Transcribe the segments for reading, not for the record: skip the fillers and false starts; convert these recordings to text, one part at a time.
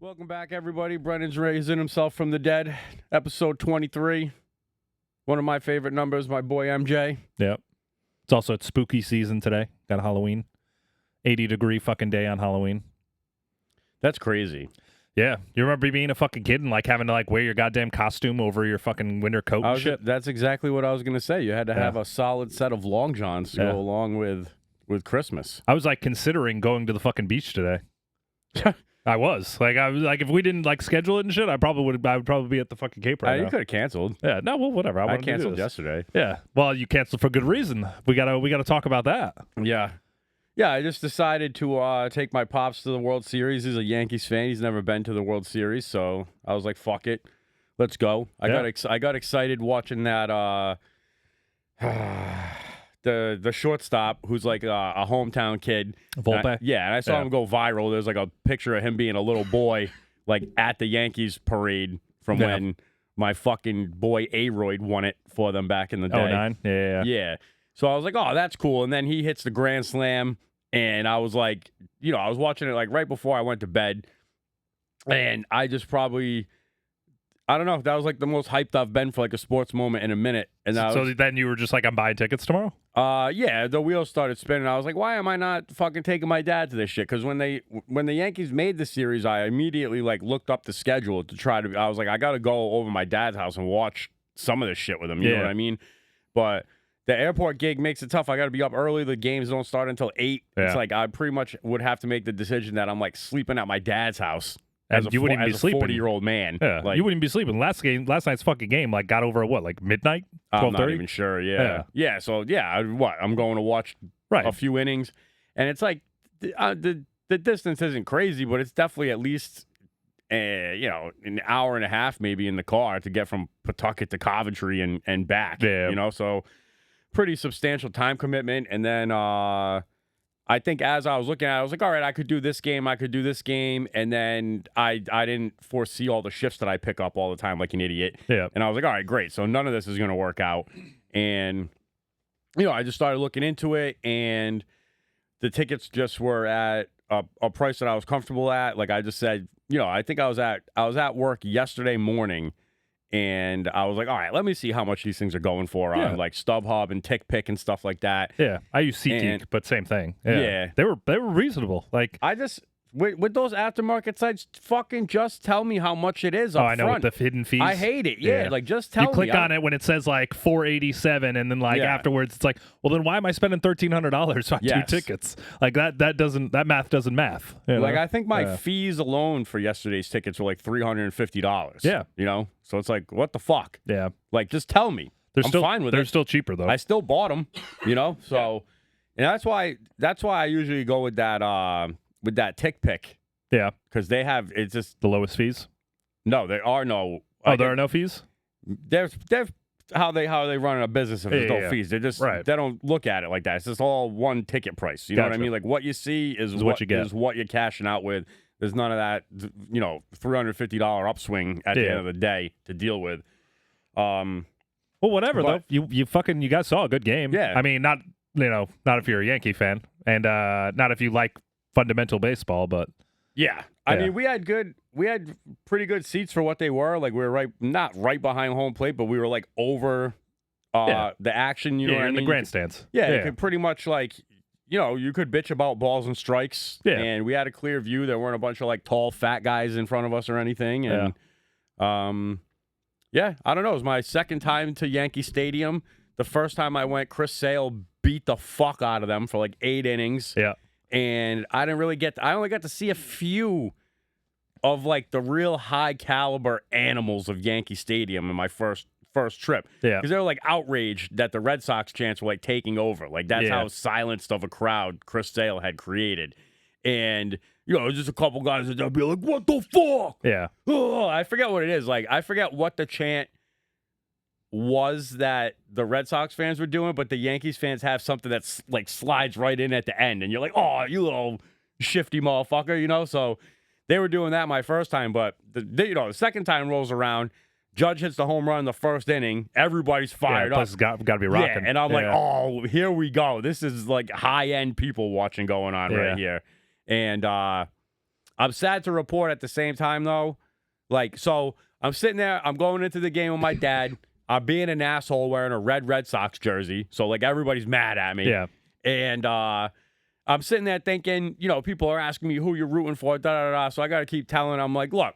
Welcome back, everybody. Brennan's raising himself from the dead. Episode 23. One of my favorite numbers, my boy MJ. Yep. It's also spooky season today. Got Halloween. 80-degree fucking day on Halloween. That's crazy. Yeah. You remember being a fucking kid and like having to like wear your goddamn costume over your fucking winter coat and shit? That's exactly what I was going to say. You had to have a solid set of long johns to go along with Christmas. I was like considering going to the fucking beach today. I was like, if we didn't like schedule it and shit, I would probably be at the fucking Cape right now. You could have canceled. Yeah, no, well, whatever. I canceled yesterday. Yeah, well, you canceled for good reason. We gotta talk about that. Yeah. I just decided to take my pops to the World Series. He's a Yankees fan. He's never been to the World Series, so I was like, "Fuck it, let's go." I got excited watching that. The shortstop, who's like a hometown kid. Volpe? And I saw him go viral. There's like a picture of him being a little boy, like at the Yankees parade from when my fucking boy Aroyd won it for them back in the day. 09? Yeah. So I was like, oh, that's cool. And then he hits the grand slam, and I was like, I was watching it like right before I went to bed, and I just probably, I don't know, that was like the most hyped I've been for like a sports moment in a minute. And then you were just like, I'm buying tickets tomorrow? Yeah, the wheels started spinning. I was like, why am I not fucking taking my dad to this shit? Because when the Yankees made the series, I immediately like looked up the schedule to try to. I was like, I got to go over my dad's house and watch some of this shit with him. You know what I mean? But the airport gig makes it tough. I got to be up early. The games don't start until 8. Yeah. It's like I pretty much would have to make the decision that I'm like sleeping at my dad's house. And you wouldn't be sleeping. 40-year-old man. Yeah, like, you wouldn't be sleeping. Last night's fucking game like got over at what, like midnight? 12:30? I'm not even sure. Yeah. So I'm going to watch a few innings, and it's like the distance isn't crazy, but it's definitely at least an hour and a half maybe in the car to get from Pawtucket to Coventry and back. Yeah. So pretty substantial time commitment, and then I think as I was looking at it, I was like, all right, I could do this game, and then I didn't foresee all the shifts that I pick up all the time like an idiot. Yeah. And I was like, all right, great. So none of this is going to work out. And, I just started looking into it, and the tickets just were at a price that I was comfortable at. Like I just said, I think I was at work yesterday morning, and I was like, all right, let me see how much these things are going for on like StubHub and TickPick and stuff like that. Yeah, I use SeatGeek, but same thing. Yeah. They were reasonable. Like I just with those aftermarket sites, fucking just tell me how much it is. I know, with the hidden fees. I hate it. Yeah, like just tell me. You click on it when it says like $487, and then like afterwards it's like, well, then why am I spending $1,300 on 2 tickets? Like that math doesn't math. Like I think my fees alone for yesterday's tickets were like $350. Yeah, so it's like, what the fuck? Yeah, like just tell me. I'm fine with it. They're still cheaper though. I still bought them. So and that's why I usually go with that TickPick. Yeah, because they have, it's just the lowest fees. No, there are no. There are no fees. There's how they run a business if there's no fees. They just they don't look at it like that. It's just all one ticket price. You know what I mean? Like what you see is what you get. Is what you're cashing out with. There's none of that, $350 upswing at the end of the day to deal with. Well, whatever though. You guys saw a good game. Yeah. I mean, not if you're a Yankee fan, and not if you like fundamental baseball, but I mean, we had pretty good seats for what they were. Like we were not right behind home plate, but we were like over the action. You know what I mean? In the grandstands. You could pretty much like, you could bitch about balls and strikes. Yeah. And we had a clear view. There weren't a bunch of like tall, fat guys in front of us or anything. And I don't know. It was my second time to Yankee Stadium. The first time I went, Chris Sale beat the fuck out of them for like 8 innings. Yeah. And I only got to see a few of like the real high caliber animals of Yankee Stadium in my first trip. Yeah. Because they were like outraged that the Red Sox chants were like taking over. Like that's how silenced of a crowd Chris Sale had created. And, just a couple guys that would be like, what the fuck? Yeah. Oh, I forget what it is. Like, I forget what the chant was that the Red Sox fans were doing, but the Yankees fans have something that's like slides right in at the end, and you're like, oh, you little shifty motherfucker, So they were doing that my first time, but the second time rolls around, Judge hits the home run in the first inning, everybody's fired up. It's got to be rocking. And I'm like, oh, here we go. This is like high end people watching going on right here, and I'm sad to report at the same time, though. Like, so I'm sitting there. I'm going into the game with my dad. I'm being an asshole wearing a Red Sox jersey. So, like, everybody's mad at me. Yeah. And I'm sitting there thinking, people are asking me who you're rooting for, da-da-da. So I got to keep telling them, like, look,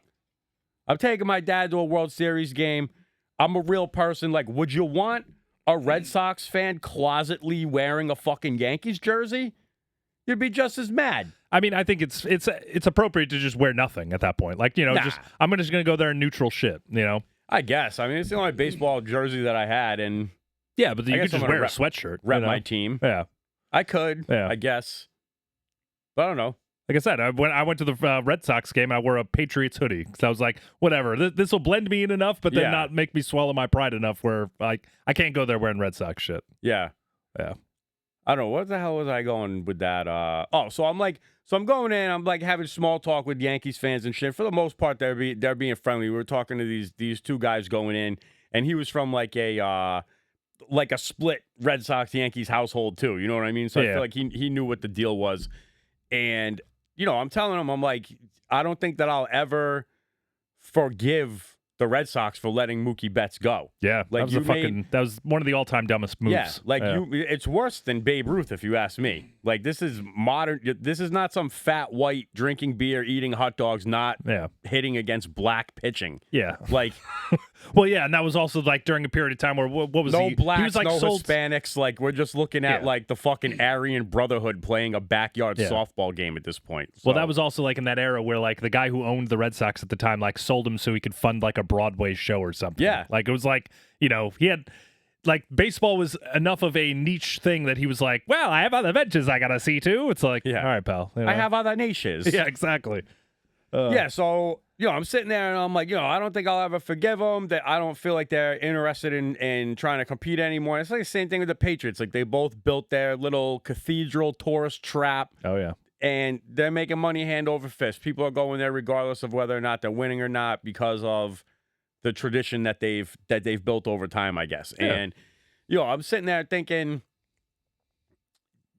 I'm taking my dad to a World Series game. I'm a real person. Like, would you want a Red Sox fan closetly wearing a fucking Yankees jersey? You'd be just as mad. I mean, I think it's appropriate to just wear nothing at that point. Like, just I'm just gonna go there and neutral shit. I guess. I mean, it's the only baseball jersey that I had, and yeah, but you could just wear a sweatshirt. Rep my team. Yeah, I could. Yeah, I guess. But I don't know. Like I said, when I went to the Red Sox game, I wore a Patriots hoodie because I was like, whatever, this will blend me in enough, but then not make me swallow my pride enough where I can't go there wearing Red Sox shit. Yeah. I don't know. What the hell was I going with that? So I'm going in. I'm like having small talk with Yankees fans and shit. For the most part, they're being friendly. We were talking to these two guys going in, and he was from like a split Red Sox Yankees household too. You know what I mean? So I feel like he knew what the deal was. And I'm telling him, I'm like, I don't think that I'll ever forgive the Red Sox for letting Mookie Betts go. Yeah, like that was one of the all-time dumbest moves. Yeah, it's worse than Babe Ruth if you ask me. Like, this is modern. This is not some fat white drinking beer, eating hot dogs, not hitting against black pitching. Yeah, like, well, yeah, and that was also like during a period of time where what was no he? blacks, he was like no Hispanics. Like, we're just looking at like the fucking Aryan Brotherhood playing a backyard softball game at this point. So. Well, that was also like in that era where like the guy who owned the Red Sox at the time like sold him so he could fund like a Broadway show or something. Yeah, like it was like he had. Like, baseball was enough of a niche thing that he was like, well, I have other ventures I got to see, too. It's like, all right, pal. I have other niches. Yeah, exactly. So, I'm sitting there and I'm like, I don't think I'll ever forgive them. That I don't feel like they're interested in trying to compete anymore. It's like the same thing with the Patriots. Like, they both built their little cathedral tourist trap. Oh, yeah. And they're making money hand over fist. People are going there regardless of whether or not they're winning or not because of the tradition that they've built over time, I guess. Yeah. And, I'm sitting there thinking,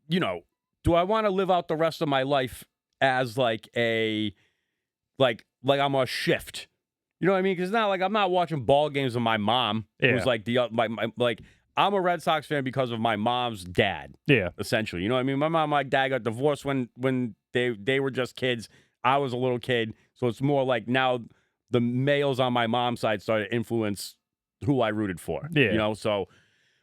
do I want to live out the rest of my life as like I'm a shift? You know what I mean? Because it's not like I'm not watching ball games with my mom, who's like I'm a Red Sox fan because of my mom's dad. Yeah, essentially. You know what I mean? My mom and my dad got divorced when they were just kids. I was a little kid, so it's more like now the males on my mom's side started to influence who I rooted for. Yeah. So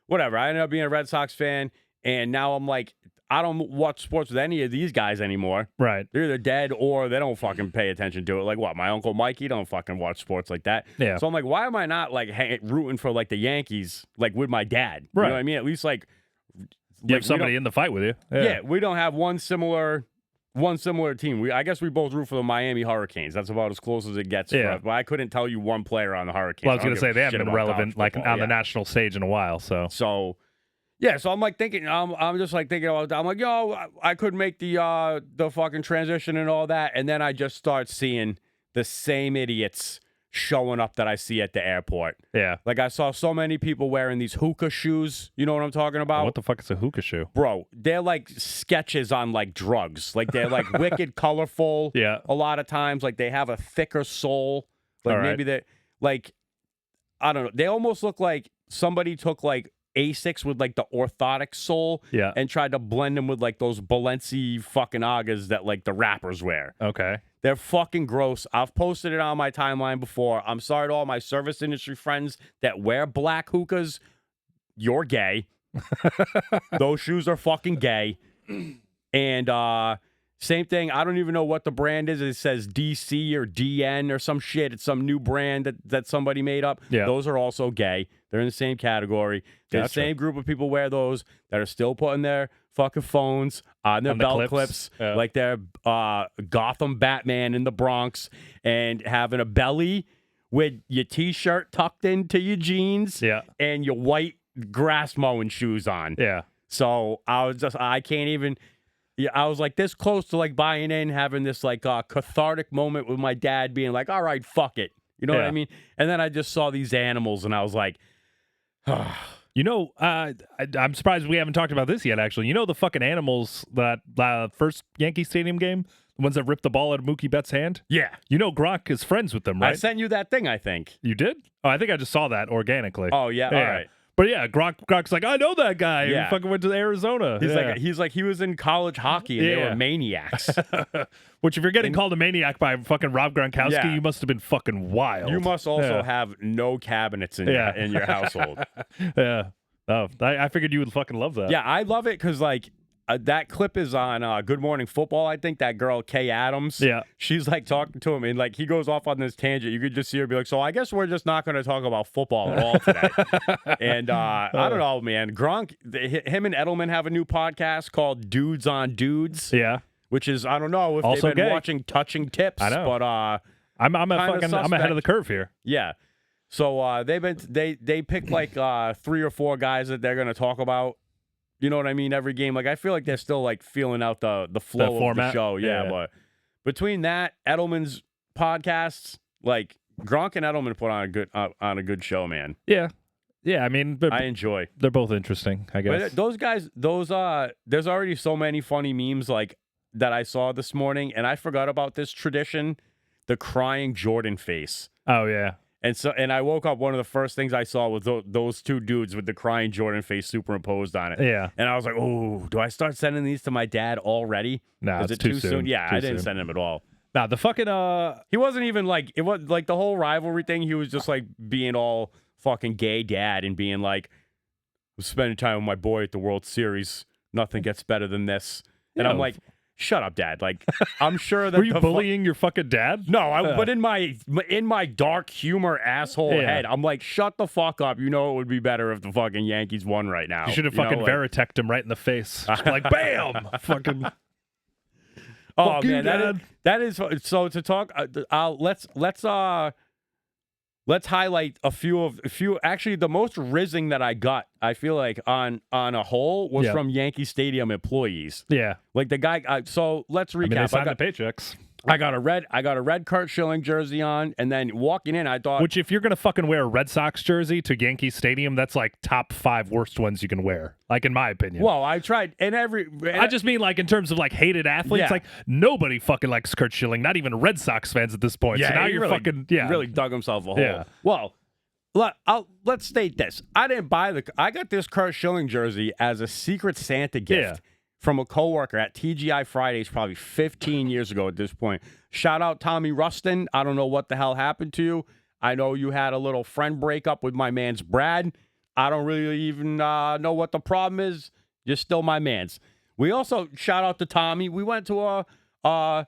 whatever. I ended up being a Red Sox fan, and now I'm like, I don't watch sports with any of these guys anymore. Right. They're either dead or they don't fucking pay attention to it. Like what? My Uncle Mikey don't fucking watch sports like that. Yeah. So I'm like, why am I not like rooting for like the Yankees like with my dad? Right. You know what I mean? At least like you have somebody in the fight with you. Yeah. We don't have one similar team. I guess we both root for the Miami Hurricanes. That's about as close as it gets for us. But I couldn't tell you one player on the Hurricanes. Well, I was going to say they haven't been relevant like on the national stage in a while. So I'm like thinking. I'm just like thinking. I'm like, I could make the fucking transition and all that, and then I just start seeing the same idiots showing up that I see at the airport. Yeah. Like I saw so many people wearing these hookah shoes. You know what I'm talking about? What the fuck is a hookah shoe? Bro, they're like sketches on like drugs. Like they're like wicked colorful. Yeah. A lot of times, like they have a thicker sole. Like maybe they like, I don't know. They almost look like somebody took like Asics with like the orthotic sole and tried to blend them with like those Balenci fucking Agas that like the rappers wear. Okay. They're fucking gross. I've posted it on my timeline before. I'm sorry to all my service industry friends that wear black hookahs. You're gay. Those shoes are fucking gay. And same thing. I don't even know what the brand is. It says DC or DN or some shit. It's some new brand that somebody made up. Yeah. Those are also gay. They're in the same category. The same group of people wear those that are still putting their fucking phones on their belt clips. Like they're Gotham Batman in the Bronx and having a belly with your T-shirt tucked into your jeans and your white grass mowing shoes on. Yeah. So I can't even... Yeah, I was like this close to like buying in, having this like cathartic moment with my dad being like, all right, fuck it. You know what I mean? And then I just saw these animals and I was like, You know, I'm surprised we haven't talked about this yet, actually. You know the fucking animals that first Yankee Stadium game? The ones that ripped the ball out of Mookie Betts' hand? Yeah. You know Gronk is friends with them, right? I sent you that thing, I think. You did? Oh, I think I just saw that organically. Oh, yeah. All right. But yeah, Gronk's like, I know that guy. Yeah. He fucking went to Arizona. He's like, he was in college hockey and they were maniacs. Which, if you're getting called a maniac by fucking Rob Gronkowski, you must have been fucking wild. You must also have no cabinets in your household. Yeah. Oh, I figured you would fucking love that. Yeah, I love it because, like, that clip is on Good Morning Football. I think that girl, Kay Adams. Yeah. She's, like, talking to him, and, like, he goes off on this tangent. You could just see her be like, so I guess we're just not going to talk about football at all today. And I don't know, man. Gronk, him and Edelman have a new podcast called Dudes on Dudes. Yeah. Which is, I don't know if also they've been watching Touching Tips. I know. But I'm ahead of the curve here. Yeah. So they pick like 3 or 4 guys that they're going to talk about. You know what I mean? Every game. Like, I feel like they're still like feeling out the flow of the show. Yeah, but between that, Edelman's podcasts, like Gronk and Edelman put on a good show, man. Yeah. Yeah, I mean, I enjoy. They're both interesting, I guess. But those guys, there's already so many funny memes like that I saw this morning, and I forgot about this tradition, the crying Jordan face. Oh yeah. And I woke up, one of the first things I saw was those 2 dudes with the crying Jordan face superimposed on it. Yeah. And I was like, oh, do I start sending these to my dad already? No, Is it too soon? Yeah, I didn't send him at all. Nah, the fucking he wasn't even like, it was like the whole rivalry thing. He was just like being all fucking gay dad and being like, I'm spending time with my boy at the World Series. Nothing gets better than this. And I'm like, shut up, Dad. Like, I'm sure that were you bullying your fucking dad? No, but in my dark humor asshole head, I'm like, shut the fuck up. You know it would be better if the fucking Yankees won right now. You should have fucking Veritec'd him right in the face. Like, bam, fucking. Oh fuck man, you, Dad. that is so to talk. Let's highlight a few. Actually, the most rizzing that I got, I feel like on a whole, was from Yankee Stadium employees. Yeah, like the guy. So let's recap. They signed the paychecks. I got a red Kurt Schilling jersey on, and then walking in, I thought, which if you're gonna fucking wear a Red Sox jersey to Yankee Stadium, that's like top 5 worst ones you can wear. Like in my opinion. Well, I tried, I just mean like in terms of like hated athletes, like nobody fucking likes Kurt Schilling, not even Red Sox fans at this point. Yeah, so now you're really, fucking really dug himself a hole. Yeah. Well, let's state this: I didn't buy I got this Kurt Schilling jersey as a Secret Santa gift. From a coworker at TGI Fridays probably 15 years ago at this point. Shout out Tommy Rustin. I don't know what the hell happened to you. I know you had a little friend breakup with my man's Brad. I don't really even know what the problem is. You're still my man's. We also, shout out to Tommy. We went to a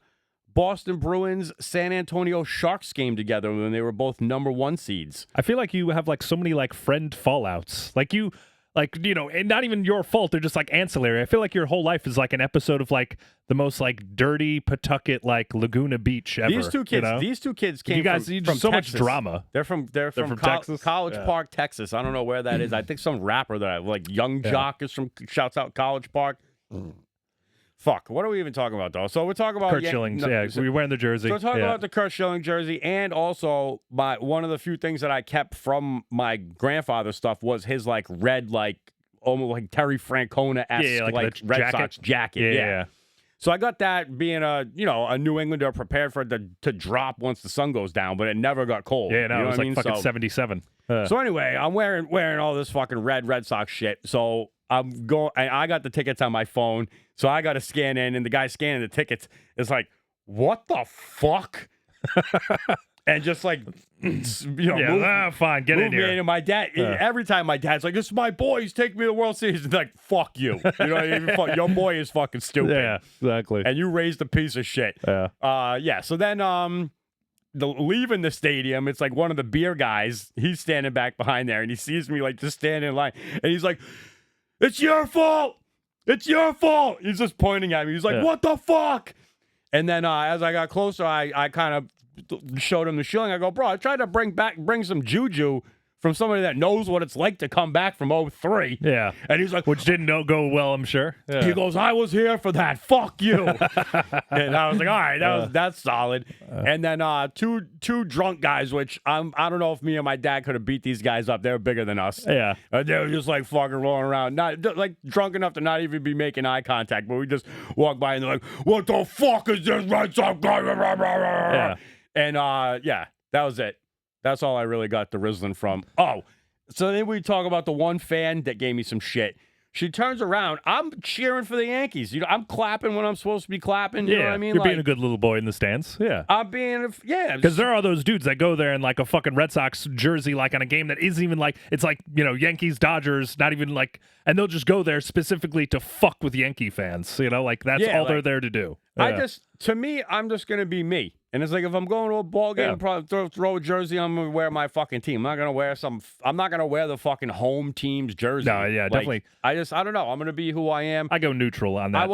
Boston Bruins San Antonio Sharks game together when they were both #1 seeds. I feel like you have like so many like friend fallouts. Like you... Like, you know, and not even your fault. They're just like ancillary. I feel like your whole life is like an episode of like the most like dirty Pawtucket, like Laguna Beach ever. These two kids came from so Texas. much drama. They're from Texas? College Park, Texas. I don't know where that is. I think some rapper that I like, Young Jock is from, shouts out College Park. Fuck, what are we even talking about, though? So we're talking about Kurt Schilling. We're wearing the jersey. So we're talking about the Kurt Schilling jersey, and also one of the few things that I kept from my grandfather's stuff was his like red, like almost like Terry Francona-esque like Red Sox jacket. Yeah. So I got that, being a New Englander prepared for it to drop once the sun goes down, but it never got cold. Yeah, no, it was like fucking 77. So anyway, I'm wearing all this fucking Red Sox shit. So I'm going. I got the tickets on my phone, so I got to scan in, and the guy scanning the tickets is like, "What the fuck?" And just like, fine, get in here. And my dad, every time my dad's like, "This is my boy. He's taking me to the World Series." He's like, "Fuck you." You know what I mean? Your boy is fucking stupid. Yeah, exactly. And you raised a piece of shit. Yeah. So then, leaving the stadium, it's like one of the beer guys. He's standing back behind there, and he sees me like just standing in line, and he's like, "It's your fault. It's your fault." He's just pointing at me. He's like, "What the fuck?" And then as I got closer, I kind of showed him the Schilling. I go, "Bro, I tried to bring some juju from somebody that knows what it's like to come back from 0-3. Yeah. And he's like, which didn't go well, I'm sure. Yeah. He goes, I was here for that. Fuck you. And I was like, all right, that's solid. And then two drunk guys, which I don't know if me and my dad could have beat these guys up. They were bigger than us. Yeah. They were just like fucking rolling around, not like drunk enough to not even be making eye contact, but we just walk by and they're like, what the fuck is this Red Sox guy? Yeah. And that was it. That's all I really got the Rizzlin from. Oh, so then we talk about the one fan that gave me some shit. She turns around. I'm cheering for the Yankees. I'm clapping when I'm supposed to be clapping. You know what I mean? You're being a good little boy in the stands. Yeah. I'm being, Because there are those dudes that go there in like a fucking Red Sox jersey, like on a game that isn't even like, it's like, Yankees, Dodgers, not even like, and they'll just go there specifically to fuck with Yankee fans. Like that's all they're there to do. Yeah. To me, I'm just going to be me. And it's like, if I'm going to a ball game, probably throw a jersey, I'm going to wear my fucking team. I'm not going to wear the fucking home team's jersey. No, yeah, definitely. I don't know. I'm going to be who I am. I go neutral on that. I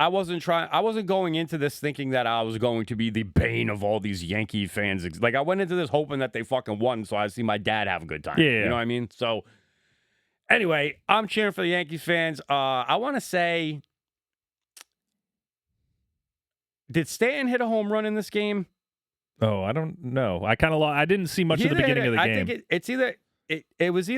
wasn't going into this thinking that I was going to be the bane of all these Yankee fans. Like, I went into this hoping that they fucking won, so I see my dad have a good time. Yeah. You know what I mean? So, anyway, I'm cheering for the Yankees fans. I want to say, did Stanton hit a home run in this game? Oh, I don't know. I didn't see much of the beginning of the game. I think it was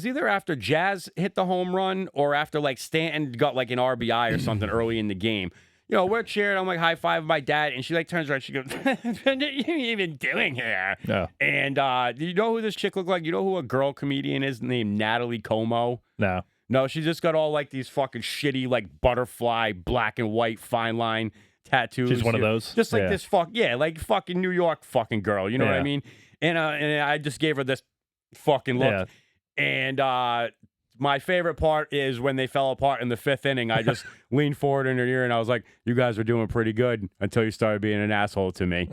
either after Jazz hit the home run or after like Stanton got like an RBI or something early in the game. We're cheering. I'm like high five my dad, and she like turns around. She goes, "What are you even doing here?" No. And do you know who this chick looked like? You know who a girl comedian is named Natalie Como? No, she just got all like these fucking shitty like butterfly black and white fine line tattoos. She's one of those? Just like this like fucking New York fucking girl. You know what I mean? And I just gave her this fucking look. Yeah. And my favorite part is when they fell apart in the fifth inning. I just leaned forward in her ear and I was like, you guys were doing pretty good until you started being an asshole to me.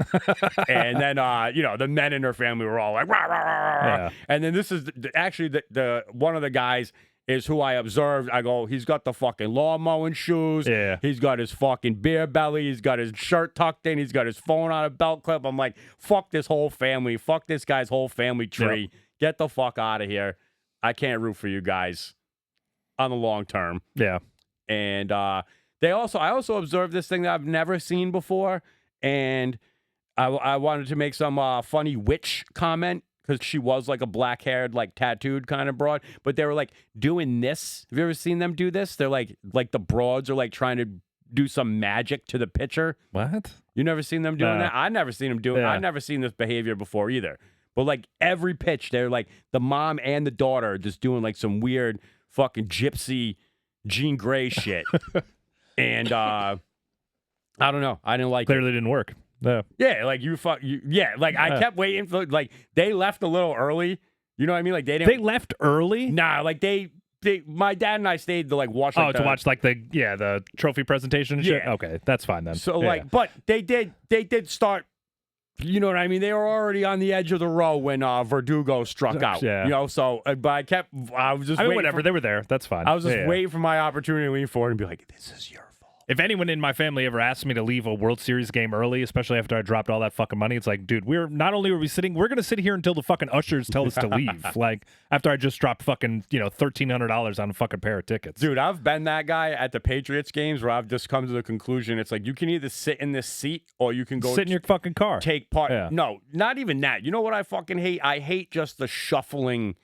And then, the men in her family were all like, rah, rah, rah, rah. Yeah. And then this is actually the one of the guys is who I observed. I go, he's got the fucking lawn mowing shoes. Yeah. He's got his fucking beer belly. He's got his shirt tucked in. He's got his phone on a belt clip. I'm like, fuck this whole family. Fuck this guy's whole family tree. Yep. Get the fuck out of here. I can't root for you guys on the long term. Yeah. And I also observed this thing that I've never seen before. And I wanted to make some funny witch comment, because she was like a black-haired, like tattooed kind of broad, but they were like doing this. Have you ever seen them do this? They're like the broads are like trying to do some magic to the pitcher. What? You never seen them doing that? I never seen them do it. Yeah. I never seen this behavior before either. But like every pitch, they're like the mom and the daughter are just doing like some weird fucking gypsy Jean Grey shit. And I don't know. I didn't like Clearly it didn't work. No. Yeah, like I kept waiting for they left a little early. You know what I mean? Like they left early? Nah, like my dad and I stayed to like watch to watch like the trophy presentation and shit. Okay, that's fine then. So but they did start, you know what I mean? They were already on the edge of the row when Verdugo struck out. Yeah. So but I was just waiting whatever, they were there. That's fine. I was just waiting for my opportunity to lean forward and be like, this is your If anyone in my family ever asked me to leave a World Series game early, especially after I dropped all that fucking money, it's like, dude, we're going to sit here until the fucking ushers tell us to leave. Like, after I just dropped fucking, $1,300 on a fucking pair of tickets. Dude, I've been that guy at the Patriots games where I've just come to the conclusion, it's like, you can either sit in this seat or you can go sit in your fucking car. Take part. Yeah. No, not even that. You know what I fucking hate? I hate just the shuffling.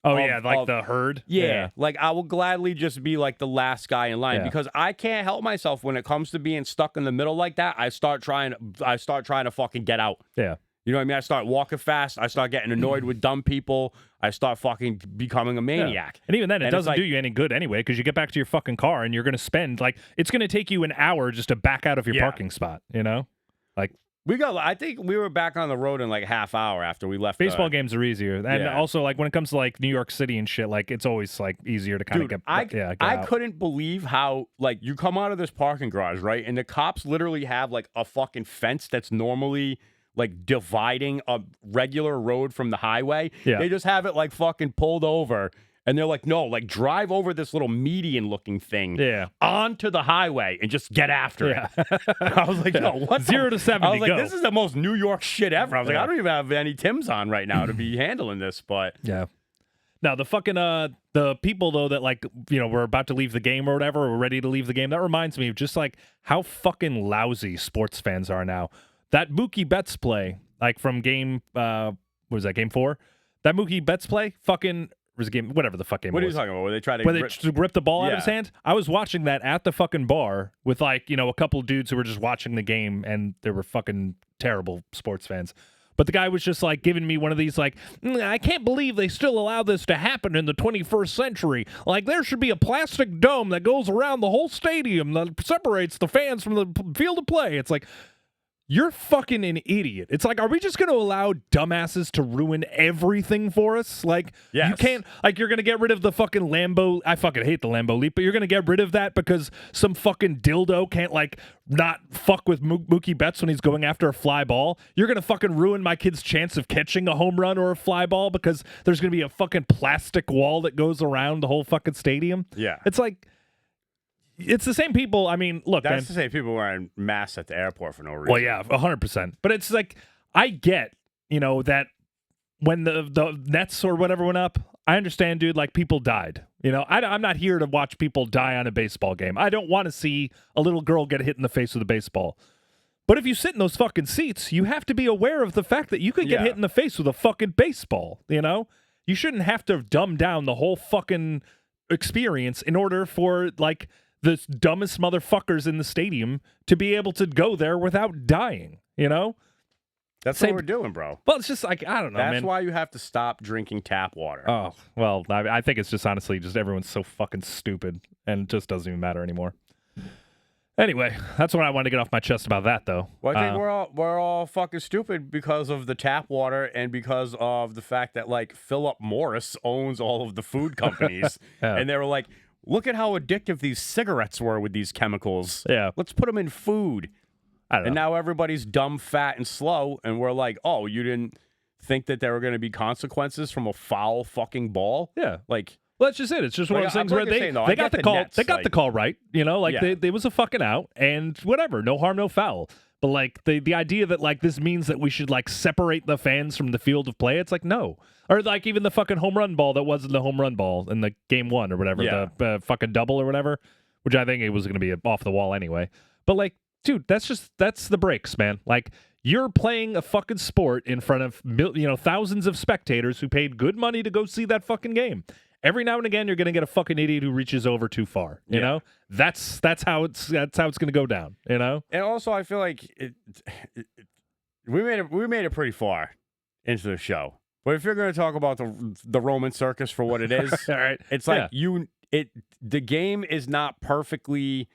The herd? Yeah, like I will gladly just be like the last guy in line because I can't help myself when it comes to being stuck in the middle like that. I start trying to fucking get out. Yeah. You know what I mean? I start walking fast. I start getting annoyed with dumb people. I start fucking becoming a maniac. Yeah. And even then, it doesn't do you any good anyway because you get back to your fucking car and you're going to spend, it's going to take you an hour just to back out of your parking spot, Like... I think we were back on the road in like half hour after we left. Baseball games are easier. And also when it comes to New York City and shit, it's always easier to kind of get out. I couldn't believe how you come out of this parking garage, right? And the cops literally have a fucking fence that's normally dividing a regular road from the highway. Yeah. They just have it fucking pulled over. And they're like, no, like drive over this little median-looking thing onto the highway and just get after it. I was like, no, what? 0 to 70, I was like, go. this is the most New York shit ever. I was like, I don't even have any Timbs on right now to be handling this, but yeah. Now the fucking the people though that like were about to leave the game or whatever, or ready to leave the game. That reminds me of just like how fucking lousy sports fans are now. That Mookie Betts play, like from game what was that, game 4? That Mookie Betts play, fucking. Was a game, whatever the fuck game. What was. Are you talking about? Where they try to rip the ball out of his hand? I was watching that at the fucking bar with like a couple dudes who were just watching the game, and they were fucking terrible sports fans. But the guy was just like giving me one of these like, I can't believe they still allow this to happen in the 21st century. Like there should be a plastic dome that goes around the whole stadium that separates the fans from the field of play. It's like, you're fucking an idiot. It's like, are we just going to allow dumbasses to ruin everything for us? Like, you can't, like, you're going to get rid of the fucking Lambeau. I fucking hate the Lambeau Leap, but you're going to get rid of that because some fucking dildo can't, like, not fuck with Mookie Betts when he's going after a fly ball. You're going to fucking ruin my kid's chance of catching a home run or a fly ball because there's going to be a fucking plastic wall that goes around the whole fucking stadium. Yeah. It's like, it's the same people. I mean, look, that's the same people wearing masks at the airport for no reason. Well, yeah, 100%. But it's like, I get, that when the Nets or whatever went up, I understand, dude, like people died. I'm not here to watch people die on a baseball game. I don't want to see a little girl get hit in the face with a baseball. But if you sit in those fucking seats, you have to be aware of the fact that you could get hit in the face with a fucking baseball, You shouldn't have to dumb down the whole fucking experience in order for, like, the dumbest motherfuckers in the stadium to be able to go there without dying, That's what we're doing, bro. Well, it's just like, I don't know, That's man. why you have to stop drinking tap water. Oh, well, I think it's just honestly just everyone's so fucking stupid and it just doesn't even matter anymore. Anyway, that's what I wanted to get off my chest about that, though. Well, I think we're all fucking stupid because of the tap water and because of the fact that, like, Philip Morris owns all of the food companies. And they were like, look at how addictive these cigarettes were with these chemicals. Yeah. Let's put them in food. I don't know. And now everybody's dumb, fat, and slow, and we're like, oh, you didn't think that there were going to be consequences from a foul fucking ball? Yeah. Like, well, that's just it. It's just one of those things where they got the call. Nets, they got the call right. They was a fucking out, and whatever. No harm, no foul. But like the idea that like this means that we should like separate the fans from the field of play, it's like no. Or like even the fucking home run ball that wasn't the home run ball in the game 1 or whatever, the fucking double or whatever, which I think it was going to be off the wall anyway. But like, dude, that's the breaks, man. Like you're playing a fucking sport in front of thousands of spectators who paid good money to go see that fucking game. Every now and again, you're going to get a fucking idiot who reaches over too far. You know, that's how it's going to go down. And also, I feel like we made it pretty far into the show. But if you're going to talk about the Roman circus for what it is, all right, it's like the game is not perfectly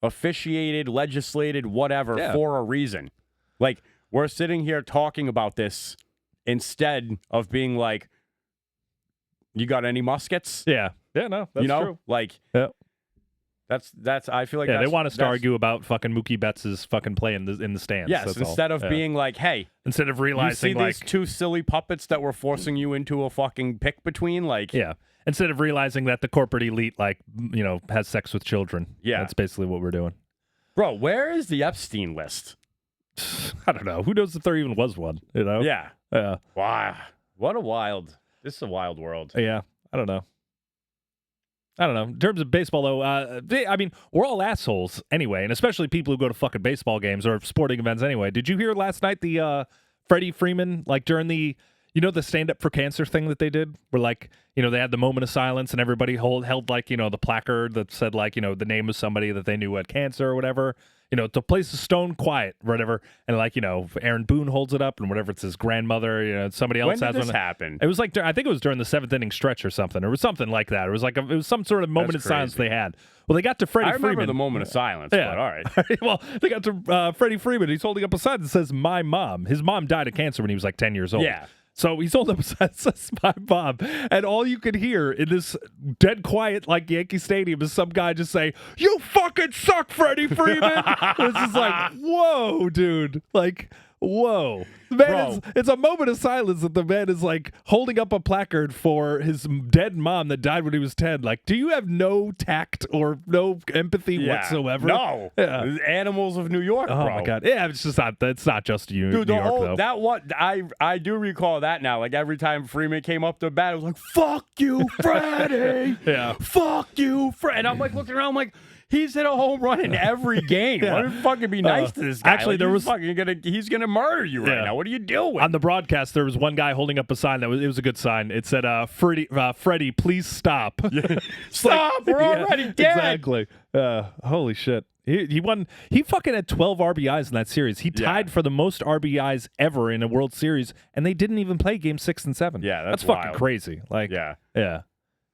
officiated, legislated, whatever for a reason. Like we're sitting here talking about this instead of being like, you got any muskets? Yeah. Yeah, no, that's true. Like, that's. I feel like they want us to argue about fucking Mookie Betts' fucking play in the stands. Yes, instead of being like, hey, instead of realizing you see like these two silly puppets that we're forcing you into a fucking pick between, like, instead of realizing that the corporate elite like has sex with children. Yeah, that's basically what we're doing. Bro, where is the Epstein list? I don't know. Who knows if there even was one? Yeah. Yeah. Wow. What a wild. This is a wild world. Yeah, I don't know. In terms of baseball, though, I mean, we're all assholes anyway, and especially people who go to fucking baseball games or sporting events anyway. Did you hear last night the Freddie Freeman, like during the, the Stand Up for Cancer thing that they did? Where, like, they had the moment of silence and everybody held like, the placard that said, like, the name of somebody that they knew had cancer or whatever. The place is stone quiet, or whatever, and like Aaron Boone holds it up, and whatever, it's his grandmother. Somebody else when has did this one. Happen? It was like I think it was during the 7th inning stretch or something. It was something like that. It was like it was some sort of moment of silence they had. Well, they got to Freddie Freeman. I remember the moment of silence. Yeah. But all right. Well, they got to Freddie Freeman. He's holding up a sign that says "My mom." His mom died of cancer when he was like 10 years old. Yeah. So he's holding up a sign that says "My mom," and all you can hear in this dead quiet, like Yankee Stadium, is some guy just say, "You fucking suck, Freddie Freeman." It's just like, whoa, dude. Like, Whoa. The man it's a moment of silence that the man is like holding up a placard for his dead mom that died when he was 10. Like, do you have no tact or no empathy whatsoever? No. Yeah. Animals of New York, bro. Oh, my God. Yeah, it's not just you, Dude, New York, though. That one, I do recall that now. Like, every time Freeman came up to bat, it was like, fuck you, Freddie. Yeah. Fuck you, Freddie. And I'm like looking around, I'm like, he's hit a home run in every game. Why don't you fucking be nice to this guy? Actually, like, he's gonna murder you right now. What are you doing? On the broadcast, there was one guy holding up a sign it was a good sign. It said, Freddie, please stop. Stop, we're already dead. Exactly. Holy shit. He won. He fucking had 12 RBIs in that series. He tied for the most RBIs ever in a World Series, and they didn't even play Game 6 and 7. Yeah, that's fucking crazy. Like, yeah.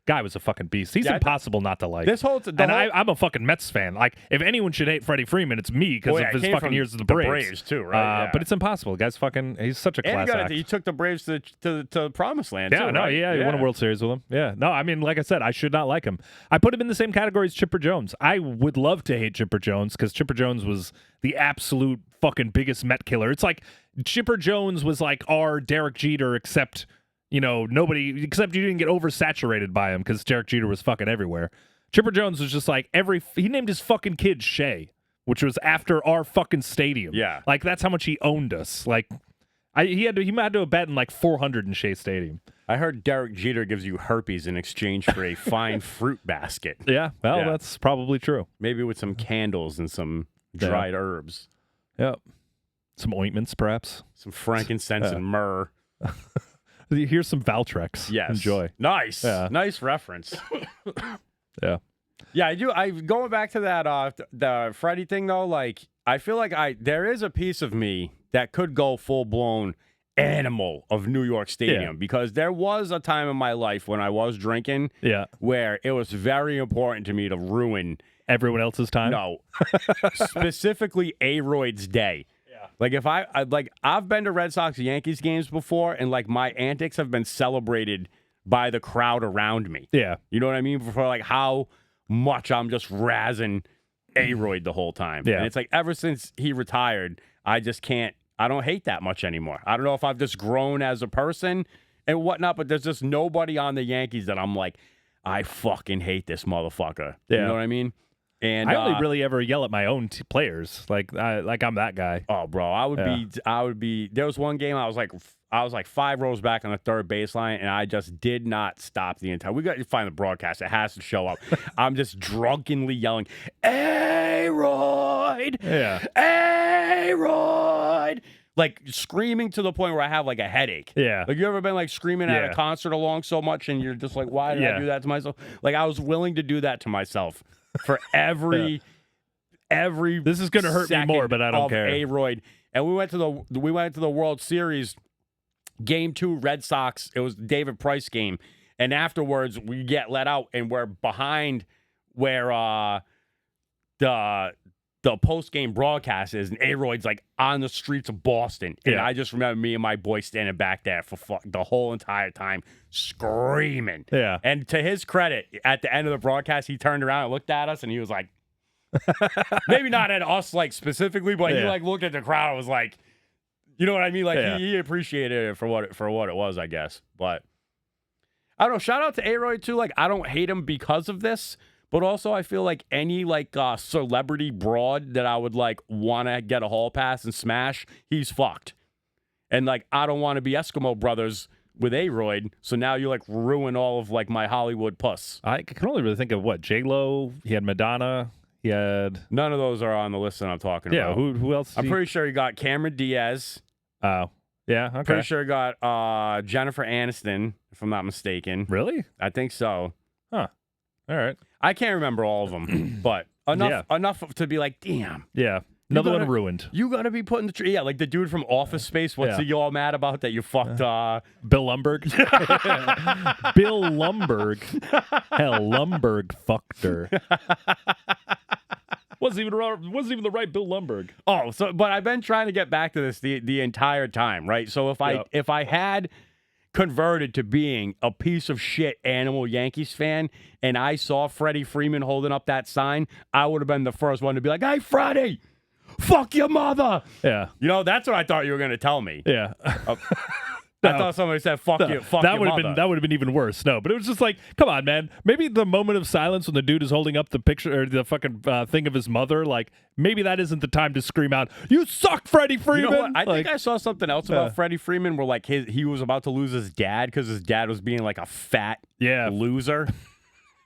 Guy was a fucking beast. He's impossible not to like. I'm a fucking Mets fan. Like, if anyone should hate Freddie Freeman, it's me because of his fucking years of the Braves. Braves too, right? But it's impossible. The guy's he's such a class act. He took the Braves to the promised land. Yeah, too, right? He won a World Series with him. Yeah, no, I mean, like I said, I should not like him. I put him in the same category as Chipper Jones. I would love to hate Chipper Jones because Chipper Jones was the absolute fucking biggest Met killer. It's like Chipper Jones was like our Derek Jeter, except. Nobody, except you didn't get oversaturated by him because Derek Jeter was fucking everywhere. Chipper Jones was just like he named his fucking kid Shea, which was after our fucking stadium. Yeah. Like, that's how much he owned us. Like, he had to have bet in like 400 in Shea Stadium. I heard Derek Jeter gives you herpes in exchange for a fine fruit basket. Yeah, that's probably true. Maybe with some candles and some dried herbs. Yep. Some ointments, perhaps. Some frankincense and myrrh. Here's some Valtrex. Yes. Enjoy. Nice. Yeah. Nice reference. Yeah. Yeah, I do. Going back to that the Freddie thing though, like, I feel like there is a piece of me that could go full blown animal of New York Stadium because there was a time in my life when I was drinking where it was very important to me to ruin everyone else's time. No. Specifically Aroyd's day. Like, if I've been to Red Sox Yankees games before, and like my antics have been celebrated by the crowd around me. Yeah. You know what I mean? For like how much I'm just razzing Aroyd the whole time. Yeah. And it's like ever since he retired, I don't hate that much anymore. I don't know if I've just grown as a person and whatnot, but there's just nobody on the Yankees that I'm like, I fucking hate this motherfucker. Yeah. You know what I mean? And I only really ever yell at my own players. Like I'm that guy. Oh, bro, I would be. There was one game I was like 5 rows back on the third baseline, and I just did not stop the entire. We got to find the broadcast. It has to show up. I'm just drunkenly yelling, "Aroyd, Aroyd!" Like screaming to the point where I have like a headache. Yeah. Like, you ever been like screaming at a concert along so much, and you're just like, why did I do that to myself? Like, I was willing to do that to myself. For every this is going to hurt me more, but I don't care. Aroyd, and we went to the World Series Game 2 Red Sox. It was David Price game, and afterwards we get let out, and we're behind where the post game broadcast is, and Aroyd's like on the streets of Boston, and I just remember me and my boy standing back there for the whole entire time screaming. Yeah. And to his credit, at the end of the broadcast, he turned around and looked at us, and he was like, maybe not at us like specifically, but he like looked at the crowd and was like, you know what I mean? Like he appreciated it for what it was, I guess. But I don't know. Shout out to Aroyd too. Like, I don't hate him because of this. But also, I feel like any like celebrity broad that I would like want to get a hall pass and smash, he's fucked. And like, I don't want to be Eskimo brothers with Aroyd. So now you like ruin all of like my Hollywood puss. I can only really think of what J-Lo. He had Madonna. He had none of those are on the list that I'm talking about. Yeah, who else? I'm pretty sure he got Cameron Diaz. Oh, yeah, okay. Pretty sure he got Jennifer Aniston, if I'm not mistaken. Really? I think so. Huh. All right. I can't remember all of them, but enough to be like, damn. Yeah. Another one ruined. You gotta be putting the tree. Yeah, like the dude from Office Space. What's he all mad about that you fucked? Bill Lumberg. Bill Lumberg. Hell, Lumberg fucked her. Wasn't even the right Bill Lumberg. Oh, but I've been trying to get back to this the entire time, right? So if I had converted to being a piece of shit animal Yankees fan, and I saw Freddie Freeman holding up that sign, I would have been the first one to be like, "Hey, Freddie, fuck your mother. Yeah. You know, that's what I thought you were going to tell me. Yeah. I thought somebody said, fuck you, fuck that your would mother. have been even worse. No, but it was just like, come on, man. Maybe the moment of silence when the dude is holding up the picture or the fucking thing of his mother, like, maybe that isn't the time to scream out, "You suck, Freddie Freeman." You know what? I think I saw something else about Freddie Freeman where, like, he was about to lose his dad because his dad was being, like, a fat loser.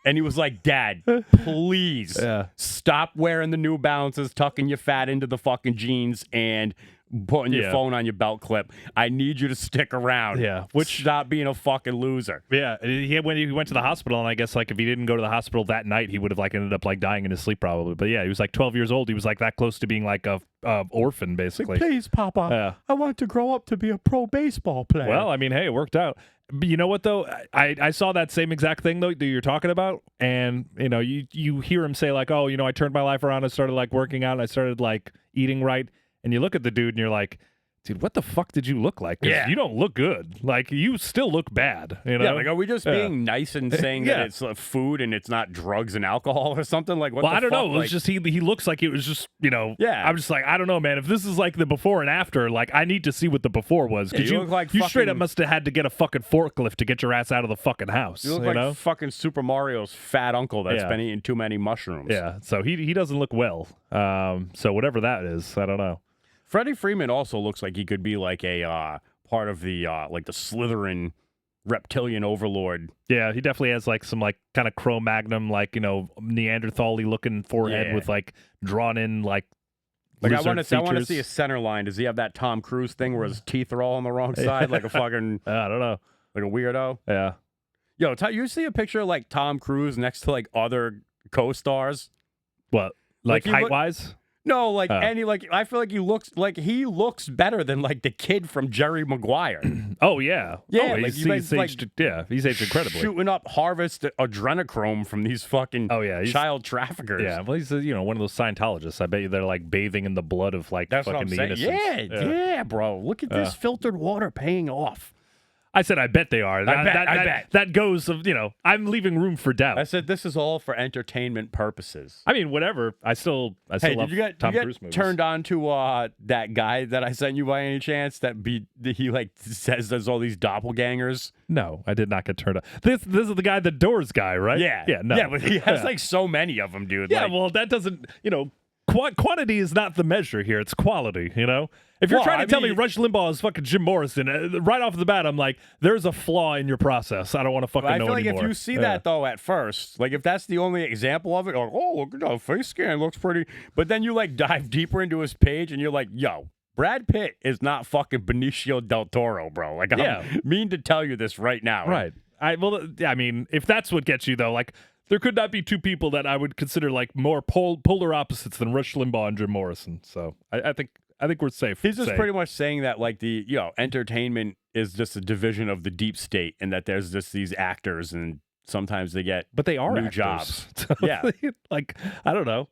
And he was like, Dad, please stop wearing the New Balances, tucking your fat into the fucking jeans, and putting your phone on your belt clip. I need you to stick around. Yeah. Stop being a fucking loser. Yeah. When he went to the hospital, and I guess, like, if he didn't go to the hospital that night, he would have, like, ended up, like, dying in his sleep probably. But yeah, he was like 12 years old. He was like that close to being like a orphan, basically. Like, please, Papa, I want to grow up to be a pro baseball player. Well, I mean, hey, it worked out. But you know what, though? I saw that same exact thing, though, that you're talking about. And, you know, you hear him say, like, oh, you know, I turned my life around. I started, like, working out. And I started, like, eating right. And you look at the dude and you're like, dude, what the fuck did you look like? 'Cause you don't look good. Like, you still look bad. You know? Yeah, like, are we just being nice and saying that it's food and it's not drugs and alcohol or something? Like, what well, the I don't fuck? know. It was just he looks like it was just, you know. Yeah. I'm just like, I don't know, man. If this is like the before and after, like, I need to see what the before was. Because you look like you straight up must have had to get a fucking forklift to get your ass out of the fucking house. You look like fucking Super Mario's fat uncle that's been eating too many mushrooms. Yeah, so he doesn't look well. So whatever that is, I don't know. Freddie Freeman also looks like he could be like a part of the like the Slytherin reptilian overlord. Yeah, he definitely has like some like kind of Cro-Magnon, like, you know, Neanderthal-y looking forehead with like drawn in like I want to see a center line. Does he have that Tom Cruise thing where his teeth are all on the wrong side, like a fucking I don't know, like a weirdo? Yeah. Yo, you see a picture of like Tom Cruise next to like other co-stars? What, like height-wise? No, like I feel like he looks better than like the kid from Jerry Maguire. Oh yeah, yeah. Oh, he's aged incredibly. Shooting up harvest adrenochrome from these fucking child traffickers. Yeah, well, he's one of those Scientologists. I bet you they're like bathing in the blood of like That's fucking the innocents. Yeah, bro. Look at this filtered water paying off. I said, I bet they are. I bet. That goes of, I'm leaving room for doubt. I said, this is all for entertainment purposes. I mean, whatever. I still love Tom Cruise movies. Turned on to that guy that I sent you by any chance that he like says there's all these doppelgangers? No, I did not get turned on. This is the guy, the Doors guy, right? Yeah. Yeah, no. Yeah, but he has like so many of them, dude. Yeah, well, that doesn't, quantity is not the measure here. It's quality, If you're trying to tell me Rush Limbaugh is fucking Jim Morrison, right off the bat, I'm like, there's a flaw in your process. I don't want to fucking know anymore. I feel like if you see that, though, at first, like if that's the only example of it, like, oh, look at that face scan, looks pretty. But then you like dive deeper into his page and you're like, yo, Brad Pitt is not fucking Benicio del Toro, bro. Like, I mean to tell you this right now. Right. I mean, if that's what gets you, though, like, there could not be two people that I would consider like more polar opposites than Rush Limbaugh and Jim Morrison. So I think we're safe. He's just pretty much saying that like the entertainment is just a division of the deep state, and that there's just these actors, and sometimes they get they are new actors. jobs. Yeah, like I don't know.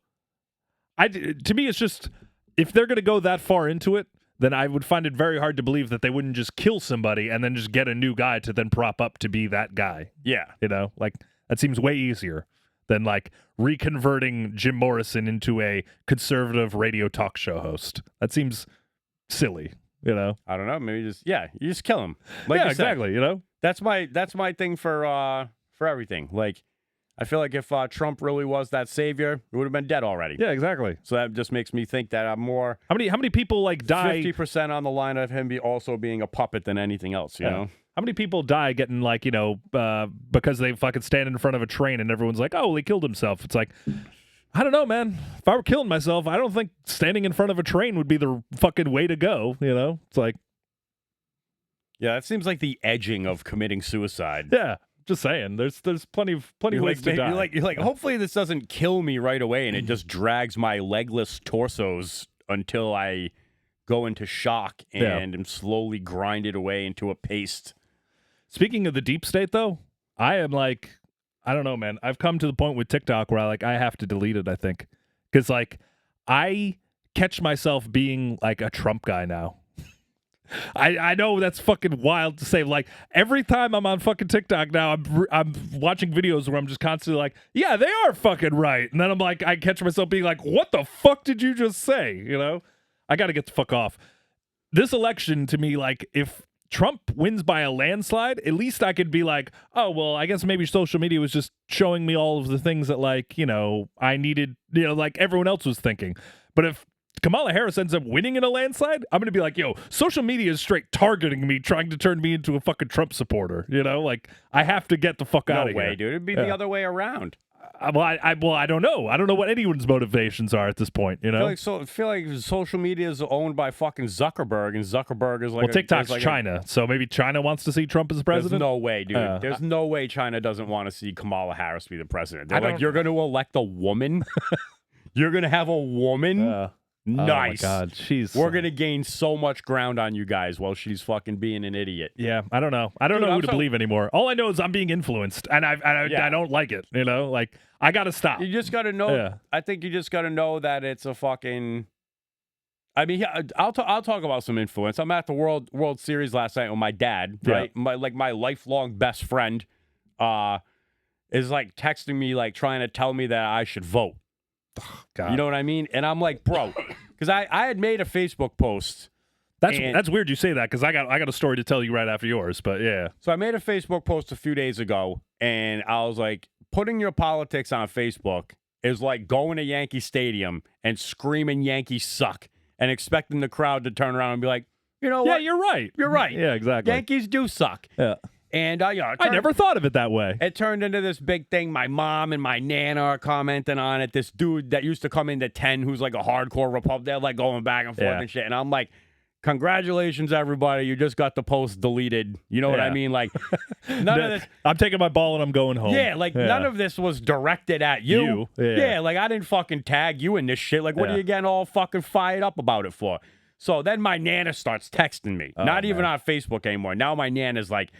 To me, it's just if they're gonna go that far into it, then I would find it very hard to believe that they wouldn't just kill somebody and then just get a new guy to then prop up to be that guy. Yeah, like. That seems way easier than like reconverting Jim Morrison into a conservative radio talk show host. That seems silly, I don't know. Maybe you just kill him. Like yeah, exactly. That's my thing for everything. Like, I feel like if Trump really was that savior, it would have been dead already. Yeah, exactly. So that just makes me think that I'm more. How many people like die? 50% on the line of him also being a puppet than anything else. You know. How many people die getting like, because they fucking stand in front of a train and everyone's like, oh, well, he killed himself. It's like, I don't know, man. If I were killing myself, I don't think standing in front of a train would be the fucking way to go. It's like. Yeah, that seems like the edging of committing suicide. Yeah. Just saying. There's plenty ways to die. You're like, hopefully this doesn't kill me right away and it just drags my legless torsos until I go into shock and am slowly grinded away into a paste. Speaking of the deep state, though, I am like, I don't know, man. I've come to the point with TikTok where I have to delete it, I think. Because, like, I catch myself being, like, a Trump guy now. I know that's fucking wild to say. Like, every time I'm on fucking TikTok now, I'm watching videos where I'm just constantly like, yeah, they are fucking right. And then I'm like, I catch myself being like, what the fuck did you just say? You know? I got to get the fuck off. This election, to me, like, if Trump wins by a landslide, at least I could be like, oh, well, I guess maybe social media was just showing me all of the things that, like, you know, I needed, you know, like everyone else was thinking. But if Kamala Harris ends up winning in a landslide, I'm going to be like, yo, social media is straight targeting me, trying to turn me into a fucking Trump supporter. You know, like, I have to get the fuck out of here. No way, dude. It'd be the other way around. Well, I don't know. I don't know what anyone's motivations are at this point. You know, I feel like social media is owned by fucking Zuckerberg, and Zuckerberg is like, well, TikTok's like China, so maybe China wants to see Trump as president. There's no way, dude. There's no way China doesn't want to see Kamala Harris be the president. They're like, you're going to elect a woman. You're going to have a woman. Nice. Oh my God, we're gonna gain so much ground on you guys while she's fucking being an idiot. Yeah, I don't know. I don't know who to believe anymore. All I know is I'm being influenced, and I don't like it. You know, like, I gotta stop. You just gotta know. Yeah. I think you just gotta know that it's a fucking. I mean, I'll talk about some influence. I'm at the World Series last night with my dad. Right, my lifelong best friend, is like texting me, like trying to tell me that I should vote. God. You know what I mean? And I'm like, bro, because I had made a Facebook post. That's weird you say that, because I got a story to tell you right after yours, but yeah. So I made a Facebook post a few days ago, and I was like, putting your politics on Facebook is like going to Yankee Stadium and screaming Yankees suck and expecting the crowd to turn around and be like, you know what? Yeah, you're right. You're right. Yeah, exactly. Yankees do suck. Yeah. And I never thought of it that way. It turned into this big thing. My mom and my nana are commenting on it. This dude that used to come into 10 who's like a hardcore Republican, they're like going back and forth and shit. And I'm like, congratulations, everybody. You just got the post deleted. You know what I mean? Like, none of this. I'm taking my ball and I'm going home. Yeah, like none of this was directed at you. Yeah, like I didn't fucking tag you in this shit. Like, what are you getting all fucking fired up about it for? So then my nana starts texting me. Not even on Facebook anymore. Now my nana's like,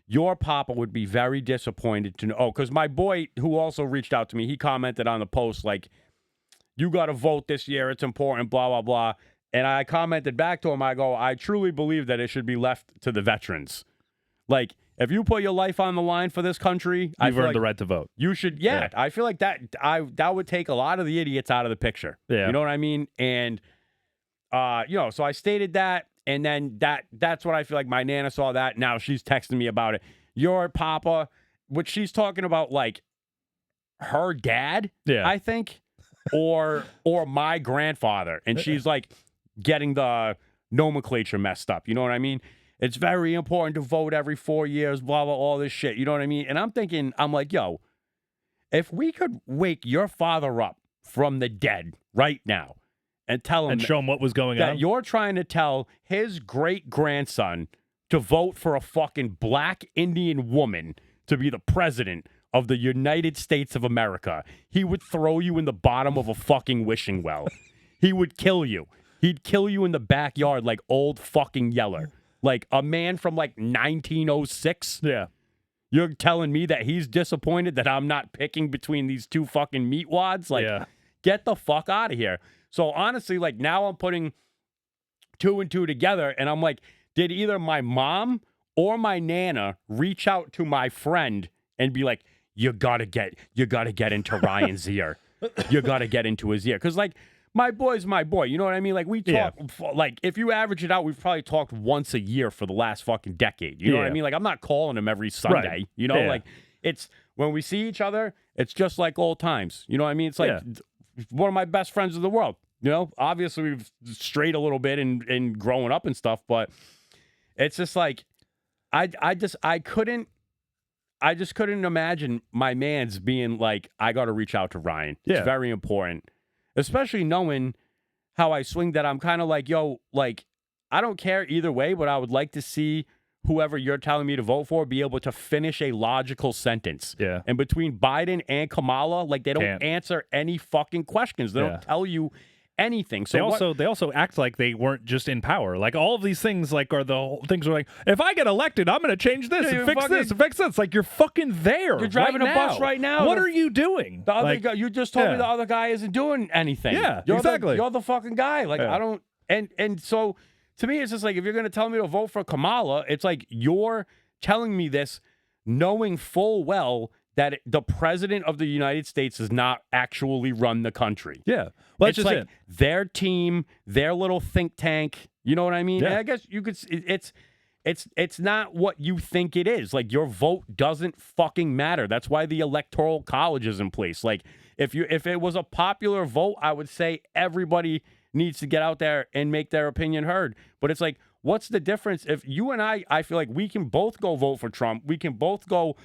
your papa would be very disappointed to know. Oh, because my boy, who also reached out to me, he commented on the post, like, you got to vote this year. It's important, blah, blah, blah. And I commented back to him, I go, I truly believe that it should be left to the veterans. Like, if you put your life on the line for this country, you've earned the right to vote. You should, I feel like that would take a lot of the idiots out of the picture. Yeah. You know what I mean? And, you know, so I stated that. And then that's what I feel like my nana saw that. Now she's texting me about it. Your papa, which she's talking about, like, her dad, I think, or my grandfather. And she's, like, getting the nomenclature messed up. You know what I mean? It's very important to vote every 4 years, blah, blah, all this shit. You know what I mean? And I'm thinking, I'm like, yo, if we could wake your father up from the dead right now, and tell him and show him what was going on. That you're trying to tell his great-grandson to vote for a fucking black Indian woman to be the president of the United States of America. He would throw you in the bottom of a fucking wishing well. He would kill you. He'd kill you in the backyard like old fucking Yeller. Like a man from like 1906. Yeah. You're telling me that he's disappointed that I'm not picking between these two fucking meatwads? Like, get the fuck out of here. So honestly, like, now I'm putting 2 and 2 together, and I'm like, did either my mom or my nana reach out to my friend and be like, you gotta get into Ryan's ear. You gotta get into his ear. Because, like, my boy's my boy. You know what I mean? Like, we talk, like, if you average it out, we've probably talked once a year for the last fucking decade. You know what I mean? Like, I'm not calling him every Sunday. Right. You know, like, it's when we see each other, it's just like old times. You know what I mean? It's like one of my best friends in the world. You know, obviously we've strayed a little bit in growing up and stuff, but it's just like, I just couldn't imagine my man's being like, I got to reach out to Ryan. It's very important, especially knowing how I swing that. I'm kind of like, yo, like, I don't care either way, but I would like to see whoever you're telling me to vote for be able to finish a logical sentence. Yeah. And between Biden and Kamala, like, they don't answer any fucking questions. They don't tell you anything. So they also act like they weren't just in power. Like, all of these things, like, are the whole things are like, if I get elected, I'm going to change this and fix this and fix this. Like, you're fucking there. You're driving a bus right now. What are you doing? The other guy, you just told me the other guy isn't doing anything. Yeah, you're exactly. You're the fucking guy. Like, I don't. And so to me, it's just like, if you're going to tell me to vote for Kamala, it's like you're telling me this knowing full well that the president of the United States does not actually run the country. Yeah. Well, that's it's just like it. Their team, their little think tank. You know what I mean? Yeah. And I guess you could. It's not what you think it is. Like, your vote doesn't fucking matter. That's why the Electoral College is in place. Like, if it was a popular vote, I would say everybody needs to get out there and make their opinion heard. But it's like, what's the difference if you and I feel like we can both go vote for Trump. We can both go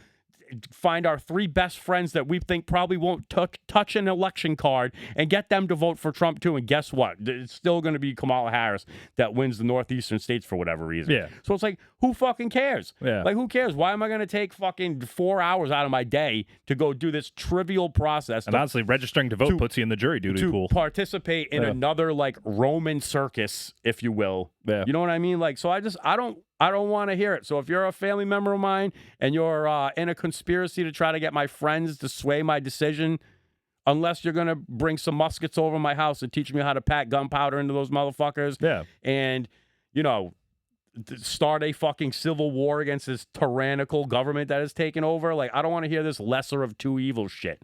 find our 3 best friends that we think probably won't touch an election card and get them to vote for Trump too. And guess what? It's still going to be Kamala Harris that wins the northeastern states for whatever reason. Yeah. So it's like, who fucking cares? Yeah. Like, who cares? Why am I going to take fucking 4 hours out of my day to go do this trivial process? And honestly, registering to vote puts you in the jury duty pool. Participate in another, like, Roman circus, if you will. Yeah. You know what I mean? Like, so I don't want to hear it. So if you're a family member of mine and you're in a conspiracy to try to get my friends to sway my decision, unless you're going to bring some muskets over my house and teach me how to pack gunpowder into those motherfuckers. Yeah. And, start a fucking civil war against this tyrannical government that has taken over. Like, I don't want to hear this lesser of two evils shit.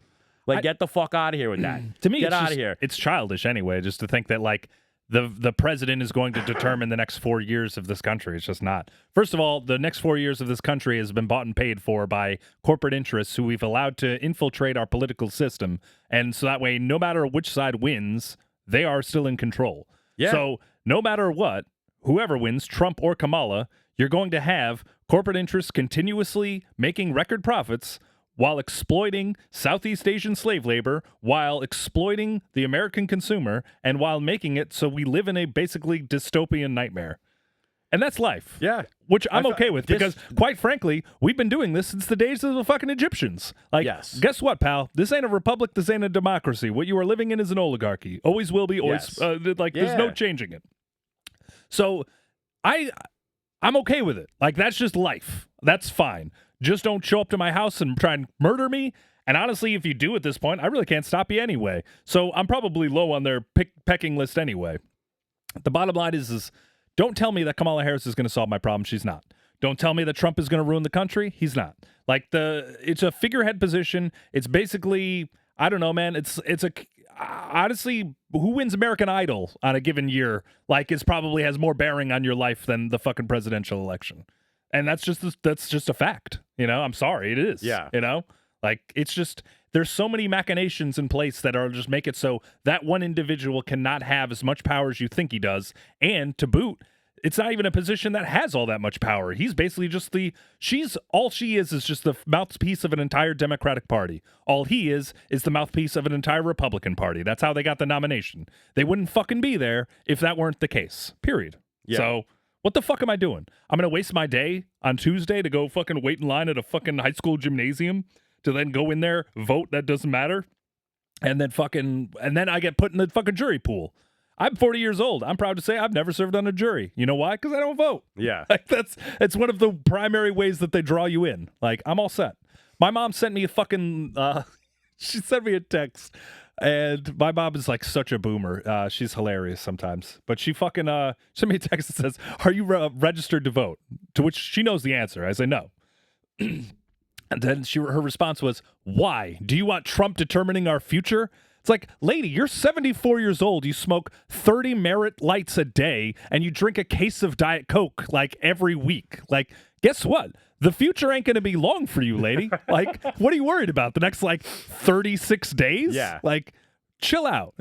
Like, get the fuck out of here with that. To me, get out of here. It's childish anyway, just to think that, like, the president is going to determine the next 4 years of this country. It's just not. First of all, the next 4 years of this country has been bought and paid for by corporate interests who we've allowed to infiltrate our political system. And so that way, no matter which side wins, they are still in control. Yeah. So no matter what, whoever wins, Trump or Kamala, you're going to have corporate interests continuously making record profits while exploiting Southeast Asian slave labor, while exploiting the American consumer, and while making it so we live in a basically dystopian nightmare. And that's life. Yeah. Which I'm okay with, because, quite frankly, we've been doing this since the days of the fucking Egyptians. Like, yes. Guess what, pal? This ain't a republic, this ain't a democracy. What you are living in is an oligarchy. Always will be, always, there's no changing it. So, I'm okay with it. Like, that's just life. That's fine. Just don't show up to my house and try and murder me. And honestly, if you do at this point, I really can't stop you anyway. So I'm probably low on their pecking list anyway. The bottom line is don't tell me that Kamala Harris is going to solve my problem. She's not. Don't tell me that Trump is going to ruin the country. He's not. Like, it's a figurehead position. It's basically, I don't know, man. Honestly, who wins American Idol on a given year, like, is probably has more bearing on your life than the fucking presidential election. And that's just a fact. I'm sorry, it is. Yeah. Like, it's just, there's so many machinations in place that are just make it so that one individual cannot have as much power as you think he does. And to boot, it's not even a position that has all that much power. He's basically just all she is just the mouthpiece of an entire Democratic Party. All he is the mouthpiece of an entire Republican Party. That's how they got the nomination. They wouldn't fucking be there if that weren't the case. Period. Yeah. So what the fuck am I doing? I'm going to waste my day on Tuesday to go fucking wait in line at a fucking high school gymnasium to then go in there, vote, that doesn't matter, and then I get put in the fucking jury pool. I'm 40 years old. I'm proud to say I've never served on a jury. You know why? Because I don't vote. Yeah. Like, it's one of the primary ways that they draw you in. Like, I'm all set. My mom sent me a fucking, she sent me a text. And my mom is like such a boomer. She's hilarious sometimes. But she fucking sent me a text that says, "Are you registered to vote?" To which she knows the answer. I say no. And then her response was, "Why? Do you want Trump determining our future?" It's like, lady, you're 74 years old. You smoke 30 Merit Lights a day, and you drink a case of Diet Coke like every week. Like, guess what? The future ain't going to be long for you, lady. Like, what are you worried about? The next, 36 days? Yeah. Like, chill out,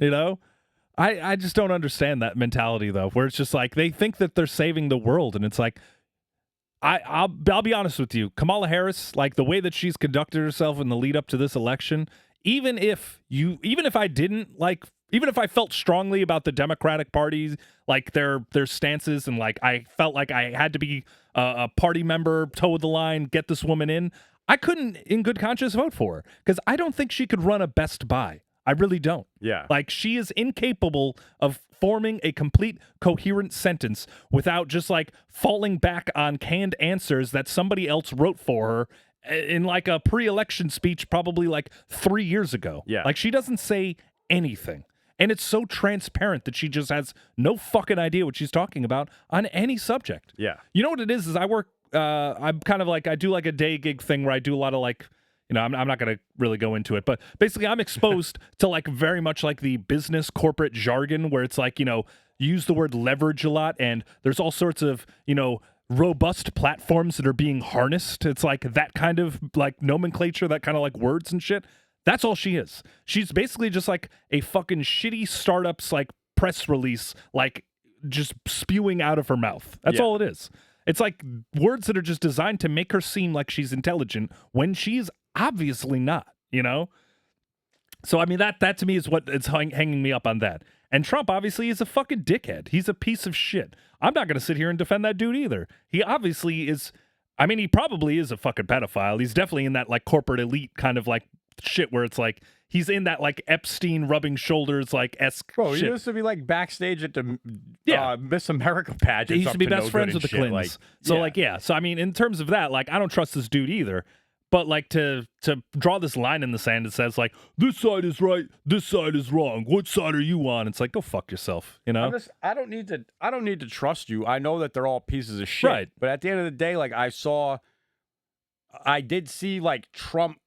I just don't understand that mentality, though, where it's just like they think that they're saving the world, and it's like, I'll be honest with you. Kamala Harris, like, the way that she's conducted herself in the lead up to this election, even if I felt strongly about the Democratic Party, like their stances, and like I felt like I had to be a party member, toe the line, get this woman in, I couldn't in good conscience vote for her because I don't think she could run a Best Buy. I really don't. Yeah. Like, she is incapable of forming a complete coherent sentence without just like falling back on canned answers that somebody else wrote for her in like a pre-election speech probably like 3 years ago. Yeah. Like, she doesn't say anything. And it's so transparent that she just has no fucking idea what she's talking about on any subject. Yeah. You know what it is I work, I'm kind of like, I do like a day gig thing where I do a lot of like, you know, I'm not going to really go into it, but basically I'm exposed to like very much like the business corporate jargon where it's like, you know, you use the word leverage a lot and there's all sorts of, you know, robust platforms that are being harnessed. It's like that kind of like nomenclature, that kind of like words and shit. That's all she is. She's basically just like a fucking shitty startup's like press release, like just spewing out of her mouth. That's all it is. It's like words that are just designed to make her seem like she's intelligent when she's obviously not, you know? So, I mean, that to me is what it's hanging me up on that. And Trump obviously is a fucking dickhead. He's a piece of shit. I'm not going to sit here and defend that dude either. He obviously is, I mean, he probably is a fucking pedophile. He's definitely in that like corporate elite kind of like shit where it's like, he's in that like Epstein rubbing shoulders like esque Bro, shit. He used to be like backstage at the Miss America pageant. He used to be best friends with the Clintons. Like, so like, yeah. So I mean, in terms of that, like, I don't trust this dude either. But like to draw this line in the sand that says like, this side is right, this side is wrong. What side are you on? It's like, go fuck yourself, you know? I don't need to trust you. I know that they're all pieces of shit. Right. But at the end of the day, like I did see like Trump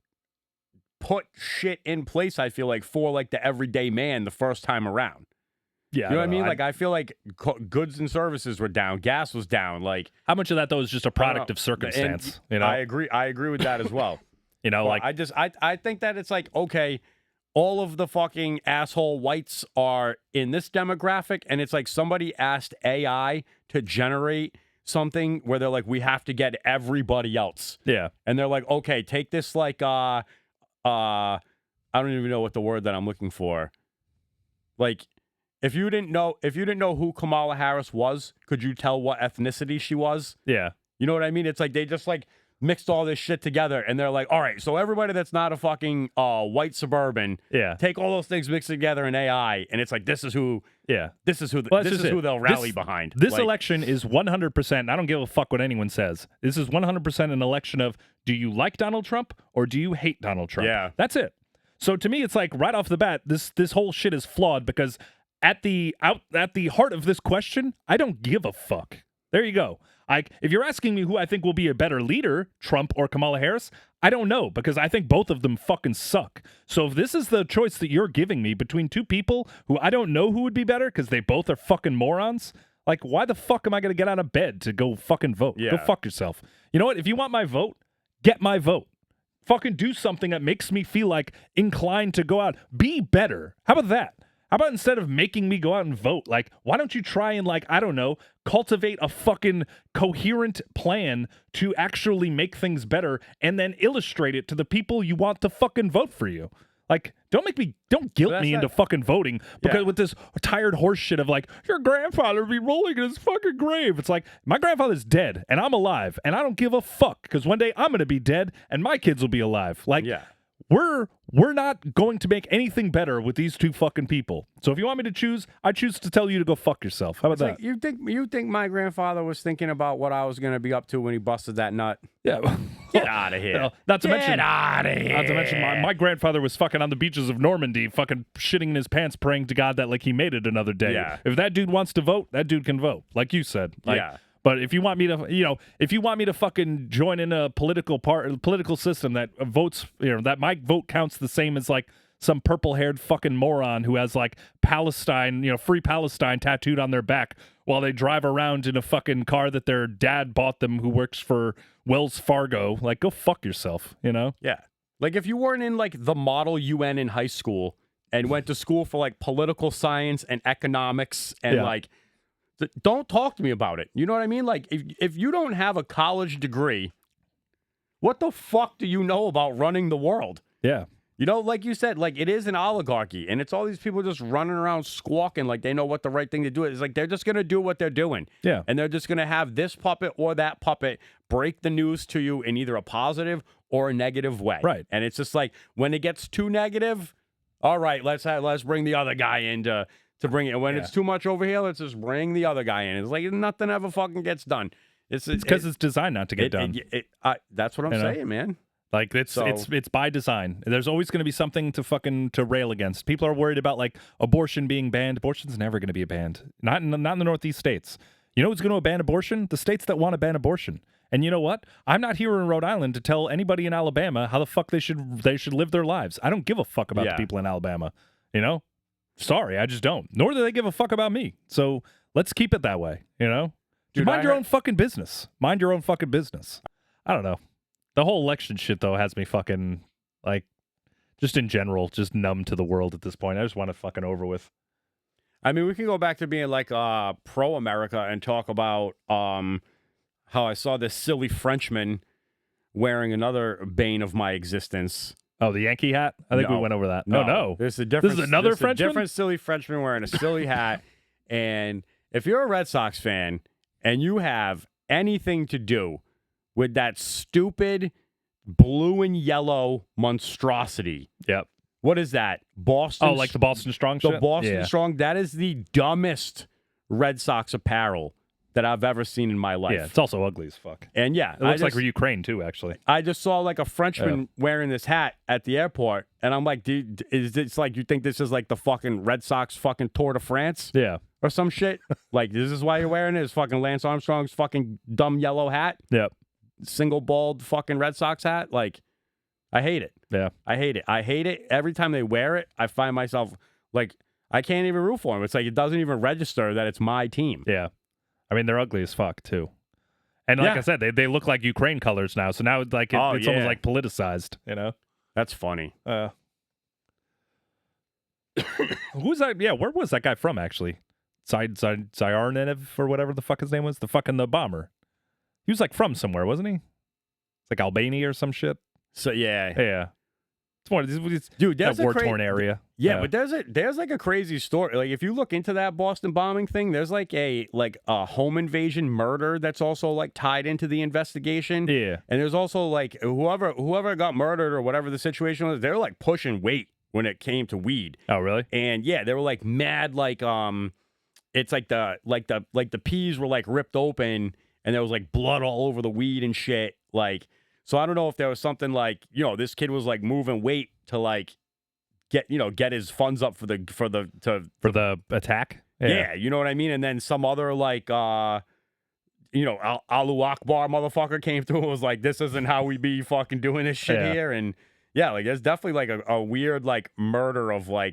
put shit in place, I feel like, for like the everyday man the first time around. Yeah, you know what I mean? Like, I feel like goods and services were down, gas was down. Like, how much of that though is just a product of circumstance? You know, I agree with that as well. You know, but like I think that it's like, okay, all of the fucking asshole whites are in this demographic, and it's like somebody asked AI to generate something where they're like, we have to get everybody else. Yeah, and they're like, okay, take this like I don't even know what the word that I'm looking for, like. If you didn't know who Kamala Harris was, could you tell what ethnicity she was? Yeah. You know what I mean? It's like they just like mixed all this shit together and they're like, all right, so everybody that's not a fucking white suburban, take all those things mixed together in AI, and it's like this is who they'll rally behind. This election is 100%. I don't give a fuck what anyone says. This is 100% an election of, do you like Donald Trump or do you hate Donald Trump? Yeah. That's it. So to me, it's like right off the bat, this whole shit is flawed because at the heart of this question, I don't give a fuck. There you go. If you're asking me who I think will be a better leader, Trump or Kamala Harris, I don't know because I think both of them fucking suck. So if this is the choice that you're giving me between two people who I don't know who would be better because they both are fucking morons, like why the fuck am I going to get out of bed to go fucking vote? Yeah. Go fuck yourself. You know what? If you want my vote, get my vote. Fucking do something that makes me feel like inclined to go out. Be better. How about that? How about instead of making me go out and vote, like, why don't you try and, like, I don't know, cultivate a fucking coherent plan to actually make things better and then illustrate it to the people you want to fucking vote for you? Like, don't guilt me into fucking voting because with this tired horse shit of like, your grandfather would be rolling in his fucking grave. It's like, my grandfather's dead and I'm alive and I don't give a fuck because one day I'm going to be dead and my kids will be alive. Like, we're not going to make anything better with these two fucking people. So if you want me to choose, I choose to tell you to go fuck yourself. How about that? Like, you think my grandfather was thinking about what I was going to be up to when he busted that nut? Yeah. Get out of here. Get out of here. Not to mention my grandfather was fucking on the beaches of Normandy, fucking shitting in his pants, praying to God that like he made it another day. Yeah. If that dude wants to vote, that dude can vote. Like you said. Like, yeah. But if you want me to, fucking join in a political system that votes, that my vote counts the same as like some purple-haired fucking moron who has like Palestine, free Palestine tattooed on their back while they drive around in a fucking car that their dad bought them who works for Wells Fargo, like go fuck yourself, Yeah. Like if you weren't in like the model UN in high school and went to school for like political science and economics and like don't talk to me about it. You know what I mean? Like, if you don't have a college degree, what the fuck do you know about running the world? Yeah. Like you said, like, it is an oligarchy, and it's all these people just running around squawking like they know what the right thing to do is. It's like they're just going to do what they're doing. Yeah. And they're just going to have this puppet or that puppet break the news to you in either a positive or a negative way. Right. And it's just like, when it gets too negative, all right, let's bring the other guy in to bring it. And when it's too much over here, let's just bring the other guy in. It's like nothing ever fucking gets done. It's because it's designed not to get done. That's what I'm saying, man. Like it's by design. There's always going to be something to rail against. People are worried about like abortion being banned. Abortion's never going to be banned. Not in the Northeast states. You know who's going to ban abortion? The states that want to ban abortion. And you know what? I'm not here in Rhode Island to tell anybody in Alabama how the fuck they should live their lives. I don't give a fuck about the people in Alabama. You know? Sorry, I just don't. Nor do they give a fuck about me. So let's keep it that way. You know? Dude, mind your own fucking business. Mind your own fucking business. I don't know. The whole election shit, though, has me fucking, like, just in general, just numb to the world at this point. I just want it fucking over with. I mean, we can go back to being, like, pro-America and talk about how I saw this silly Frenchman wearing another bane of my existence. Oh, the Yankee hat? I think we went over that. No. This is another Frenchman? A different silly Frenchman wearing a silly hat. And if you're a Red Sox fan and you have anything to do with that stupid blue and yellow monstrosity. Yep. What is that? Boston? Oh, like the Boston Strong shit? The Boston Strong. That is the dumbest Red Sox apparel that I've ever seen in my life. Yeah, it's also ugly as fuck. And yeah. It looks like Ukraine too, actually. I just saw like a Frenchman wearing this hat at the airport, and I'm like, dude, is this like, you think this is like the fucking Red Sox fucking Tour de France? Yeah. Or some shit? Like, this is why you're wearing it? Is fucking Lance Armstrong's fucking dumb yellow hat? Yep. Single bald fucking Red Sox hat. Like, I hate it. Yeah. I hate it. I hate it. Every time they wear it, I find myself like, I can't even root for them. It's like, it doesn't even register that it's my team. Yeah. I mean, they're ugly as fuck, too. And like I said, they look like Ukraine colors now. So now it's like it's almost like politicized, you know? That's funny. Who's that? Yeah, where was that guy from, actually? Tsarnaev or whatever the fuck his name was? The bomber. He was like from somewhere, wasn't he? It's like Albania or some shit. So yeah. It's more, dude, that's a war-torn area. Yeah, but there's like a crazy story. Like if you look into that Boston bombing thing, there's like a home invasion murder that's also like tied into the investigation. Yeah. And there's also like whoever got murdered or whatever the situation was, they're like pushing weight when it came to weed. Oh, really? And yeah, they were like mad, like it's like the peas were like ripped open and there was like blood all over the weed and shit. Like, so I don't know if there was something like, you know, this kid was like moving weight to like get his funds up for the attack. Yeah, you know what I mean? And then some other like Allahu Akbar motherfucker came through and was like, this isn't how we be fucking doing this shit here. And yeah, like there's definitely like a weird like murder of a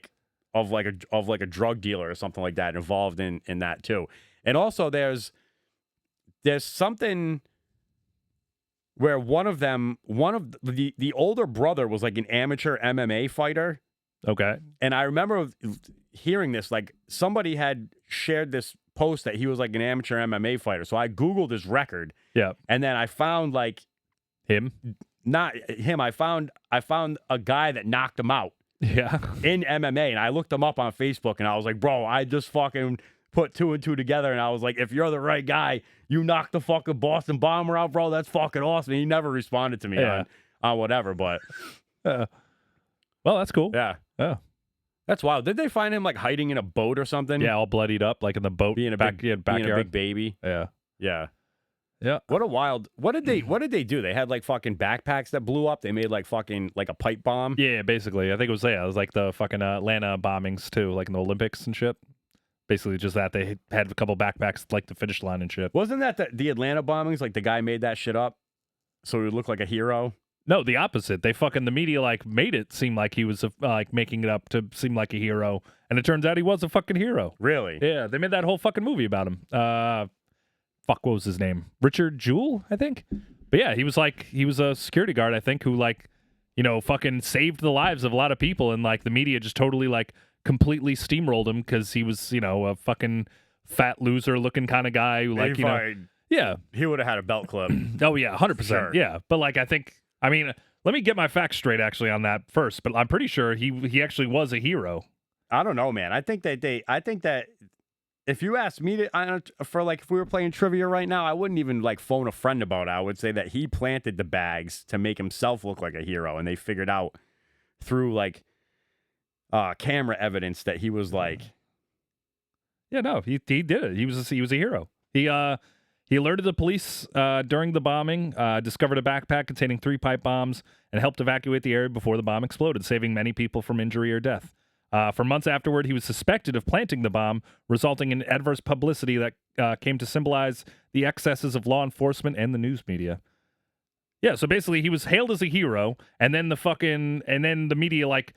drug dealer or something like that involved in that too. And also there's something where one of the older brother was like an amateur MMA fighter. Okay. And I remember hearing this, like somebody had shared this post that he was like an amateur MMA fighter. So I Googled his record. Yeah. And then I found like him. Not him. I found a guy that knocked him out. Yeah. In MMA. And I looked him up on Facebook and I was like, bro, I just fucking put two and two together, and I was like, if you're the right guy, you knocked the fucking Boston bomber out, bro. That's fucking awesome. And he never responded to me on whatever, but well, that's cool. Yeah. That's wild. Did they find him like hiding in a boat or something? Yeah, all bloodied up, like in the boat, being a backyard, being a big baby. Yeah. What a wild. What did they do? They had like fucking backpacks that blew up. They made like fucking like a pipe bomb. Yeah, basically. I think it was like the fucking Atlanta bombings too, like in the Olympics and shit. Basically, just that they had a couple backpacks like the finish line and shit. Wasn't that the Atlanta bombings? Like the guy made that shit up, so he would look like a hero. No, the opposite. The media like made it seem like he was like making it up to seem like a hero, and it turns out he was a fucking hero. Really? Yeah, they made that whole fucking movie about him. What was his name? Richard Jewell, I think. But yeah, he was a security guard, I think, who fucking saved the lives of a lot of people, and like the media just totally like completely steamrolled him because he was, a fucking fat loser looking kind of guy who he would have had a belt clip. Oh yeah, 100%. Sure. Yeah, but like let me get my facts straight actually on that first, but I'm pretty sure he actually was a hero. I don't know, man. I think that if you asked me if we were playing trivia right now, I wouldn't even like phone a friend about it. I would say that he planted the bags to make himself look like a hero, and they figured out through like camera evidence that he was like, he did it. He was a hero. He He alerted the police during the bombing, discovered a backpack containing 3 pipe bombs, and helped evacuate the area before the bomb exploded, saving many people from injury or death. For months afterward, he was suspected of planting the bomb, resulting in adverse publicity that came to symbolize the excesses of law enforcement and the news media. Yeah, so basically he was hailed as a hero, and then the media like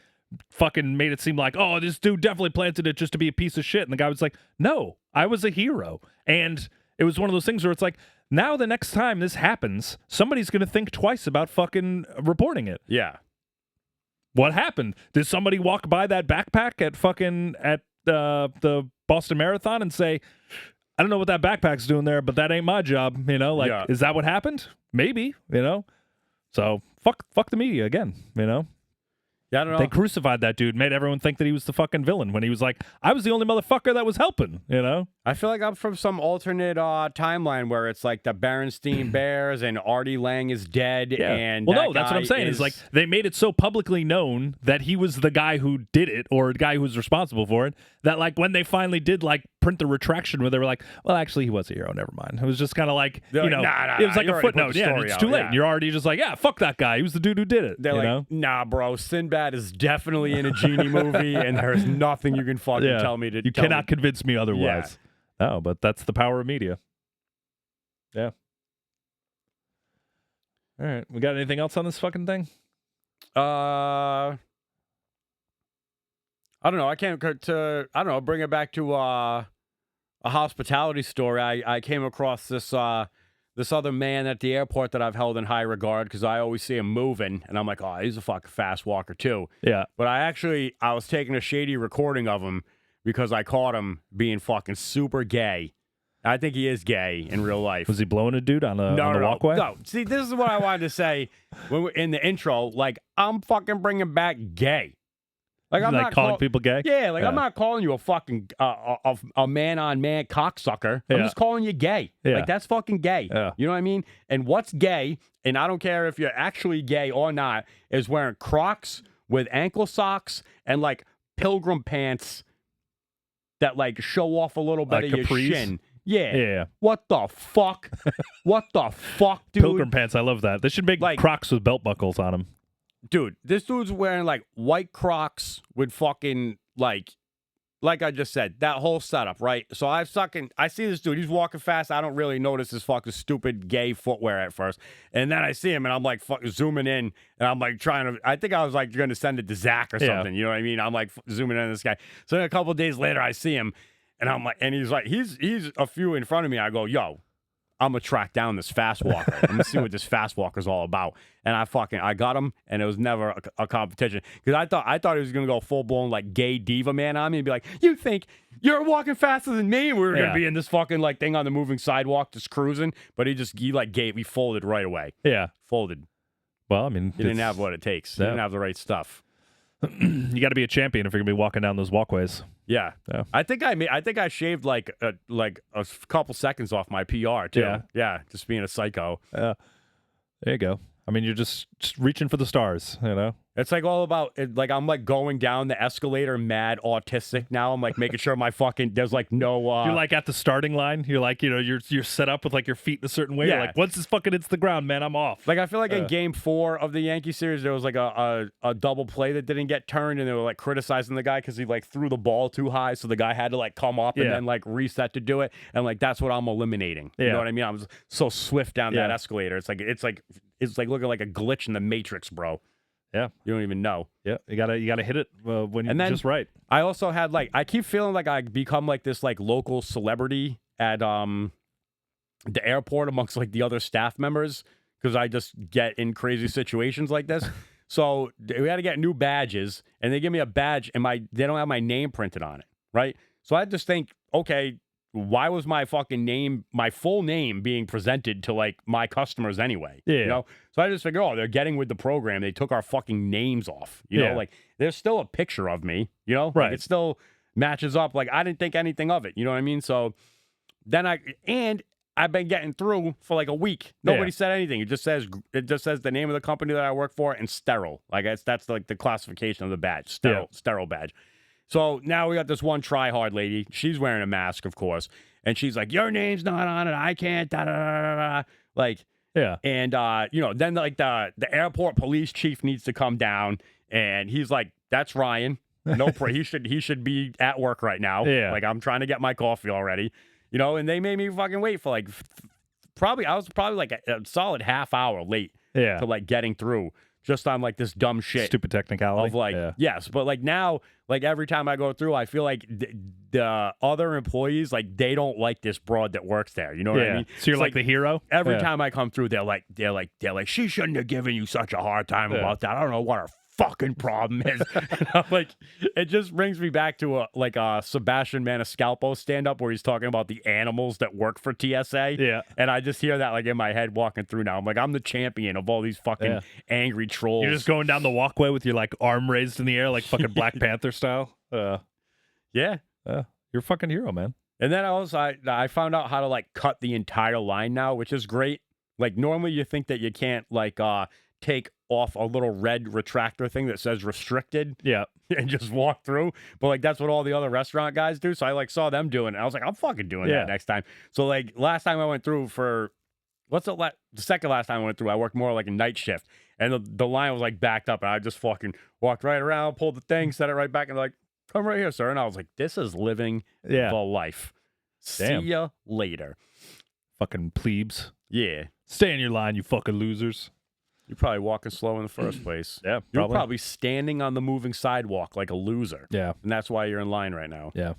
fucking made it seem like, oh, this dude definitely planted it just to be a piece of shit. And the guy was like, no, I was a hero. And it was one of those things where it's like, now the next time this happens, somebody's going to think twice about fucking reporting it. Yeah. What happened? Did somebody walk by that backpack at the Boston Marathon and say, I don't know what that backpack's doing there, but that ain't my job, you know? Like, yeah. Is that what happened? Maybe, you know? So, fuck the media again, you know? Yeah, I don't know. They crucified that dude, made everyone think that he was the fucking villain when he was like, I was the only motherfucker that was helping, you know? I feel like I'm from some alternate timeline where it's like the Berenstein Bears and Artie Lang is dead. Yeah. And well, no, that's what I'm saying. Is like they made it so publicly known that he was the guy who did it or the guy who was responsible for it that like when they finally did like print the retraction where they were like, well, actually he was a hero. Never mind. It was just kind of like, they're you know, it was like a footnote. Yeah, it's too late. Yeah. You're already just like, yeah, fuck that guy. He was the dude who did it. They're like, know? Nah, bro, Sinbad is definitely in a genie movie and there's nothing you can fucking tell me to You cannot convince me otherwise. Yeah. Oh, but that's the power of media. Yeah. All right. We got anything else on this fucking thing? I don't know. I can't bring it back to a hospitality story. I came across this other man at the airport that I've held in high regard because I always see him moving, and I'm like, oh, he's a fucking fast walker too. Yeah. But I was taking a shady recording of him because I caught him being fucking super gay. I think he is gay in real life. Was he blowing a dude on the walkway? No. See, this is what I wanted to say in the intro. Like, I'm fucking bringing back gay. Like, I'm not calling people gay? Yeah, like, I'm not calling you a fucking a man-on-man cocksucker. I'm just calling you gay. Yeah. Like, that's fucking gay. Yeah. You know what I mean? And what's gay, and I don't care if you're actually gay or not, is wearing Crocs with ankle socks and, like, pilgrim pants that, like, show off a little bit of your shin. Yeah. What the fuck? What the fuck, dude? Pilgrim pants, I love that. They should make like, Crocs with belt buckles on them. Dude, this dude's wearing, like, white Crocs with fucking, like I just said, that whole setup, right? So I see this dude. He's walking fast. I don't really notice his fucking stupid gay footwear at first. And then I see him, and I'm, like, zooming in, and I'm, like, I think I was, like, going to send it to Zach or something. Yeah. You know what I mean? I'm, like, zooming in on this guy. So then a couple of days later, I see him, and I'm like, and he's like, he's a few in front of me. I go, yo, I'm gonna track down this fast walker. I'm gonna see what this fast walker's all about. And I got him, and it was never a competition because I thought he was gonna go full blown like gay diva man on me and be like, you think you're walking faster than me? We were gonna be in this fucking like thing on the moving sidewalk, just cruising. But he folded right away. Yeah, folded. Well, I mean, he didn't have what it takes. He didn't have the right stuff. You got to be a champion if you're gonna be walking down those walkways. Yeah. I think I shaved like a couple seconds off my PR too. Yeah, just being a psycho. There you go. I mean, you're just reaching for the stars, you know? It's like all about, like, I'm like going down the escalator mad autistic now. I'm like making sure my fucking, there's like no. You're like at the starting line. You're like, you know, you're set up with like your feet in a certain way. Yeah. You're like, once this fucking hits the ground, man, I'm off. Like, I feel like in game 4 of the Yankee series, there was like a double play that didn't get turned, and they were like criticizing the guy because he like threw the ball too high. So the guy had to like come up and then like reset to do it. And like, that's what I'm eliminating. You know what I mean? I was so swift down that escalator. It's like looking like a glitch in the Matrix, bro. Yeah, you don't even know. Yeah, you gotta hit it when you're just right. I also had like I keep feeling like I become like this like local celebrity at the airport amongst like the other staff members because I just get in crazy situations like this. So we had to get new badges, and they give me a badge, and they don't have my name printed on it, right? So I just think, okay, why was my fucking name, my full name, being presented to like my customers anyway? Yeah. You know? So I just figured, they're getting with the program. They took our fucking names off. You know, like there's still a picture of me, you know? Right. Like, it still matches up. Like I didn't think anything of it. You know what I mean? So then I've been getting through for like a week. Nobody said anything. It just says the name of the company that I work for and sterile. Like that's like the classification of the badge. Sterile badge. So now we got this one try-hard lady. She's wearing a mask, of course. and she's like, your name's not on it. I can't. Da, da, da, da, da. Like, yeah. And, then like the airport police chief needs to come down, and he's like, that's Ryan. No, he should be at work right now. Yeah. Like, I'm trying to get my coffee already, and they made me fucking wait for like, I was probably like a solid half hour late to like getting through just on like this dumb shit. Stupid technicality. Of like, yes. But like now, like every time I go through, I feel like the other employees, like they don't like this broad that works there. You know what I mean? So you're like the hero? Every time I come through, they're like, she shouldn't have given you such a hard time about that. I don't know what her fucking problem is. Like, it just brings me back to a Sebastian Maniscalco stand-up where he's talking about the animals that work for TSA. Yeah. And I just hear that like in my head walking through now. I'm like, I'm the champion of all these fucking angry trolls. You're just going down the walkway with your like arm raised in the air like fucking Black Panther style. Yeah. You're a fucking hero, man. And then I found out how to like cut the entire line now, which is great. Like normally you think that you can't like take off a little red retractor thing that says restricted. Yeah. And just walk through. But like that's what all the other restaurant guys do. So I like saw them doing it. I was like, I'm fucking doing that next time. So like last time I went through for the second last time I went through, I worked more like a night shift. And the line was like backed up, and I just fucking walked right around, pulled the thing, set it right back, and like, come right here, sir. And I was like, this is living the life. Damn. See ya later. Fucking plebes. Yeah. Stay in your line, you fucking losers. You're probably walking slow in the first place. Yeah, You're probably standing on the moving sidewalk like a loser. Yeah. And that's why you're in line right now. Yeah.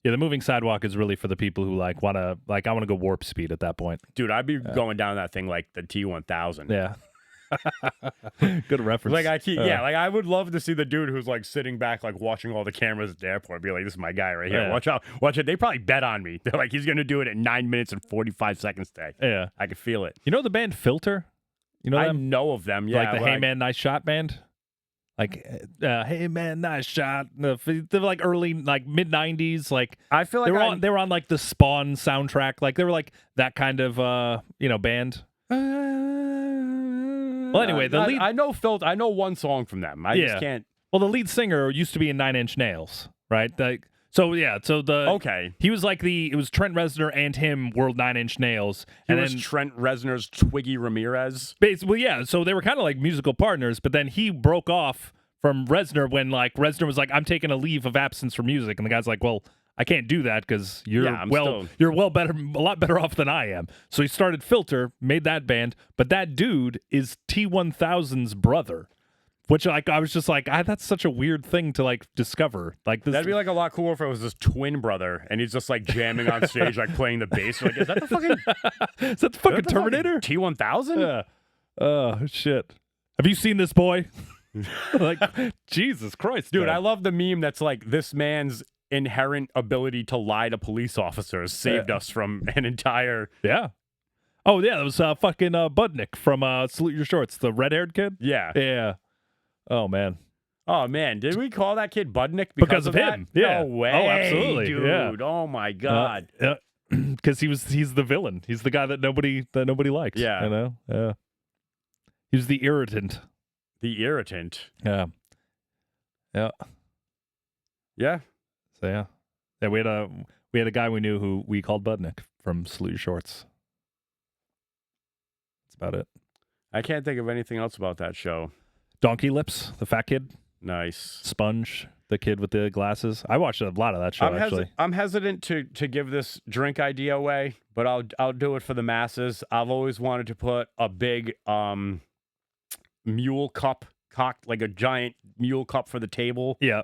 Yeah, the moving sidewalk is really for the people who like want to, like, I want to go warp speed at that point. Dude, I'd be going down that thing like the T-1000. Yeah. Good reference. Like I would love to see the dude who's like sitting back, like watching all the cameras at the airport, be like, "This is my guy right here. Yeah. Watch out, watch it." They probably bet on me. They're like, "He's gonna do it at 9 minutes and 45 seconds today." Yeah, I can feel it. You know the band Filter? You know I them? know of them. Yeah, like the Hey Man, Nice Shot band. Like, Hey Man, Nice Shot. They're like early, like mid '90s. Like I feel like they were on like the Spawn soundtrack. Like they were like that kind of band. Well, anyway, the lead. I know Filter. I know one song from them. I just can't. Well, the lead singer used to be in Nine Inch Nails, right? He was like it was Trent Reznor and him were Nine Inch Nails. He was Trent Reznor's Twiggy Ramirez. Basically, yeah. So they were kind of like musical partners, but then he broke off from Reznor when like Reznor was like, "I'm taking a leave of absence from music," and the guy's like, "Well, I can't do that because you're a lot better off than I am." So he started Filter, made that band, but that dude is T-1000's brother. Which, like, I was just like, that's such a weird thing to, like, discover. Like this, that'd be, like, a lot cooler if it was his twin brother, and he's just, like, jamming on stage, like, playing the bass. Like, is that the fucking Terminator? T-1000? Yeah. Oh, shit. Have you seen this boy? Like, Jesus Christ, dude, man. I love the meme that's, like, this man's inherent ability to lie to police officers saved us from an entire... Yeah. Oh, yeah, that was fucking Budnick from Salute Your Shorts, the red-haired kid? Yeah. Yeah. Oh, man. Oh, man. Did we call that kid Budnick because of him? Yeah. No way. Oh, absolutely. Dude. Yeah. Oh, my God. Because he's the villain. He's the guy that nobody likes. Yeah. You know? Yeah. He was the irritant. The irritant. Yeah. Yeah. Yeah. So, yeah. Yeah, we had a guy we knew who we called Budnick from Salute Your Shorts. That's about it. I can't think of anything else about that show. Donkey Lips, the fat kid. Nice. Sponge, the kid with the glasses. I watched a lot of that show, actually. I'm hesitant to give this drink idea away, but I'll do it for the masses. I've always wanted to put a big mule cup, like a giant mule cup for the table. Yeah.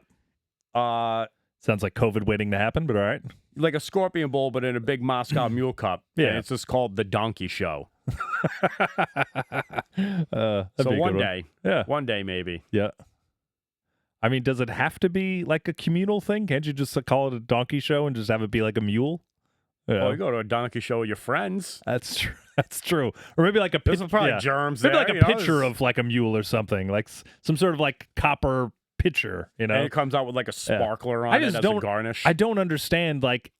Sounds like COVID waiting to happen, but all right. Like a scorpion bowl, but in a big Moscow mule cup. Yeah. And it's just called the Donkey Show. So one day. Yeah. One day, maybe. Yeah. I mean, does it have to be like a communal thing? Can't you just call it a donkey show and just have it be like a mule? Yeah. Well, you go to a donkey show with your friends. That's true. That's true. Or maybe like a picture. Probably germs. Maybe there, like a picture of like a mule or something, like some sort of like copper pitcher. You know, and it comes out with like a sparkler on it as a garnish. I don't understand. Like,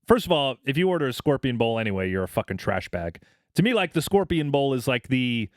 first of all, if you order a scorpion bowl anyway, you're a fucking trash bag. To me, like the scorpion bowl is like the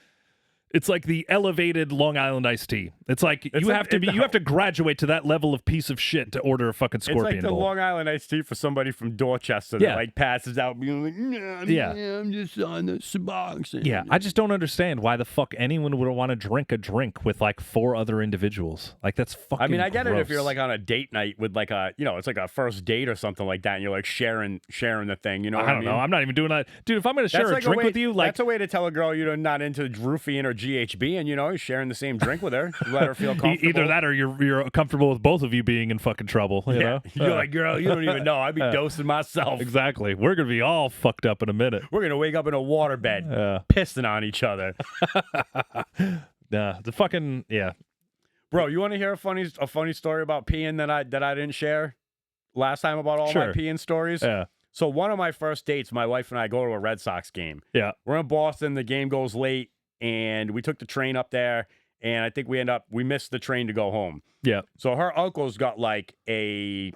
It's like the elevated Long Island iced tea. It's like you have to graduate to that level of piece of shit to order a fucking Scorpion It's like the bowl. Long Island iced tea for somebody from Dorchester that like passes out being like, I'm just on the Suboxone. Yeah, I just don't understand why the fuck anyone would want to drink a drink with like 4 other individuals. Like that's fucking I mean, I get gross. it if you're like on a date night with like a, it's like a first date or something like that, and you're like sharing the thing, you know what I mean? I don't know. I'm not even doing that. Dude, if I'm going to share a drink with you, like... That's a way to tell a girl you're not into roofing or GHB, and, you're sharing the same drink with her. Let her feel comfortable. Either that or you're comfortable with both of you being in fucking trouble, you know? You're like, girl, you don't even know. I'd be dosing myself. Exactly. We're going to be all fucked up in a minute. We're going to wake up in a waterbed, pissing on each other. Nah, the fucking, Bro, you want to hear a funny story about peeing that I didn't share last time about all my peeing stories? Yeah. So one of my first dates, my wife and I go to a Red Sox game. Yeah. We're in Boston. The game goes late, and we took the train up there, and I think we missed the train to go home. Yeah. So her uncle's got like an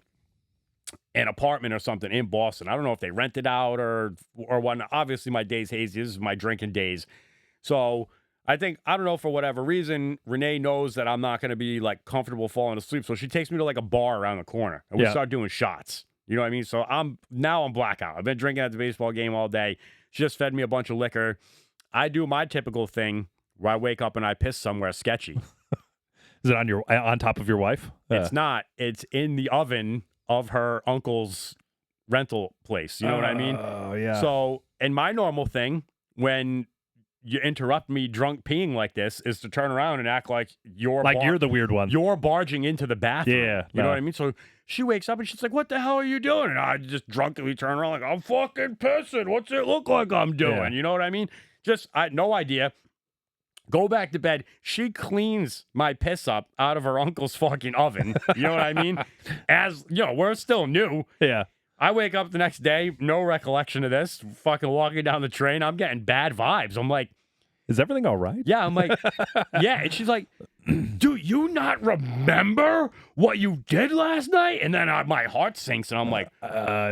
apartment or something in Boston. I don't know if they rented out or what. Obviously, my day's hazy. This is my drinking days. So I don't know, for whatever reason, Renee knows that I'm not going to be like comfortable falling asleep. So she takes me to like a bar around the corner, and we start doing shots. You know what I mean? So I'm blackout. I've been drinking at the baseball game all day. She just fed me a bunch of liquor. I do my typical thing where I wake up and I piss somewhere sketchy. Is it on top of your wife? It's not. It's in the oven of her uncle's rental place. You know what I mean? Oh, yeah. So, and my normal thing when you interrupt me drunk peeing like this is to turn around and act like you're the weird one. You're barging into the bathroom. Yeah. You know what I mean? So she wakes up and she's like, what the hell are you doing? And I just drunkenly turn around like, I'm fucking pissing. What's it look like I'm doing? Yeah. You know what I mean? No idea. Go back to bed. She cleans my piss up out of her uncle's fucking oven. You know what I mean? As, we're still new. Yeah. I wake up the next day, no recollection of this. Fucking walking down the train, I'm getting bad vibes. I'm like, is everything all right? Yeah, I'm like, yeah. And she's like, do you not remember what you did last night? And then my heart sinks, and I'm like,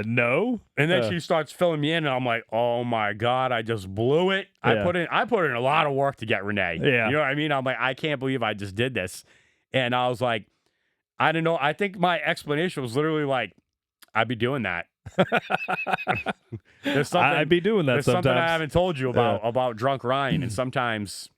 no. And then she starts filling me in, and I'm like, oh my God, I just blew it. Yeah. I put in a lot of work to get Renee. Yeah. You know what I mean? I'm like, I can't believe I just did this. And I was like, I don't know. I think my explanation was literally like, I'd be doing that. I'd be doing that there's sometimes. Something I haven't told you about drunk Ryan, and sometimes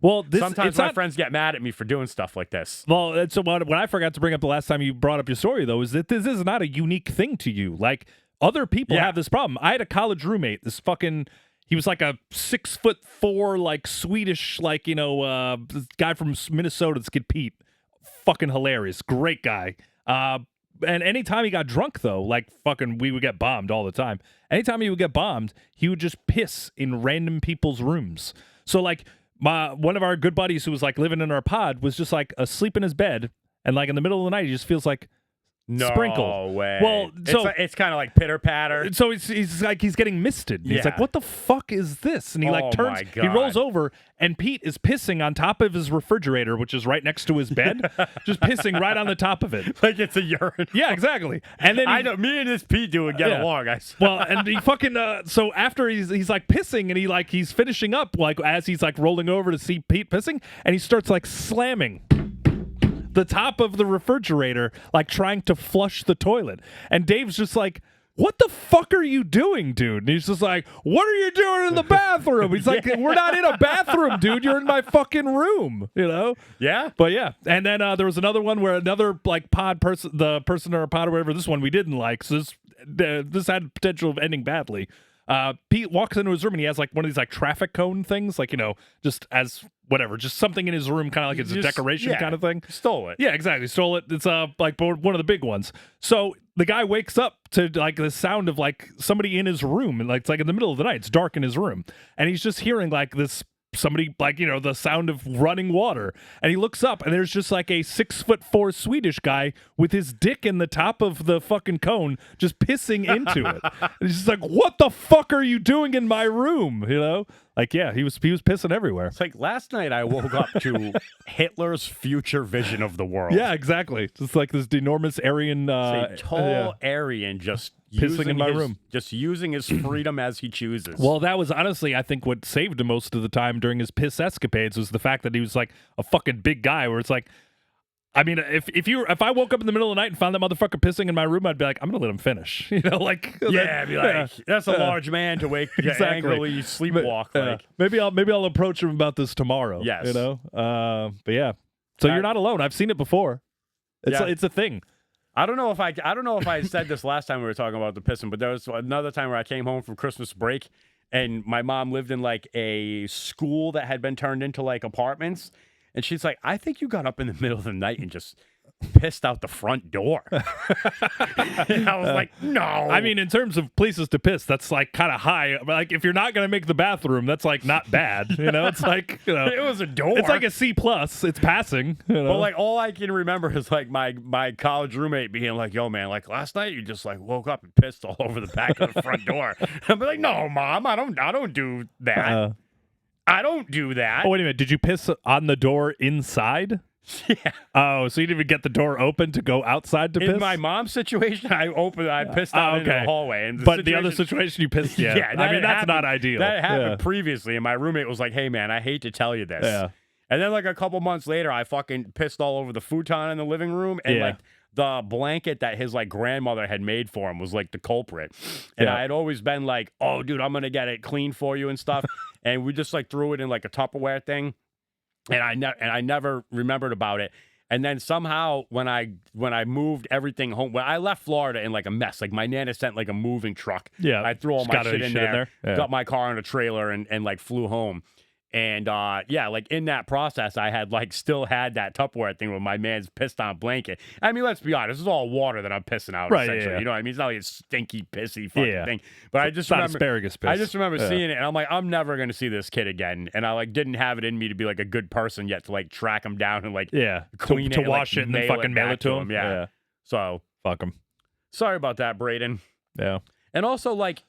sometimes my friends get mad at me for doing stuff like this. Well, so what I forgot to bring up the last time you brought up your story, though, is that this is not a unique thing to you. Like, other people have this problem. I had a college roommate, he was like a 6'4", like Swedish, like, guy from Minnesota, this kid Pete. Fucking hilarious. Great guy. And anytime he got drunk, though, like fucking we would get bombed all the time. Anytime he would get bombed, he would just piss in random people's rooms. So like one of our good buddies who was like living in our pod was just like asleep in his bed, and like in the middle of the night he just feels like sprinkle. No way. Well, so it's kind of like pitter patter. So he's like he's getting misted. Yeah. He's like, what the fuck is this? And he like turns, he rolls over, and Pete is pissing on top of his refrigerator, which is right next to his bed, just pissing right on the top of it, like it's a urine. Yeah, exactly. And then I know me and this Pete would get along. Well, and he fucking so after he's like pissing, and he's finishing up like as he's like rolling over to see Pete pissing, and he starts like slamming the top of the refrigerator, like trying to flush the toilet. And Dave's just like, what the fuck are you doing, dude? And he's just like, what are you doing in the bathroom? He's like, we're not in a bathroom, dude. You're in my fucking room, Yeah. But yeah. And then there was another one where another like the person or pod or whatever, this one we didn't like. So this had potential of ending badly. Pete walks into his room and he has like one of these like traffic cone things, like, just as whatever, just something in his room, kind of like it's a decoration kind of thing. Stole it. Yeah, exactly. Stole it. It's like one of the big ones. So the guy wakes up to like the sound of like somebody in his room, and like it's like in the middle of the night. It's dark in his room, and he's just hearing like this somebody like the sound of running water, and he looks up and there's just like a 6'4" Swedish guy with his dick in the top of the fucking cone just pissing into it. And he's just like, what the fuck are you doing in my room? Like, yeah, he was pissing everywhere. It's like last night I woke up to Hitler's future vision of the world. Yeah, exactly. It's like this enormous Aryan tall Aryan just pissing in my room. Just using his freedom as he chooses. Well, that was honestly, I think, what saved him most of the time during his piss escapades was the fact that he was like a fucking big guy. Where it's like, I mean, if I woke up in the middle of the night and found that motherfucker pissing in my room, I'd be like, I'm gonna let him finish. You know, like I'd be like, that's a large man to wake exactly. angrily sleepwalk. Like. Maybe I'll approach him about this tomorrow. Yes, you know. But yeah, so you're not alone. I've seen it before. It's a thing. I don't know if I said this last time we were talking about the pissing, but there was another time where I came home from Christmas break and my mom lived in like a school that had been turned into like apartments. And she's like, I think you got up in the middle of the night and just pissed out the front door. And I was like, no. I mean, in terms of places to piss, that's like kind of high. Like if you're not going to make the bathroom, that's like not bad. You know, it's like, you know, it was a door. It's like a C+. It's passing. You know? But like all I can remember is like my college roommate being like, yo, man, like last night you just like woke up and pissed all over the back of the front door. I'm like, no, Mom, I don't do that. I don't do that. Oh, wait a minute. Did you piss on the door inside? Yeah. Oh, so you didn't even get the door open to go outside to piss? In my mom's situation, I pissed out into the hallway. And but the other situation, you pissed, yeah. I mean, that's not ideal. That happened previously, and my roommate was like, hey, man, I hate to tell you this. Yeah. And then like a couple months later, I fucking pissed all over the futon in the living room, and like the blanket that his like grandmother had made for him was like the culprit. And I had always been like, oh, dude, I'm going to get it clean for you and stuff. And we just like threw it in like a Tupperware thing. And I never remembered about it. And then somehow when I moved everything home, when I left Florida in like a mess, like my Nana sent like a moving truck. Yeah. I threw all my shit in there. Yeah. Got my car in a trailer and like flew home. And like in that process, I had like still had that Tupperware thing with my man's pissed on blanket. I mean, let's be honest, this is all water that I'm pissing out, essentially. You know what I mean? It's not like a stinky, pissy fucking thing. But I just remember asparagus piss. I just remember seeing it, and I'm like, I'm never gonna see this kid again. And I like didn't have it in me to be like a good person yet to like track him down and like clean to it, wash it and then fucking mail it to him. Yeah. So fuck him. Sorry about that, Braden. Yeah. And also like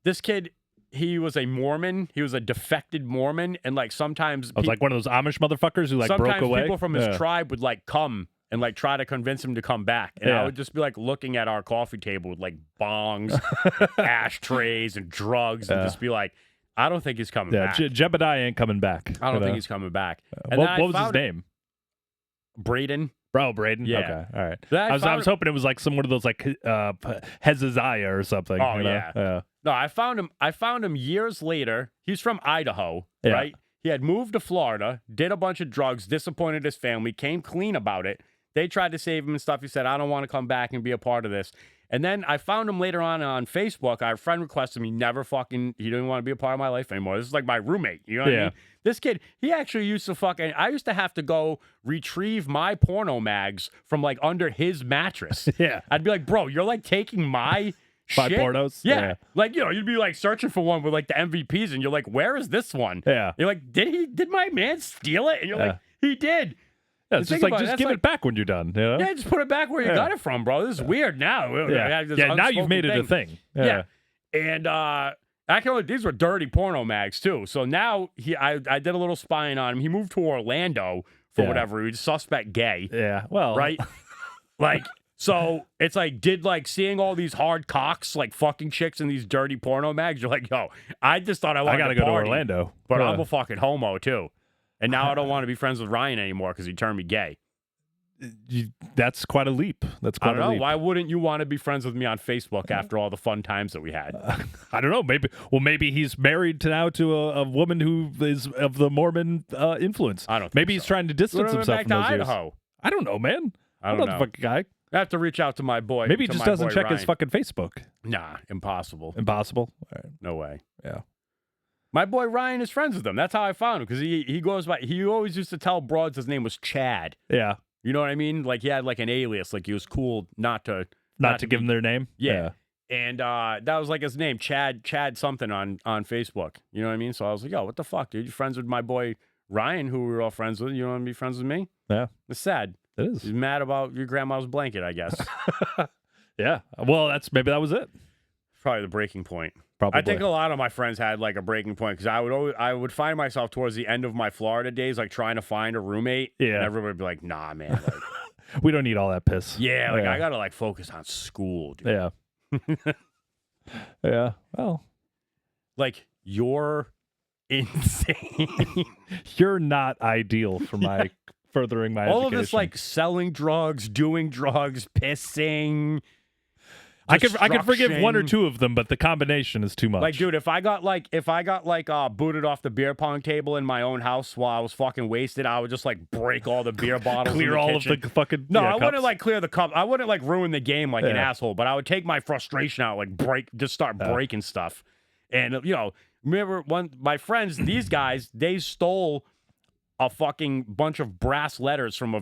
this kid. He was a Mormon. He was a defected Mormon, and like sometimes I was like one of those Amish motherfuckers who like broke away. Sometimes people from his tribe would like come and like try to convince him to come back, and I would just be like looking at our coffee table with like bongs, ashtrays, and drugs, and just be like, I don't think he's coming back. Jebediah ain't coming back. I don't think he's coming back. What was his name? Braden. Bro, Braden? Yeah. Okay, all right. I was hoping it was like some one of those like Hezekiah or something. Oh, you know? Yeah. No, I found him years later. He's from Idaho, right? He had moved to Florida, did a bunch of drugs, disappointed his family, came clean about it. They tried to save him and stuff. He said, I don't want to come back and be a part of this. And then I found him later on Facebook. Our friend requested him. He didn't want to be a part of my life anymore. This is like my roommate. You know what I mean? This kid, he actually used to I used to have to go retrieve my porno mags from like under his mattress. Yeah. I'd be like, bro, you're like taking my shit? pornos? Yeah. Like, you know, you'd be like searching for one with like the MVPs and you're like, where is this one? Yeah. You're like, did my man steal it? And you're like, he did. Yeah, it's just like, just give it back when you're done. You know? Yeah, just put it back where you got it from, bro. This is weird now. Yeah, now you've made it a thing. Yeah. And actually, these were dirty porno mags, too. So now I did a little spying on him. He moved to Orlando for whatever. He was suspect gay. Yeah, well. Right? Like, so it's like, seeing all these hard cocks, like fucking chicks in these dirty porno mags, you're like, yo, I just thought I wanted to go party, to Orlando. But I'm a fucking homo, too. And now I don't want to be friends with Ryan anymore because he turned me gay. That's quite a leap. That's quite I don't a know. leap. Why wouldn't you want to be friends with me on Facebook after all the fun times that we had? I don't know. Maybe he's married to a woman who is of the Mormon influence. I don't think Maybe he's trying to distance himself back from to those Idaho. years. I don't know, man. I don't know. The fucking guy. I have to reach out to my boy. Maybe he just doesn't check Ryan. his fucking Facebook. Nah, impossible. Impossible? All right. No way. Yeah. My boy Ryan is friends with him. That's how I found him because he goes by. He always used to tell broads his name was Chad. Yeah. You know what I mean? Like he had like an alias. Like he was cool not to give him their name. Yeah. And that was like his name, Chad something on Facebook. You know what I mean? So I was like, yo, what the fuck, dude? You friends with my boy Ryan, who we were all friends with. You don't want to be friends with me? Yeah. It's sad. It is. He's mad about your grandma's blanket, I guess. Yeah. Well, maybe that was it. Probably the breaking point. Probably. I think a lot of my friends had like a breaking point because I would find myself towards the end of my Florida days like trying to find a roommate. Yeah. And everybody would be like, nah, man. Like, we don't need all that piss. yeah. Like I got to like focus on school, dude. Yeah. Yeah. Well, like you're insane. You're not ideal for my furthering my all education. of this like selling drugs, doing drugs, pissing. I could forgive one or two of them, but the combination is too much. Like, dude, if I got booted off the beer pong table in my own house while I was fucking wasted, I would just like break all the beer bottles, clear all kitchen. of the fucking I cups. wouldn't like clear the cup. I wouldn't like ruin the game like an asshole, but I would take my frustration out, like start breaking stuff. And remember my friends, these guys, they stole a fucking bunch of brass letters from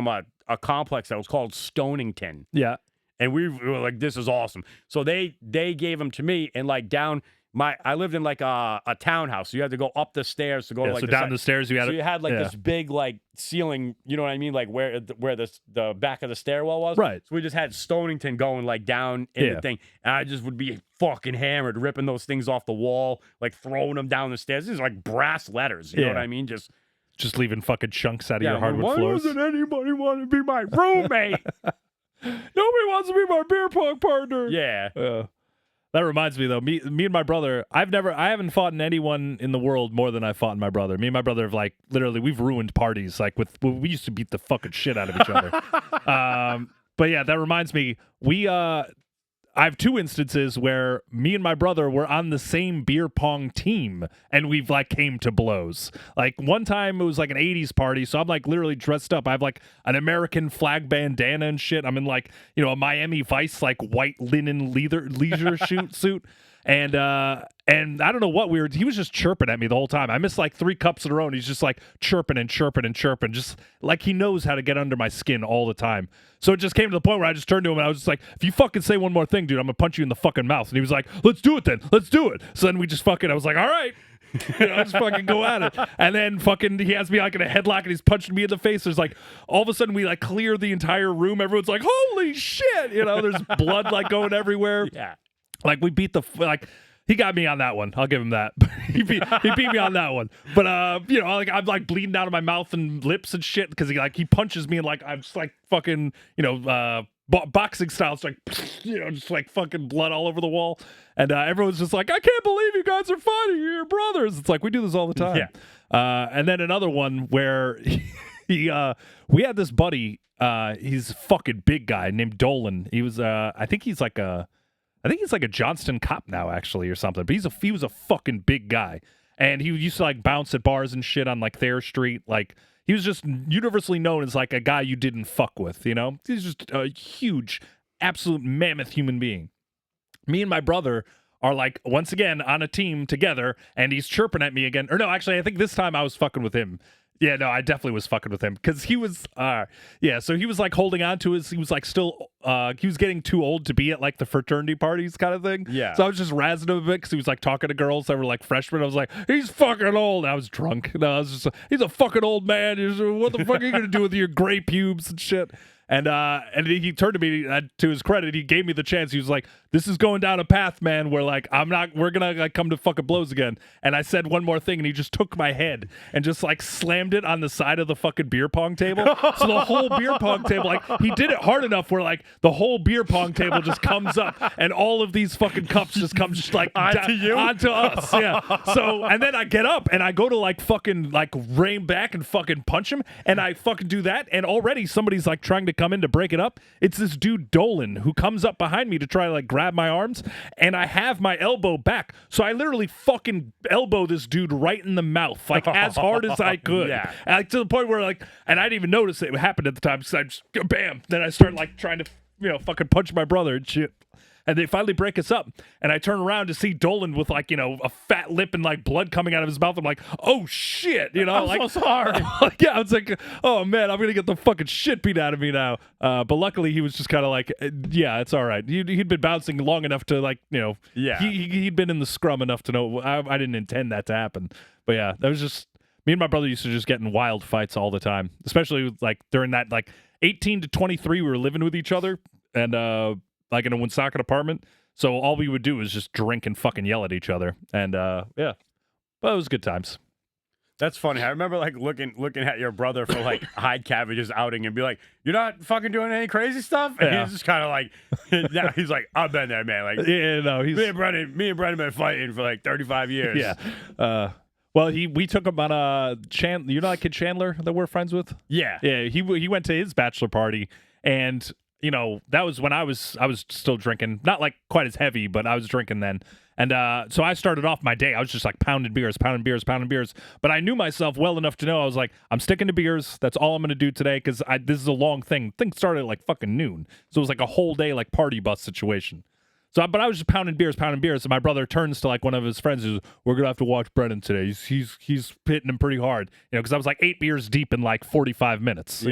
a complex that was called Stonington. Yeah. And we were like, this is awesome. So they gave them to me, and like I lived in like a townhouse, so you had to go up the stairs to go like so down the stairs you had like this big like ceiling, you know what I mean, like where the back of the stairwell was. Right. So we just had Stonington going like down in the thing, and I just would be fucking hammered, ripping those things off the wall, like throwing them down the stairs. These are like brass letters, you know what I mean? Just leaving fucking chunks out of your hardwood floors. Why doesn't anybody want to be my roommate? Nobody wants to be my beer pong partner. Yeah. That reminds me though, me and my brother, I haven't fought in anyone in the world more than I fought in my brother. Me and my brother have like literally we've ruined parties. Like we used to beat the fucking shit out of each other. But yeah, that reminds me, I have two instances where me and my brother were on the same beer pong team and we've like came to blows. Like one time it was like an 80s party, so I'm like literally dressed up. I have like an American flag bandana and shit. I'm in like, a Miami Vice like white linen leisure suit. And I don't know what he was just chirping at me the whole time. I missed like 3 cups in a row and he's just like chirping and chirping and chirping, just like he knows how to get under my skin all the time. So it just came to the point where I just turned to him and I was just like, if you fucking say one more thing, dude, I'm gonna punch you in the fucking mouth. And he was like, let's do it then. Let's do it. So then we just I was like, all right. Just fucking go at it. And then fucking he has me like in a headlock and he's punching me in the face. There's like all of a sudden we like clear the entire room. Everyone's like, holy shit. There's blood like going everywhere. Yeah. Like we beat he got me on that one. I'll give him that. he beat me on that one. But I'm like bleeding out of my mouth and lips and shit because he punches me and like I'm just like fucking boxing style. It's like just like fucking blood all over the wall. And everyone's just like, I can't believe you guys are fighting. You're brothers. It's like we do this all the time. Yeah. And then another one where we had this buddy. He's a fucking big guy named Dolan. He was I think he's like a Johnston cop now, actually, or something. But he was a fucking big guy, and he used to like bounce at bars and shit on like Thayer Street. Like he was just universally known as like a guy you didn't fuck with. He's just a huge, absolute mammoth human being. Me and my brother are like once again on a team together, and he's chirping at me again. Or no, actually, I think this time I was fucking with him. Yeah, no, I definitely was fucking with him because he was, so he was like holding on to he was like still, he was getting too old to be at like the fraternity parties kind of thing. Yeah. So I was just razzing him a bit because he was like talking to girls that were like freshmen. I was like, he's fucking old. I was drunk. No, I was just, he's a fucking old man. What the fuck are you going to do with your gray pubes and shit? And he turned to me, to his credit, he gave me the chance. He was like, this is going down a path, man, where like we're gonna like come to fucking blows again. And I said one more thing and he just took my head and just like slammed it on the side of the fucking beer pong table. So the whole beer pong table, like he did it hard enough where like the whole beer pong table just comes up and all of these fucking cups just come just like onto us. Yeah. So and then I get up and I go to like fucking like rein back and fucking punch him and I fucking do that and already somebody's like trying to come in to break it up. It's this dude Dolan who comes up behind me to try to like grab my arms and I have my elbow back. So I literally fucking elbow this dude right in the mouth like as hard as I could. Yeah. And, like to the point where like, and I didn't even notice it happened at the time. So I just bam. Then I start like trying to fucking punch my brother and shit. And they finally break us up. And I turn around to see Dolan with like, a fat lip and like blood coming out of his mouth. I'm like, oh shit. I'm like, so sorry. Yeah, I was like, oh man, I'm going to get the fucking shit beat out of me now. But luckily he was just kind of like, yeah, it's all right. He'd been bouncing long enough to like, yeah. He'd been in the scrum enough to know I didn't intend that to happen. But yeah, that was just, me and my brother used to just get in wild fights all the time. Especially like during that like 18 to 23, we were living with each other. And, like in a Woonsocket apartment. So all we would do is just drink and fucking yell at each other. And yeah, but it was good times. That's funny. I remember like looking at your brother for like Hyde Cabbage's outing and be like, "You're not fucking doing any crazy stuff." And he's just kind of like, now he's like, "I've been there, man." Like, yeah, no, he's me and Brendan been fighting for like 35 years. Yeah. Well, we took him on Chandler. You know that kid Chandler that we're friends with? Yeah. Yeah. He went to his bachelor party, and that was when I was still drinking, not like quite as heavy, but I was drinking then. And so I started off my day. I was just like pounding beers. But I knew myself well enough to know I was like, I'm sticking to beers. That's all I'm going to do today because this is a long thing. Things started at like fucking noon. So it was like a whole day like party bus situation. But I was just pounding beers. And my brother turns to like one of his friends who's, we're going to have to watch Brendan today. He's hitting him pretty hard, because I was like 8 beers deep in like 45 minutes,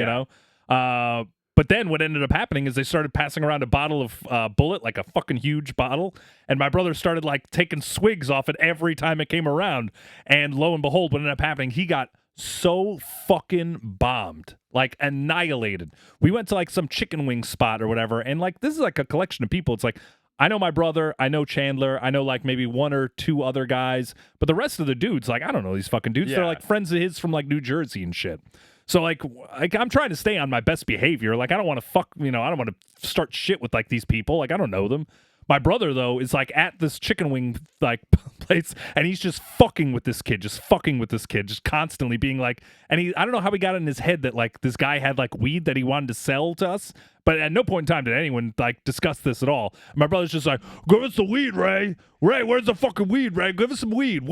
But then what ended up happening is they started passing around a bottle of Bullet, like a fucking huge bottle, and my brother started like taking swigs off it every time it came around. And lo and behold, what ended up happening, he got so fucking bombed, like annihilated. We went to like some chicken wing spot or whatever, and like this is like a collection of people. It's like, I know my brother, I know Chandler, I know like maybe one or two other guys, but the rest of the dudes, like I don't know these fucking dudes. Yeah. They're like friends of his from like New Jersey and shit. So like I'm trying to stay on my best behavior. Like I don't want to I don't want to start shit with like these people. Like I don't know them. My brother though is like at this chicken wing like place, and he's just fucking with this kid, just constantly being like, and I don't know how he got it in his head that like this guy had like weed that he wanted to sell to us, but at no point in time did anyone like discuss this at all. My brother's just like, give us the weed, Ray. Ray, where's the fucking weed, Ray? Give us some weed.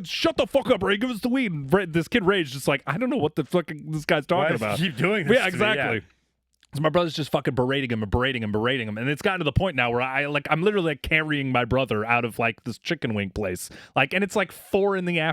Shut the fuck up, Ray. Give us the weed. And this kid Ray's just like, I don't know what the fuck this guy's talking about. Keep doing this. Yeah, exactly. Me, yeah. So my brother's just fucking berating him, and it's gotten to the point now where I'm literally like carrying my brother out of like this chicken wing place, like, and it's like 4 PM.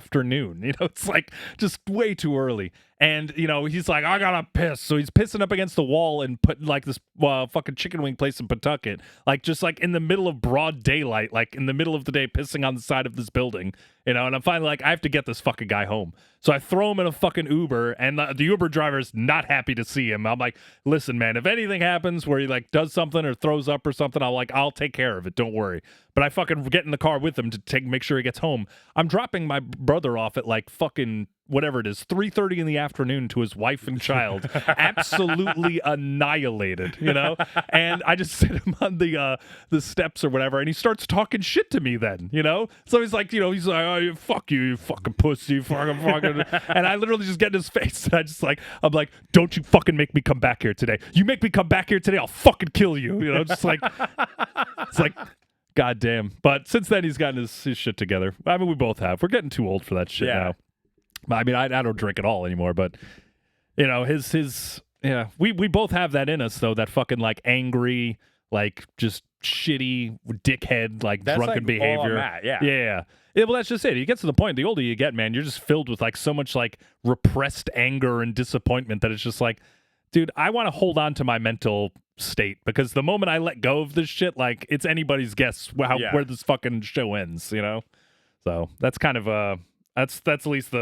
It's like just way too early. And he's like, I gotta piss, so he's pissing up against the wall and putting like this fucking chicken wing place in Pawtucket, like just like in the middle of broad daylight, like in the middle of the day, pissing on the side of this building, and I'm finally like, I have to get this fucking guy home. So I throw him in a fucking Uber, and the Uber driver's not happy to see him. I'm like, listen, man, if anything happens where he like does something or throws up or something, I'll take care of it. Don't worry. But I fucking get in the car with him to make sure he gets home. I'm dropping my brother off at like fucking whatever it is, 3:30 in the afternoon to his wife and child, absolutely annihilated, And I just sit him on the steps or whatever, and he starts talking shit to me then, So he's like, he's like, oh, fuck you, you fucking pussy, fucking. And I literally just get in his face, and I'm like, don't you fucking make me come back here today. You make me come back here today, I'll fucking kill you, just like, it's like, God damn. But since then, he's gotten his shit together. I mean, we both have. We're getting too old for that shit now. I mean, I don't drink at all anymore, but we both have that in us though, that fucking like angry, like just shitty dickhead, like that's drunken like behavior. Yeah. Well, that's just it. It gets to the point, the older you get, man, you're just filled with like so much like repressed anger and disappointment that it's just like, dude, I want to hold on to my mental state, because the moment I let go of this shit, like it's anybody's guess where this fucking show ends, So that's kind of that's at least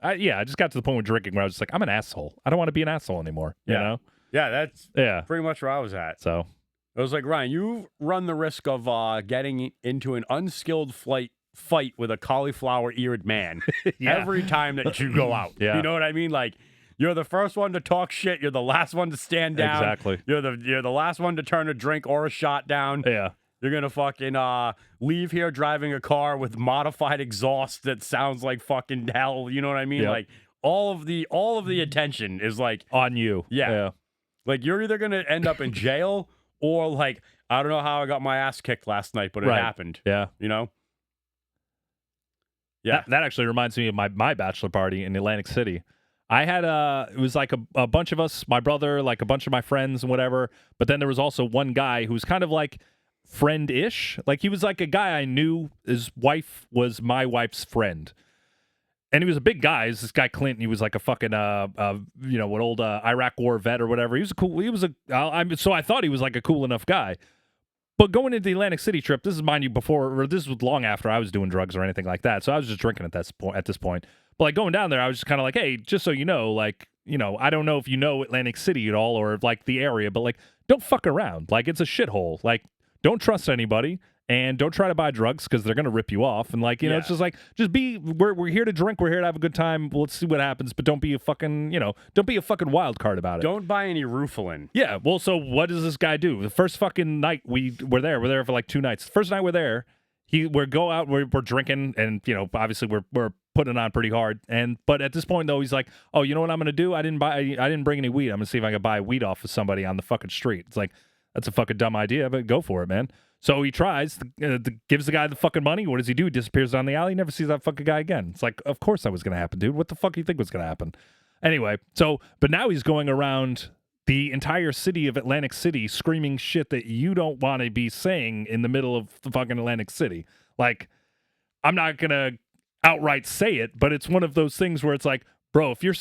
I just got to the point with drinking where I was just like, I'm an asshole. I don't want to be an asshole anymore. You know? Yeah, that's pretty much where I was at. So it was like, Ryan, you run the risk of getting into an unskilled fight with a cauliflower-eared man every time that you go out. You know what I mean? Like, you're the first one to talk shit. You're the last one to stand down. Exactly. You're the last one to turn a drink or a shot down. Yeah. You're going to fucking leave here driving a car with modified exhaust that sounds like fucking hell. You know what I mean? Yep. Like all of the attention is like on you. Yeah. Like you're either going to end up in jail or like, I don't know how I got my ass kicked last night, but it happened. Yeah. Yeah. That actually reminds me of my bachelor party in Atlantic City. I had it was like a bunch of us, my brother, like a bunch of my friends and whatever. But then there was also one guy who was kind of like friend-ish. Like he was like a guy I knew. His wife was my wife's friend. And he was a big guy. This guy Clinton. He was like a fucking an old Iraq war vet or whatever. So I thought he was like a cool enough guy. But going into the Atlantic City trip, this is, mind you, this was long after I was doing drugs or anything like that. So I was just drinking at this point. But like going down there, I was just kind of like, hey, just so you know, like, I don't know if you know Atlantic City at all or like the area, but like, don't fuck around. Like, it's a shithole. Like, don't trust anybody. and don't try to buy drugs because they're gonna rip you off. And like, you know, it's just like, we're here to drink, we're here to have a good time. Well, let's see what happens, but don't be a fucking, don't be a fucking wild card about it. Don't buy any Rufalin. Yeah. Well, so what does this guy do? The first fucking night we're there for like 2 nights. The first night we're there, we're drinking, and obviously we're putting it on pretty hard. But at this point though, he's like, oh, you know what I'm gonna do? I didn't bring any weed. I'm gonna see if I can buy weed off of somebody on the fucking street. It's like, that's a fucking dumb idea, but go for it, man. So he tries, gives the guy the fucking money. What does he do? He disappears down the alley, never sees that fucking guy again. It's like, of course that was gonna happen, dude. What the fuck do you think was gonna happen? Anyway, but now he's going around the entire city of Atlantic City screaming shit that you don't want to be saying in the middle of the fucking Atlantic City. Like, I'm not going to outright say it, but it's one of those things where it's like, bro, if you're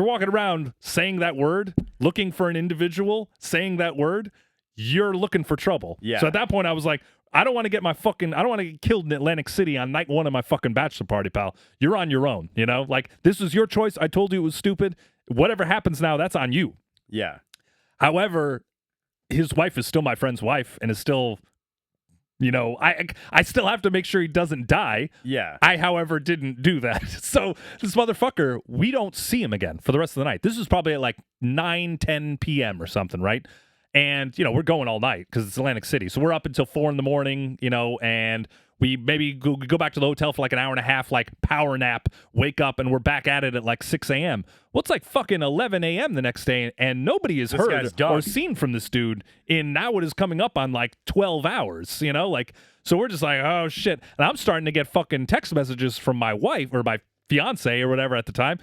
walking around saying that word, looking for an individual, saying that word, you're looking for trouble. Yeah. So at that point, I was like, I don't want to get killed in Atlantic City on night 1 of my fucking bachelor party, pal. You're on your own, Like, this was your choice. I told you it was stupid. Whatever happens now, that's on you. Yeah. However, his wife is still my friend's wife and is still, I still have to make sure he doesn't die. Yeah. I, however, didn't do that. So this motherfucker, we don't see him again for the rest of the night. This is probably at like 9-10 p.m. or something, right? And, we're going all night because it's Atlantic City. So we're up until 4 a.m, and we maybe go back to the hotel for like an hour and a half, like power nap, wake up, and we're back at it at like 6 a.m. Well, it's like fucking 11 a.m. the next day, and nobody has heard or seen from this dude in now what is coming up on like 12 hours, so we're just like, oh shit. And I'm starting to get fucking text messages from my wife or my fiance or whatever at the time,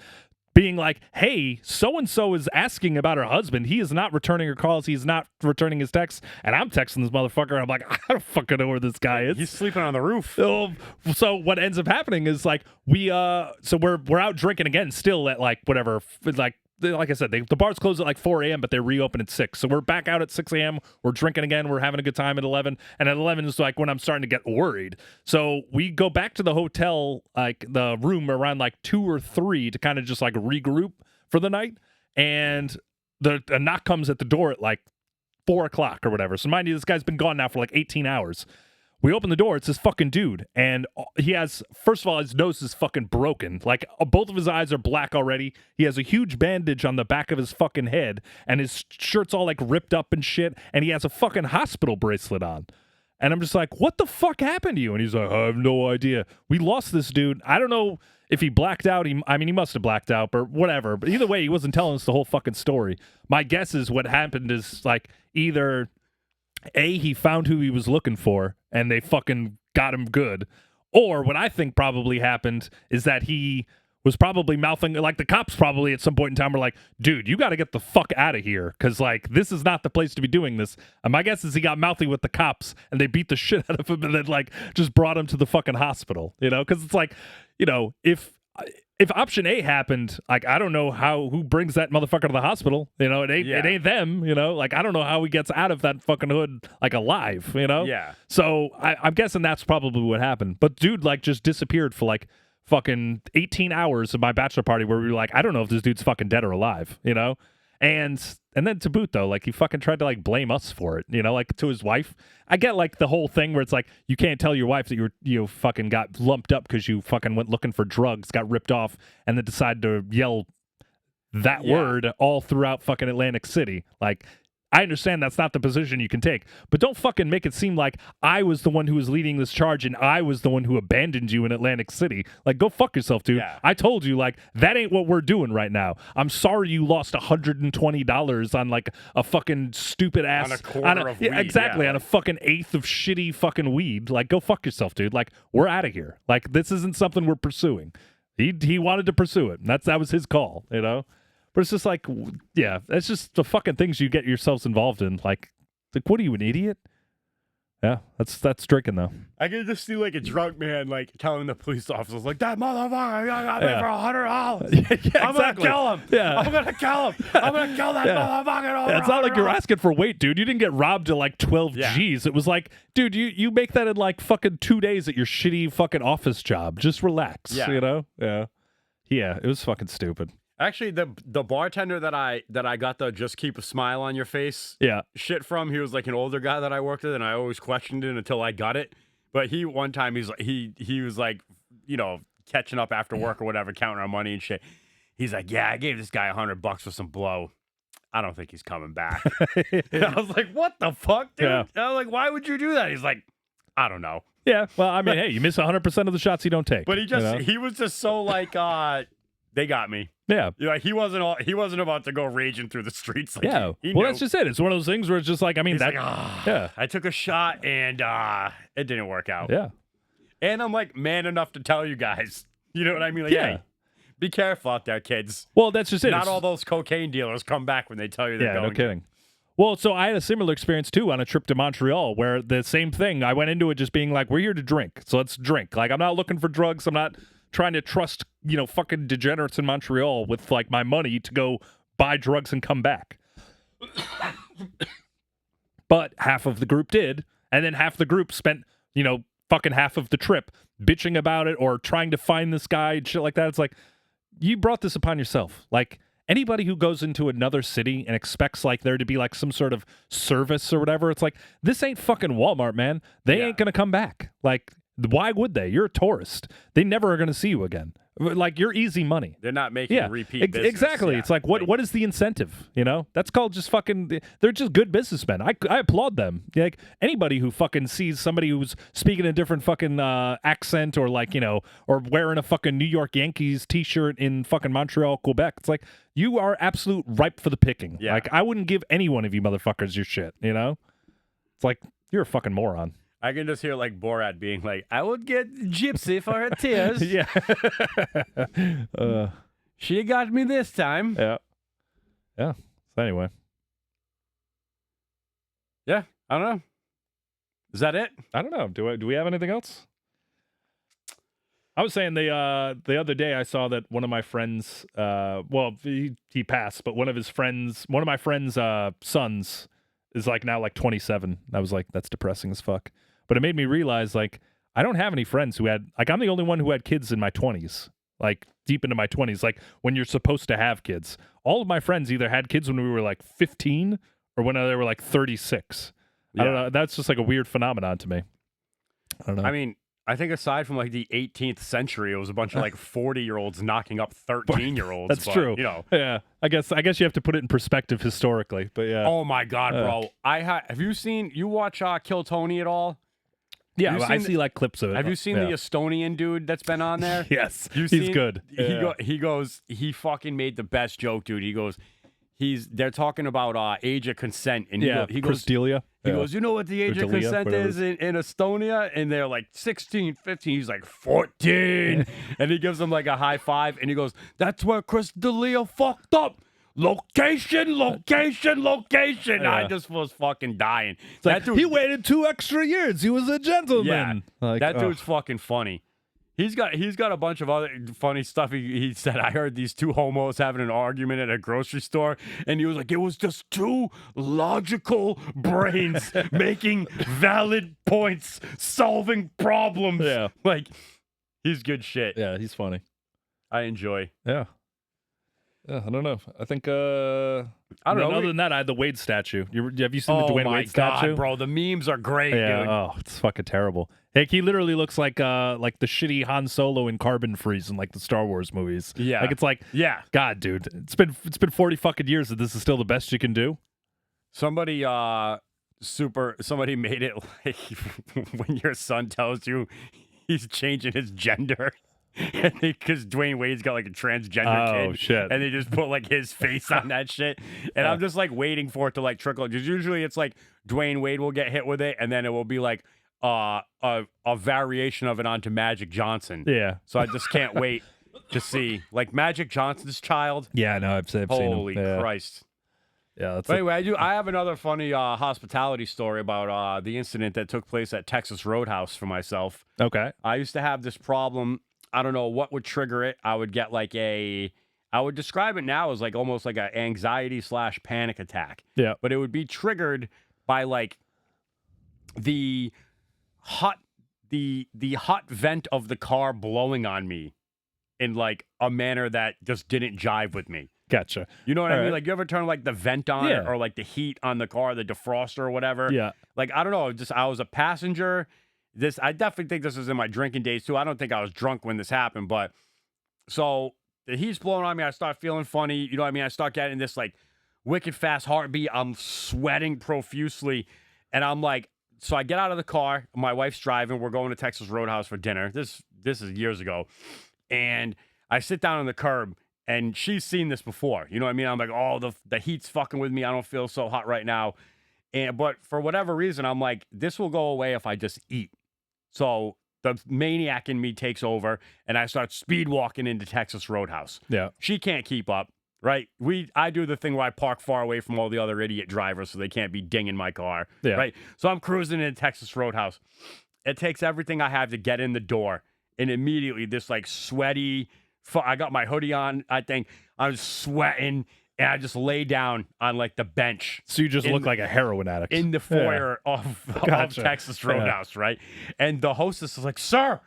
being like, hey, so-and-so is asking about her husband. He is not returning her calls. He's not returning his texts. And I'm texting this motherfucker. And I'm like, I don't fucking know where this guy is. He's sleeping on the roof. So what ends up happening is like, we're out drinking again still at like whatever, like I said, the bars close at like 4 a.m., but they reopen at 6. So we're back out at 6 a.m. We're drinking again. We're having a good time at 11. And at 11 is like when I'm starting to get worried. So we go back to the hotel, like the room around like 2 or 3 to kind of just like regroup for the night. And a knock comes at the door at like 4 o'clock or whatever. So mind you, this guy's been gone now for like 18 hours. We open the door, it's this fucking dude, and he has, first of all, his nose is fucking broken. Like, both of his eyes are black already. He has a huge bandage on the back of his fucking head, and his shirt's all, like, ripped up and shit, and he has a fucking hospital bracelet on. And I'm just like, what the fuck happened to you? And he's like, I have no idea. We lost this dude. I don't know if he blacked out. He must have blacked out, but whatever. But either way, he wasn't telling us the whole fucking story. My guess is what happened is, like, either A, he found who he was looking for, and they fucking got him good. Or what I think probably happened is that he was probably mouthing, like the cops probably at some point in time were like, dude, you got to get the fuck out of here, because like this is not the place to be doing this. And my guess is he got mouthy with the cops, and they beat the shit out of him, and then like just brought him to the fucking hospital, because it's like, if option A happened, like, I don't know who brings that motherfucker to the hospital. It ain't them, like, I don't know how he gets out of that fucking hood, like, alive, Yeah. So I'm guessing that's probably what happened. But dude, like, just disappeared for, like, fucking 18 hours of my bachelor party where we were like, I don't know if this dude's fucking dead or alive, And then to boot, though, like, he fucking tried to, like, blame us for it, like, to his wife. I get, like, the whole thing where it's like, you can't tell your wife that you fucking got lumped up because you fucking went looking for drugs, got ripped off, and then decided to yell that word all throughout fucking Atlantic City. Like, I understand that's not the position you can take, but don't fucking make it seem like I was the one who was leading this charge and I was the one who abandoned you in Atlantic City. Like, go fuck yourself, dude. Yeah. I told you, like, that ain't what we're doing right now. I'm sorry you lost $120 on, like, a fucking stupid ass. On a quarter of weed. Exactly, on a fucking eighth of shitty fucking weed. Like, go fuck yourself, dude. Like, we're out of here. Like, this isn't something we're pursuing. He wanted to pursue it. And that was his call, But it's just like, yeah, it's just the fucking things you get yourselves involved in. Like what are you, an idiot? Yeah, that's drinking, though. I could just see, like, a drunk man, like, telling the police officers, like, that motherfucker got me for $100. I'm going to kill him. Yeah. I'm going to kill him. I'm going to kill that motherfucker. Yeah, it's not like you're asking for weight, dude. You didn't get robbed to, like, 12 G's. It was like, dude, you make that in, like, fucking 2 days at your shitty fucking office job. Just relax, Yeah, it was fucking stupid. Actually, the bartender that I got the just keep a smile on your face shit from, he was like an older guy that I worked with, and I always questioned it until I got it. But one time he was like, you know, catching up after work or whatever, counting our money and shit. He's like, yeah, I gave this guy $100 for some blow. I don't think he's coming back. And I was like, what the fuck, dude? Yeah. I was like, why would you do that? He's like, I don't know. Yeah, well, I mean, hey, you miss 100% of the shots you don't take. But he was just so like, they got me. Yeah. You know, he wasn't about to go raging through the streets. Like Yeah. he Well, knew. that's just it. It's one of those things where it's just like, I mean, He's like, yeah. I took a shot and it didn't work out. Yeah. And I'm like man enough to tell you guys. You know what I mean? Like, Yeah. hey, be careful out there, kids. Well, that's just it. Not all those cocaine dealers come back when they tell you they're going. Yeah, no kidding. Well, so I had a similar experience, too, on a trip to Montreal where the same thing. I went into it just being like, we're here to drink, so let's drink. Like, I'm not looking for drugs. I'm not trying to trust, you know, fucking degenerates in Montreal with, like, my money to go buy drugs and come back. But half of the group did, and then half the group spent, you know, fucking half of the trip bitching about it or trying to find this guy and shit like that. It's like, you brought this upon yourself. Like, anybody who goes into another city and expects like there to be like some sort of service or whatever, it's like, this ain't fucking Walmart, man. They ain't gonna come back. Like, why would they? You're a tourist. They never are gonna see you again. Like, you're easy money. They're not making repeat business. Exactly. Yeah. It's like, what is the incentive? You know, that's called just fucking. They're just good businessmen. I applaud them. Like, anybody who fucking sees somebody who's speaking a different fucking accent or like, you know, or wearing a fucking New York Yankees t-shirt in fucking Montreal, Quebec. It's like, you are absolute ripe for the picking. Yeah. Like, I wouldn't give any one of you motherfuckers your shit. You know, it's like, you're a fucking moron. I can just hear like Borat being like, I would get Gypsy for her tears. Yeah. She got me this time. Yeah. Yeah. So anyway. Yeah. I don't know. Is that it? I don't know. Do we have anything else? I was saying the other day I saw that one of my friends, he passed, but one of my friend's sons is like now like 27. I was like, that's depressing as fuck. But it made me realize, like, I don't have any friends who had, like, I'm the only one who had kids in my 20s, like, deep into my 20s, like, when you're supposed to have kids. All of my friends either had kids when we were, like, 15 or when they were, like, 36. Yeah. I don't know. That's just, like, a weird phenomenon to me. I don't know. I mean, I think aside from, like, the 18th century, it was a bunch of, like, 40-year-olds knocking up 13-year-olds. That's true. You know. Yeah. I guess you have to put it in perspective historically, but yeah. Oh, my God, bro. Have you watch Kill Tony at all? Yeah, I see like clips of it. Have you seen the Estonian dude that's been on there? Yes, he's good. He fucking made the best joke, dude. He goes, they're talking about age of consent, and he goes, Delia. He goes, you know what the age of consent is in Estonia? And they're like 16, 15. He's like 14, and he gives them like a high five, and he goes, that's where Chris D'Elia fucked up. Location. Yeah. I just was fucking dying. Like, he waited 2 extra years. He was a gentleman. Yeah, like, that dude's fucking funny. He's got a bunch of other funny stuff. He said, I heard these two homos having an argument at a grocery store, and he was like, it was just two logical brains making valid points, solving problems. Yeah. Like, he's good shit. Yeah, he's funny. I enjoy. Yeah. Yeah, I don't know. I think I don't know. Other than that, I had the Wade statue. Have you seen the Dwayne Wade God, statue? Bro, the memes are great, dude. Oh, it's fucking terrible. Heck, he literally looks like the shitty Han Solo in Carbon Freeze in like the Star Wars movies. Yeah. Like, it's like, God, dude, it's been 40 fucking years that this is still the best you can do. Somebody made it like when your son tells you he's changing his gender. Because Dwayne Wade's got like a transgender kid. Oh, shit. And they just put like his face on that shit. And I'm just like waiting for it to like trickle. Because usually it's like Dwayne Wade will get hit with it, and then it will be like a variation of it onto Magic Johnson. Yeah. So I just can't wait to see like Magic Johnson's child. Yeah, no, I've seen him. Holy Christ. Yeah. But anyway, I have another funny hospitality story about the incident that took place at Texas Roadhouse for myself. Okay. I used to have this problem. I don't know what would trigger it. I would get like I would describe it now as like almost like an anxiety/panic attack. Yeah. But it would be triggered by like the hot vent of the car blowing on me in like a manner that just didn't jive with me. Gotcha. You know what I mean? Right. Like, you ever turn like the vent on or like the heat on the car, the defroster or whatever? Yeah. Like, I don't know. I was a passenger, I definitely think this was in my drinking days too. I don't think I was drunk when this happened, but so the heat's blowing on me. I start feeling funny. You know what I mean? I start getting this like wicked fast heartbeat. I'm sweating profusely. And I'm like, so I get out of the car. My wife's driving. We're going to Texas Roadhouse for dinner. This is years ago. And I sit down on the curb, and she's seen this before. You know what I mean? I'm like, oh, the heat's fucking with me. I don't feel so hot right now. But for whatever reason, I'm like, this will go away if I just eat. So the maniac in me takes over, and I start speed walking into Texas Roadhouse. Yeah. She can't keep up, right? I do the thing where I park far away from all the other idiot drivers so they can't be dinging my car, right? So I'm cruising into Texas Roadhouse. It takes everything I have to get in the door, and immediately this like sweaty, I got my hoodie on, I think. I'm sweating, and I just lay down on like the bench. So you just look like a heroin addict. In the foyer of Texas Roadhouse, right? And the hostess is like, sir.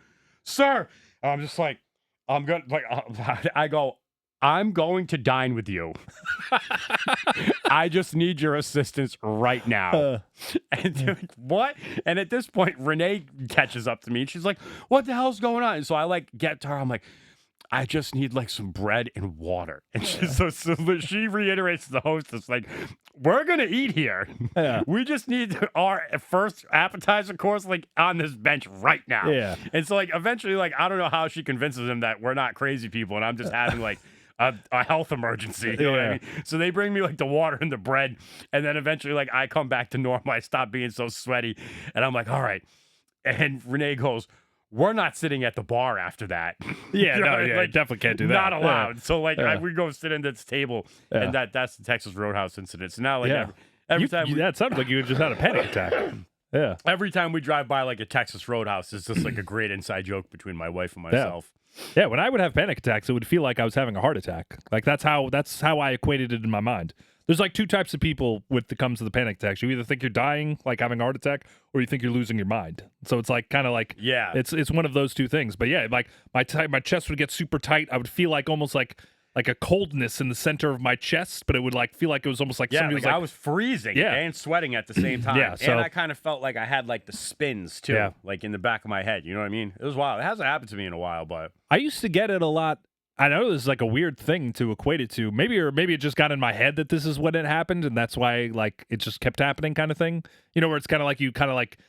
And I'm just like, I'm going to dine with you. I just need your assistance right now. And they're like, what? And at this point, Renee catches up to me, and she's like, what the hell's going on? And so I like get to her. I'm like, I just need like some bread and water. And so she reiterates to the hostess, like, we're going to eat here. Yeah. We just need our first appetizer course like on this bench right now. Yeah. And so like eventually, like, I don't know how she convinces them that we're not crazy people and I'm just having like a health emergency. You know what I mean? So they bring me like the water and the bread. And then eventually like I come back to normal. I stop being so sweaty. And I'm like, all right. And Renee goes, we're not sitting at the bar after that. Yeah, you know, no, yeah, like, you definitely can't do that. Not allowed. Yeah. So like we go sit at this table, and that's the Texas Roadhouse incident. So now like every time that sounds like you just had a panic attack. Yeah. Every time we drive by like a Texas Roadhouse, it's just like a great inside joke between my wife and myself. Yeah, when I would have panic attacks, it would feel like I was having a heart attack. Like that's how I equated it in my mind. There's like two types of people when it comes to the panic attacks. You either think you're dying, like having a heart attack, or you think you're losing your mind. So it's like kind of like it's one of those two things. But yeah, like my chest would get super tight. I would feel like almost like a coldness in the center of my chest, but it would like feel like it was almost like somebody was like I was freezing and sweating at the same time. So, and I kind of felt like I had like the spins too, like in the back of my head. You know what I mean? It was wild. It hasn't happened to me in a while, but I used to get it a lot. I know this is like a weird thing to equate it to. Maybe it just got in my head that this is when it happened, and that's why like it just kept happening, kind of thing. You know, where it's kind of like you kind of like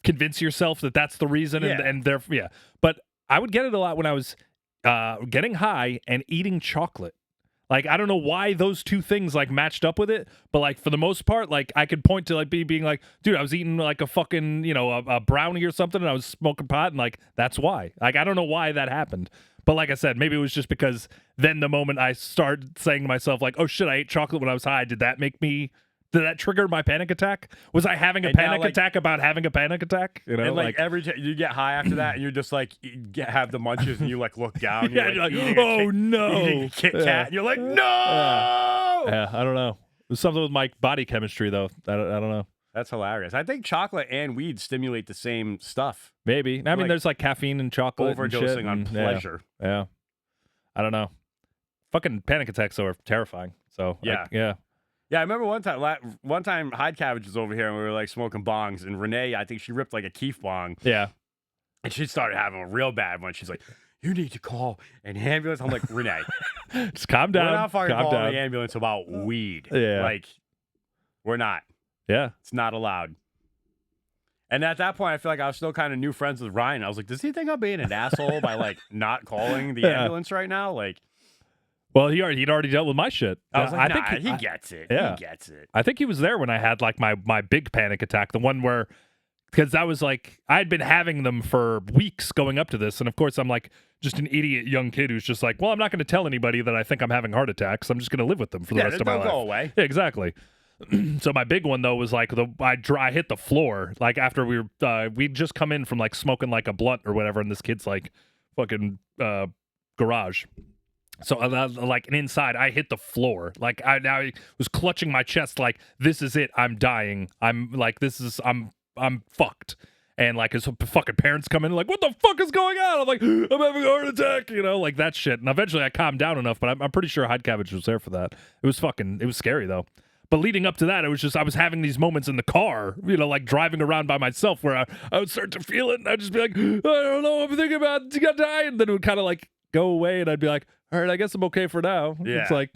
convince yourself that that's the reason, and therefore, But I would get it a lot when I was getting high and eating chocolate. Like I don't know why those two things like matched up with it, but like for the most part, like I could point to like being like, dude, I was eating like a fucking a brownie or something, and I was smoking pot, and like that's why. Like I don't know why that happened. But like I said, maybe it was just because then the moment I started saying to myself, like, oh shit, I ate chocolate when I was high. Did that trigger my panic attack? Was I having a panic attack about having a panic attack? You know, and like every time you get high after that, and you're just like have the munches, and you like look down, you're like oh no, eating a Kit Kat, and you're like no. Yeah, I don't know. It was something with my body chemistry though. I don't know. That's hilarious. I think chocolate and weed stimulate the same stuff. Maybe. I mean, there's like caffeine in chocolate. Overdosing on pleasure. Yeah. I don't know. Fucking panic attacks are terrifying. So yeah. I remember one time Hyde Cabbage was over here and we were like smoking bongs, and Renee, I think she ripped like a Keef bong. Yeah. And she started having a real bad one. She's like, you need to call an ambulance. I'm like, Renee, just calm down. We're not fucking calling the ambulance about weed. Yeah. Like, we're not. Yeah. It's not allowed. And at that point, I feel like I was still kind of new friends with Ryan. I was like, does he think I'm being an asshole by like not calling the ambulance right now? Like, well, he'd already dealt with my shit. I was like, I think he gets it. Yeah. He gets it. I think he was there when I had like my big panic attack, the one where, because I was like, I had been having them for weeks going up to this. And of course, I'm like just an idiot young kid who's just like, well, I'm not going to tell anybody that I think I'm having heart attacks. I'm just going to live with them for the rest of my life. Go away. Yeah, exactly. So my big one though was like I hit the floor like after we'd just come in from like smoking like a blunt or whatever in this kid's like fucking garage. So like and inside I hit the floor. Like I was clutching my chest like this is it. I'm dying. I'm like I'm fucked. And like his fucking parents come in like, what the fuck is going on? I'm like, I'm having a heart attack, like that shit. And eventually I calmed down enough, but I'm pretty sure Hyde Cabbage was there for that. It was scary though. But leading up to that, I was having these moments in the car, like driving around by myself where I would start to feel it and I'd just be like, I don't know, I'm thinking about dying. And then it would kind of like go away and I'd be like, all right, I guess I'm okay for now. Yeah. It's like,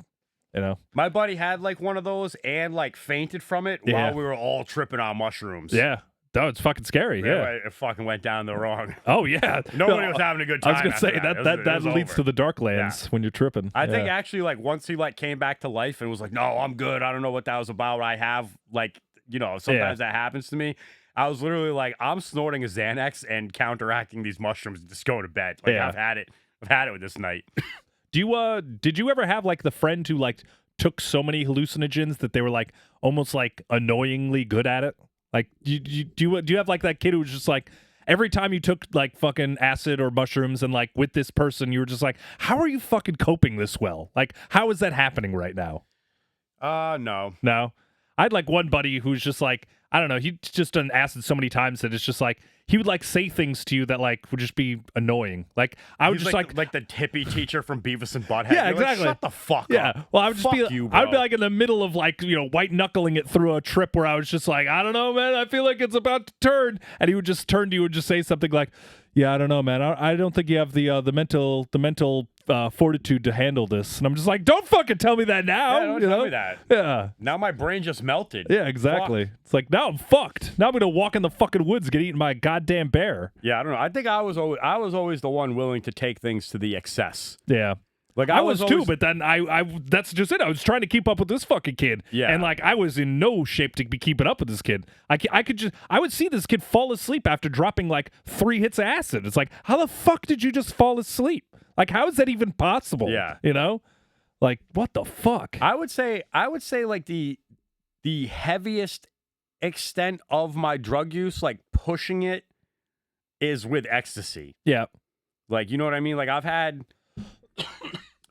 my buddy had like one of those and like fainted from it while we were all tripping on mushrooms. Yeah. No, it's fucking scary. Yeah. It fucking went down the wrong. Oh, yeah. Nobody was having a good time. I was going to say that leads to the dark lands when you're tripping. I think actually, like, once he like came back to life and was like, no, I'm good. I don't know what that was about. I have like, sometimes that happens to me. I was literally like, I'm snorting a Xanax and counteracting these mushrooms and just go to bed. Like, I've had it with this night. Did you ever have like the friend who like took so many hallucinogens that they were like almost like annoyingly good at it? Like, do you have like that kid who was just like, every time you took like fucking acid or mushrooms and like with this person, you were just like, how are you fucking coping this well? Like, how is that happening right now? No. No? I had like one buddy who's just like, I don't know, he'd just done acid so many times that it's just like, he would like say things to you that like would just be annoying. Like I would just like the hippie teacher from Beavis and Butthead. Yeah, You're exactly. Like, shut the fuck up. Yeah. Well, I would just fuck be you, bro. I would be like in the middle of like, white knuckling it through a trip where I was just like, I don't know, man, I feel like it's about to turn. And he would just turn to you and just say something like, yeah, I don't know, man. I don't think you have the mental fortitude to handle this. And I'm just like, don't fucking tell me that now. Yeah, don't tell me that. Yeah. Now my brain just melted. Yeah, exactly. Fuck. It's like, now I'm fucked. Now I'm gonna walk in the fucking woods, get eaten by a goddamn bear. Yeah, I don't know. I think I was always the one willing to take things to the excess. Yeah. Like I was too, but then I that's just it. I was trying to keep up with this fucking kid. Yeah. And like I was in no shape to be keeping up with this kid. I would see this kid fall asleep after dropping like 3 hits of acid. It's like, how the fuck did you just fall asleep? Like, how is that even possible? Yeah. Like, what the fuck? I would say like the heaviest extent of my drug use, like pushing it, is with ecstasy. Yeah. Like, you know what I mean? Like, I've had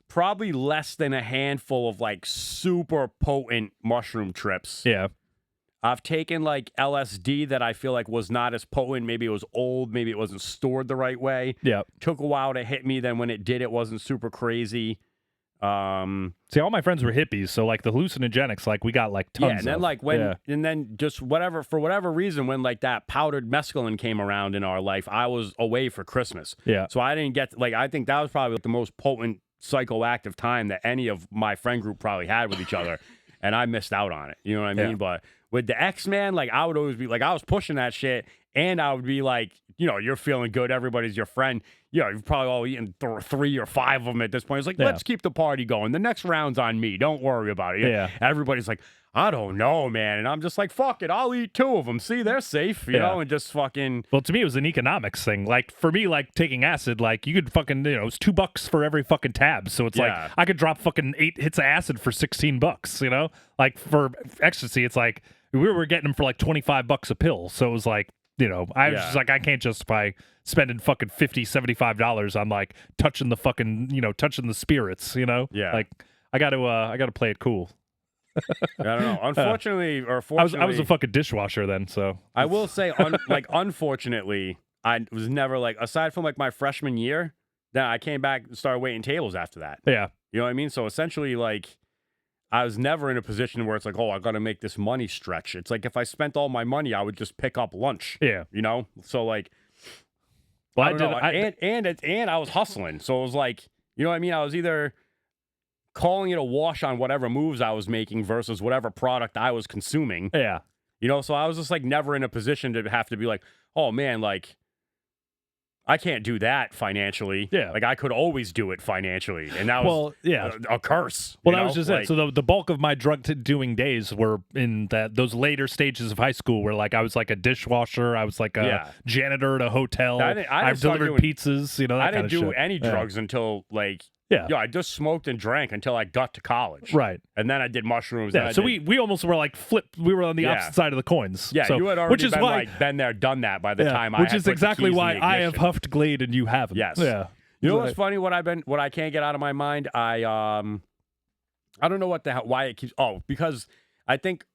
probably less than a handful of like super potent mushroom trips. Yeah. I've taken like LSD that I feel like was not as potent. Maybe it was old. Maybe it wasn't stored the right way. Yeah. Took a while to hit me. Then when it did, it wasn't super crazy. See, all my friends were hippies, so like the hallucinogenics, like we got like tons. Yeah, and then like and then just for whatever reason, when like that powdered mescaline came around in our life, I was away for Christmas. Yeah. So I didn't get I think that was probably like the most potent psychoactive time that any of my friend group probably had with each other, and I missed out on it. You know what I mean? Yeah. But with the X-Man, like I would always be like, I was pushing that shit, and I would be like, you're feeling good, everybody's your friend. You've probably all eaten 3 or 5 of them at this point. It's like, let's keep the party going. The next round's on me. Don't worry about it. Yeah. Everybody's like, I don't know, man. And I'm just like, fuck it. I'll eat 2 of them. See, they're safe, you know, and just fucking. Well, to me, it was an economics thing. Like, for me, like, taking acid, like, you could fucking, it was $2 for every fucking tab. So it's like, I could drop fucking 8 hits of acid for $16, Like, for ecstasy, it's like, we were getting them for like $25 a pill. So it was like, I was just like, I can't justify spending fucking $50, $75 on like touching the fucking, touching the spirits, Yeah. Like, I got to play it cool. I don't know. Unfortunately, or fortunately, I was a fucking dishwasher then. So I will say, unfortunately, I was never like, aside from like my freshman year, then I came back and started waiting tables after that. Yeah. You know what I mean? So essentially, like, I was never in a position where it's like, oh, I got to make this money stretch. It's like if I spent all my money, I would just pick up lunch. Yeah. So like, well, and I was hustling. So it was like, you know what I mean? I was either calling it a wash on whatever moves I was making versus whatever product I was consuming. Yeah. So I was just like never in a position to have to be like, oh man, like, I can't do that financially. Yeah. Like I could always do it financially. And that was a curse. Well, that was just it. So the bulk of my drug doing days were in those later stages of high school where like I was like a dishwasher. I was like a janitor at a hotel. I've delivered pizzas, that I didn't do any drugs until like, I just smoked and drank until I got to college. Right. And then I did mushrooms. Yeah, so we almost were like flipped. We were on the opposite side of the coins. Yeah, so, you had already been there, done that by the time I Which is exactly why I have huffed Glade and you haven't. Yes. Yeah. You know what's funny? What I can't get out of my mind? I don't know what the hell, why it keeps, because I think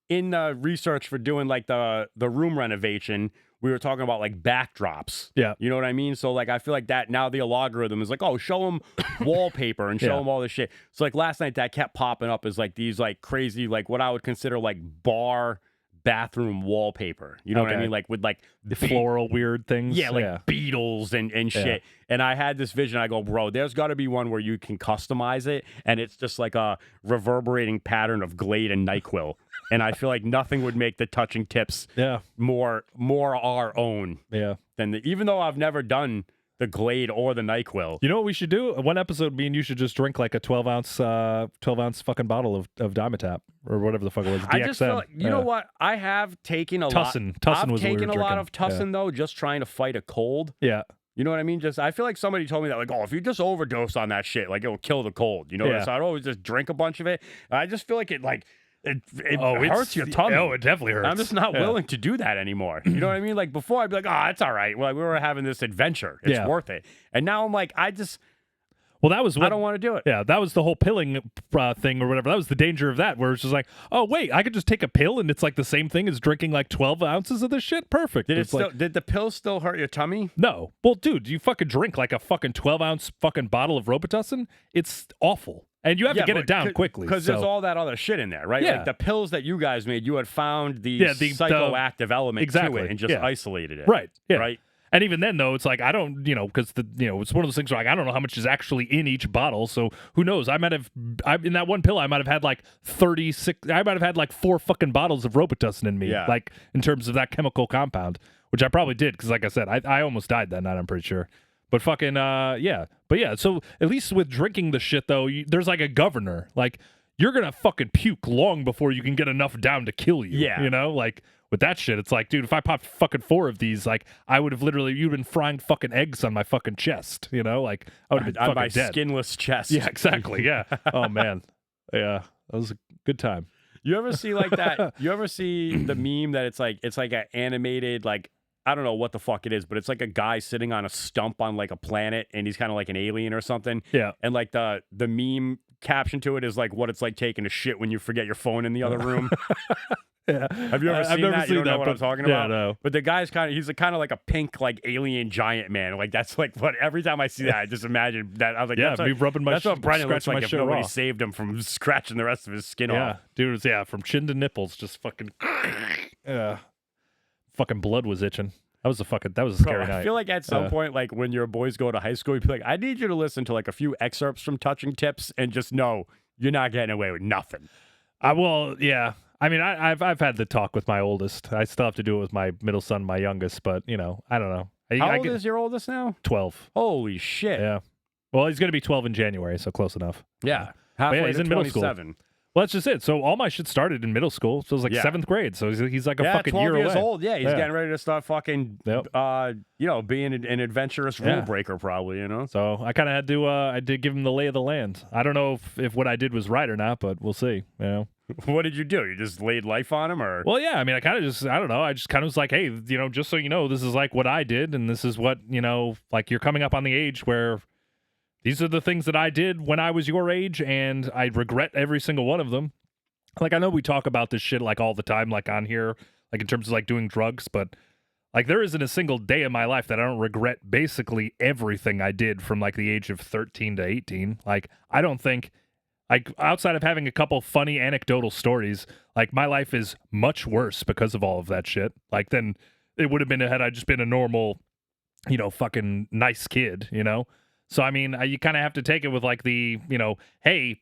in the research for doing like the room renovation, we were talking about like backdrops. Yeah. You know what I mean? So like I feel like that now the algorithm is like, oh, show them wallpaper and show them all this shit. So like last night that kept popping up as like these like crazy, like what I would consider like bar bathroom wallpaper. You know what I mean? Like with like the floral weird things. Yeah, like Beatles and shit. Yeah. And I had this vision. I go, bro, there's got to be one where you can customize it, and it's just like a reverberating pattern of Glade and NyQuil. And I feel like nothing would make the touching tips more our own. Yeah. Than even though I've never done the Glade or the NyQuil. You know what we should do? One episode, me and you should just drink like a 12-ounce fucking bottle of Dimetap or whatever the fuck it was. DXM. I just feel like, you know what? I have taken a Tussin. lot. Tussin was I've taken a lot of Tussin though, just trying to fight a cold. Yeah. You know what I mean? Just I feel like somebody told me that, like, oh, if you just overdose on that shit, like it'll kill the cold. You know, so I'd always just drink a bunch of it. I just feel like it hurts your tummy. Oh, it definitely hurts. I'm just not willing to do that anymore. You know what I mean? Like before, I'd be like, oh, it's all right. Well, like, we were having this adventure. It's worth it. And now I'm like, I don't want to do it. Yeah, that was the whole pilling thing or whatever. That was the danger of that, where it's just like, oh, wait, I could just take a pill and it's like the same thing as drinking like 12 ounces of this shit? Perfect. Did the pill still hurt your tummy? No. Well, dude, you fucking drink like a fucking 12-ounce fucking bottle of Robitussin? It's awful. And you have to get it down quickly. Because there's all that other shit in there, right? Yeah. Like the pills that you guys made, you had found the psychoactive element to it and just isolated it. Right. Yeah. Right? And even then, though, it's like, I don't, because it's one of those things where like, I don't know how much is actually in each bottle. So who knows? In that one pill, I might have had like 36, I might have had like 4 fucking bottles of Robitussin in me. Yeah. Like in terms of that chemical compound, which I probably did. Because like I said, I almost died that night, I'm pretty sure. But fucking, yeah. But yeah, so at least with drinking the shit, though, there's like a governor. Like, you're going to fucking puke long before you can get enough down to kill you. Yeah. You know? Like, with that shit, it's like, dude, if I popped fucking 4 of these, like, I would have you'd been frying fucking eggs on my fucking chest, you know? Like, I would have been fucking my dead. Skinless chest. Yeah, exactly, yeah. Oh, man. Yeah, that was a good time. You ever see like that? You ever see the meme that it's like an animated, like, I don't know what the fuck it is, but it's like a guy sitting on a stump on like a planet and he's kind of like an alien or something. Yeah. And like the meme caption to it is like what it's like taking a shit when you forget your phone in the other room. Yeah. Have you ever seen that? Seen you don't know what I'm talking about? Yeah, no. But the guy's he's kind of like a pink like alien giant man. Like that's like what every time I see that, I just imagine that. I was like, yeah, me rubbing my that's what Brendan looks like if nobody off. saved him from scratching the rest of his skin off. Dude, from chin to nipples, just fucking fucking blood was itching. That was a scary night. I feel like at some point, like when your boys go to high school, you'd be like, I need you to listen to like a few excerpts from Touching Tips and just know you're not getting away with nothing. Yeah. I mean, I've had the talk with my oldest. I still have to do it with my middle son, my youngest, but I don't know. How old is your oldest now? 12. Holy shit. Yeah. Well, he's going to be 12 in January, so close enough. Yeah. Halfway he's to in 27. middle school. Well, that's just it. So all my shit started in middle school. So it was like 7th grade. So he's like a fucking 12 year years away. old. Yeah, he's getting ready to start fucking, being an adventurous rule breaker probably, So I kind of had to, I did give him the lay of the land. I don't know if what I did was right or not, but we'll see, What did you do? You just laid life on him or? Well, yeah. I mean, I don't know. I just kind of was like, hey, just so you know, this is like what I did. And this is what, like you're coming up on the age where these are the things that I did when I was your age, and I regret every single one of them. Like, I know we talk about this shit, like, all the time, like, on here, like, in terms of, like, doing drugs, but, like, there isn't a single day in my life that I don't regret basically everything I did from, like, the age of 13 to 18. Like, I don't think, like, outside of having a couple funny anecdotal stories, like, my life is much worse because of all of that shit. Like, than it would have been had I just been a normal, fucking nice kid, So, I mean, you kind of have to take it with, like, the, hey,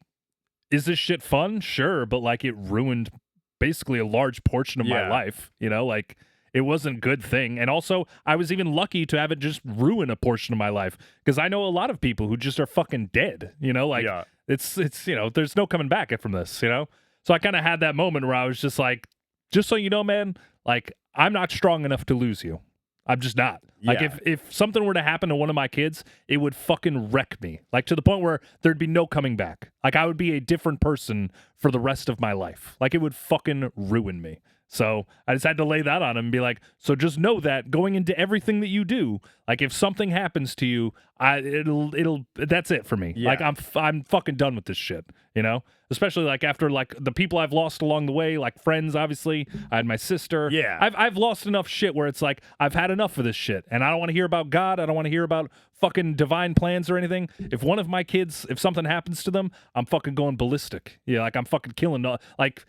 is this shit fun? Sure, but, like, it ruined basically a large portion of my life, Like, it wasn't a good thing. And also, I was even lucky to have it just ruin a portion of my life, because I know a lot of people who just are fucking dead, Like, it's there's no coming back from this, So I kind of had that moment where I was just like, just so you know, man, like, I'm not strong enough to lose you. I'm just not. Like, if something were to happen to one of my kids, it would fucking wreck me. Like, to the point where there'd be no coming back. Like, I would be a different person for the rest of my life. Like, it would fucking ruin me. So I just had to lay that on him and be like, so just know that going into everything that you do, like if something happens to you, it'll that's it for me. Yeah. Like I'm fucking done with this shit, you know? Especially like after like the people I've lost along the way, like friends, obviously. I had my sister. Yeah. I've lost enough shit where it's like I've had enough of this shit, and I don't want to hear about God. I don't want to hear about fucking divine plans or anything. If one of my kids, if something happens to them, I'm fucking going ballistic. Yeah, like I'm fucking killing. Like,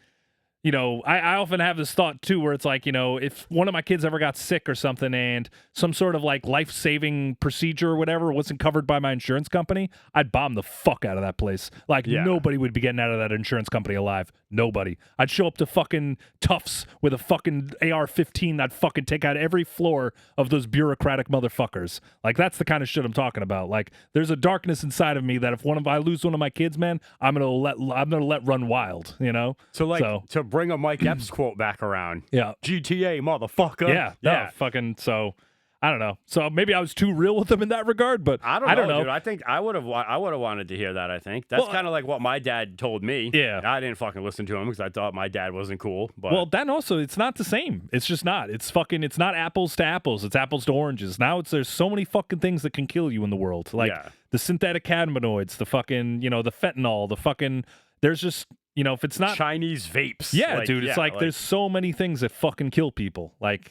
you know, I often have this thought too, where it's like, you know, if one of my kids ever got sick or something and some sort of like life-saving procedure or whatever wasn't covered by my insurance company, I'd bomb the fuck out of that place. Like nobody would be getting out of that insurance company alive. Nobody. I'd show up to fucking Tufts with a fucking AR-15. I'd fucking take out every floor of those bureaucratic motherfuckers. Like that's the kind of shit I'm talking about. Like there's a darkness inside of me that if I lose one of my kids, man, I'm gonna let run wild. You know. To bring a Mike Epps quote back around. Yeah. GTA, motherfucker. Yeah. No, fucking. So I don't know. So maybe I was too real with him in that regard, but I don't know. Dude. I think I would have wanted to hear that. I think that's kind of like what my dad told me. Yeah. I didn't fucking listen to him because I thought my dad wasn't cool. But well, then also it's not the same. It's just not. It's not apples to apples. It's apples to oranges. Now there's so many fucking things that can kill you in the world, like the synthetic cannabinoids, the fucking the fentanyl, the fucking. There's just. If it's not Chinese vapes. Yeah, dude. It's like there's so many things that fucking kill people. Like,